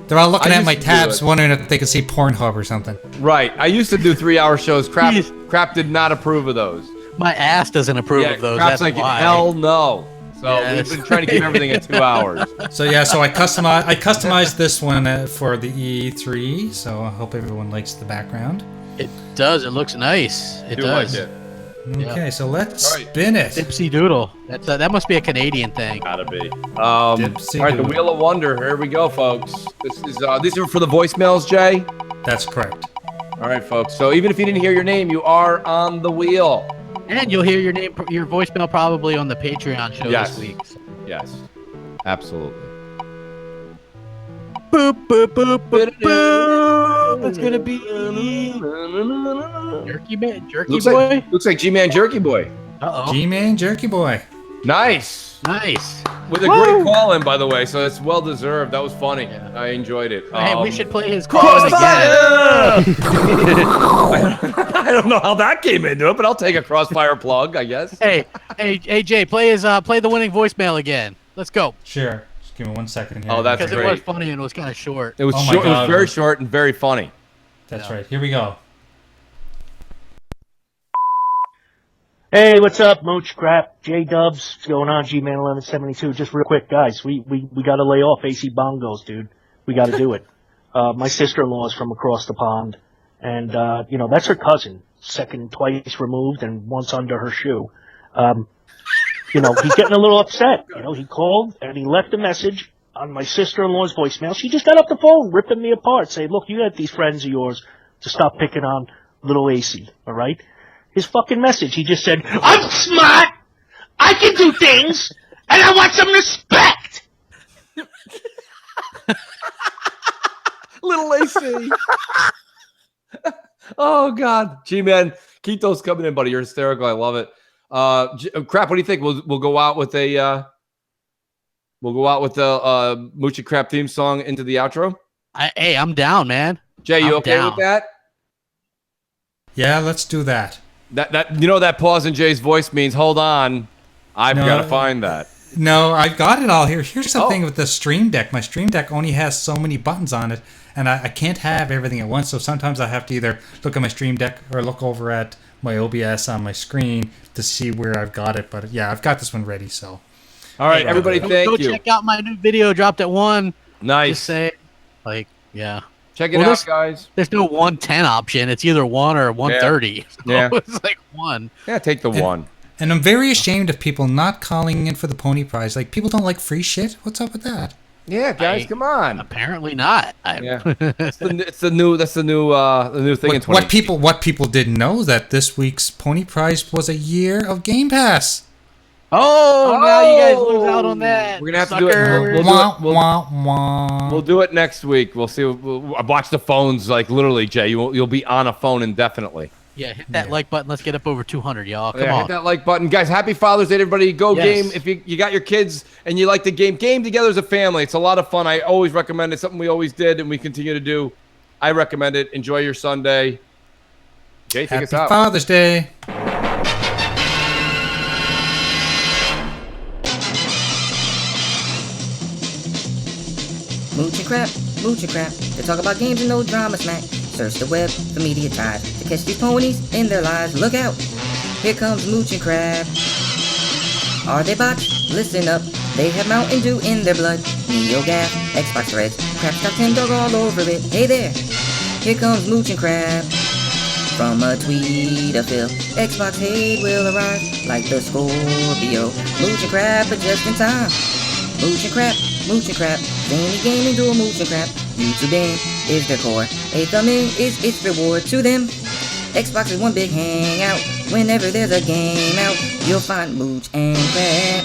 they're all looking at my tabs, wondering if they could see Pornhub or something. Right. I used to do 3-hour shows. Crap did not approve of those. My ass doesn't approve of those. Crap's That's like, why. hell no. So we've been trying to keep everything at 2 hours. So I customized this one for the E3. So I hope everyone likes the background. It does. It looks nice. It does. Like it. Okay, so let's spin it. Dipsy doodle. That must be a Canadian thing. Gotta be. All right, the Wheel of Wonder. Here we go, folks. This is these are for the voicemails, Jay. That's correct. All right, folks. So even if you didn't hear your name, you are on the wheel. And you'll hear your voicemail probably on the Patreon show this week. Yes, absolutely. boop, boop, boop, boop, boop. It's gonna be Jerky Boy. Looks like G-Man Jerky Boy. Uh-oh. G-Man Jerky Boy. Nice. With a great call in, by the way, so it's well deserved. That was funny. I enjoyed it. Hey, we should play his call again. I don't know how that came into it, but I'll take a crossfire plug, I guess. Hey, Jay, play the winning voicemail again. Let's go. Sure. Just give me 1 second here. Oh, that's Because great. it was funny and it was kind of short. It was Oh my short. It was God. very short and very funny. That's right. Here we go. Hey, what's up, Mooch, Crap, J-Dubs? What's going on, G-Man 1172? Just real quick, guys, we got to lay off AC Bongos, dude. We got to do it. My sister-in-law is from across the pond, and, that's her cousin, twice removed and once under her shoe. He's getting a little upset. He called and he left a message on my sister-in-law's voicemail. She just got off the phone, ripping me apart, saying, look, you had these friends of yours to stop picking on little AC, all right? His fucking message, he just said, I'm smart, I can do things, and I want some respect! Little AC. Oh, God. G-Man, keep those coming in, buddy. You're hysterical. I love it. Crap, what do you think? We'll go out with the Mooch and Crap theme song into the outro? Hey, I'm down, man. Jay, you I'm okay down. with that? Yeah, let's do that. That pause in Jay's voice means hold on. I've got to find that. No, I've got it all here. Here's the thing with the Stream Deck. My Stream Deck only has so many buttons on it, and I can't have everything at once. So sometimes I have to either look at my Stream Deck or look over at my OBS on my screen to see where I've got it. But yeah, I've got this one ready. So, all right, everybody, thank go you. Check out my new video dropped at 1. Nice. Just say, yeah. Check it out, guys. There's no 110 option. It's either 1 or 130. Yeah. So it's like 1. Yeah, take the 1. And I'm very ashamed of people not calling in for the pony prize. Like, people don't like free shit. What's up with that? Yeah, guys, come on. Apparently not. Yeah. That's the new thing in 20. What people didn't know that this week's pony prize was a year of Game Pass. Oh, now you guys lose out on that. We're gonna have to do it. We'll do it next week. We'll see. We'll watch the phones. Like literally, Jay, you'll be on a phone indefinitely. Yeah, hit that like button. Let's get up over 200, y'all. Come on. Hit that like button, guys. Happy Father's Day, everybody. Go Yes. game. If you got your kids and you like the game together as a family. It's a lot of fun. I always recommend it. Something we always did and we continue to do. I recommend it. Enjoy your Sunday. Jay, take us out. Happy Father's Day. Mooch and Crap, Mooch and Crap. They talk about games and no drama smack. Search the web for media ties to catch these ponies in their lives. Look out! Here comes Mooch and Crap. Are they bots? Listen up. They have Mountain Dew in their blood. NeoGaf, Xbox Reds, Crap's got Tim Dog all over it. Hey there! Here comes Mooch and Crap. From a tweet of Phil, Xbox hate will arrive like the Scorpio. Mooch and Crap are just in time. Mooch and Crap, Mooch and Crap. Zany gaming duel, Mooch and Crap. YouTube in is their core. A thumb in is its reward to them. Xbox is one big hangout. Whenever there's a game out, you'll find Mooch and Crap.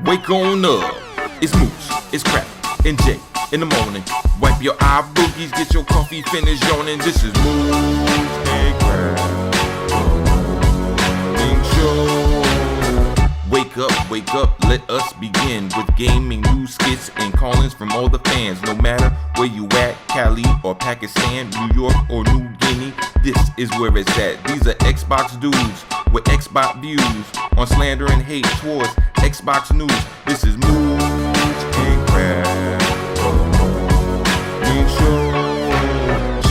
Wake on up, it's Mooch, it's Crap, and Jay in the morning. Wipe your eye boogies, get your coffee finished yawning. This is Mooch and Crap Morning Show. Wake up, let us begin with gaming news, skits, and call-ins from all the fans. No matter where you at, Cali or Pakistan, New York or New Guinea, this is where it's at. These are Xbox dudes with Xbox views on slander and hate towards Xbox news. This is Mooch and Crap Morning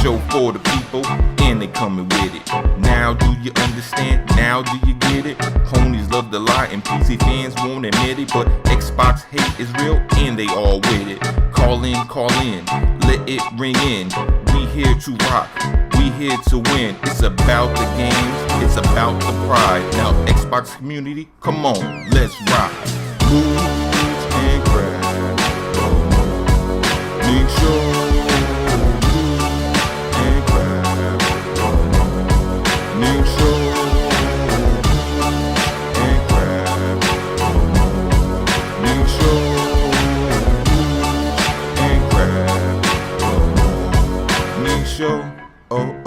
Show for the people, and they coming with it. Now do you understand? Now do you get it? Ponies love to lie and PC fans won't admit it, but Xbox hate is real and they all with it. Call in, let it ring in. We here to rock, we here to win. It's about the games, it's about the pride. Now Xbox community, come on, let's rock. Mooch and Crap Morning Show. show. Oh,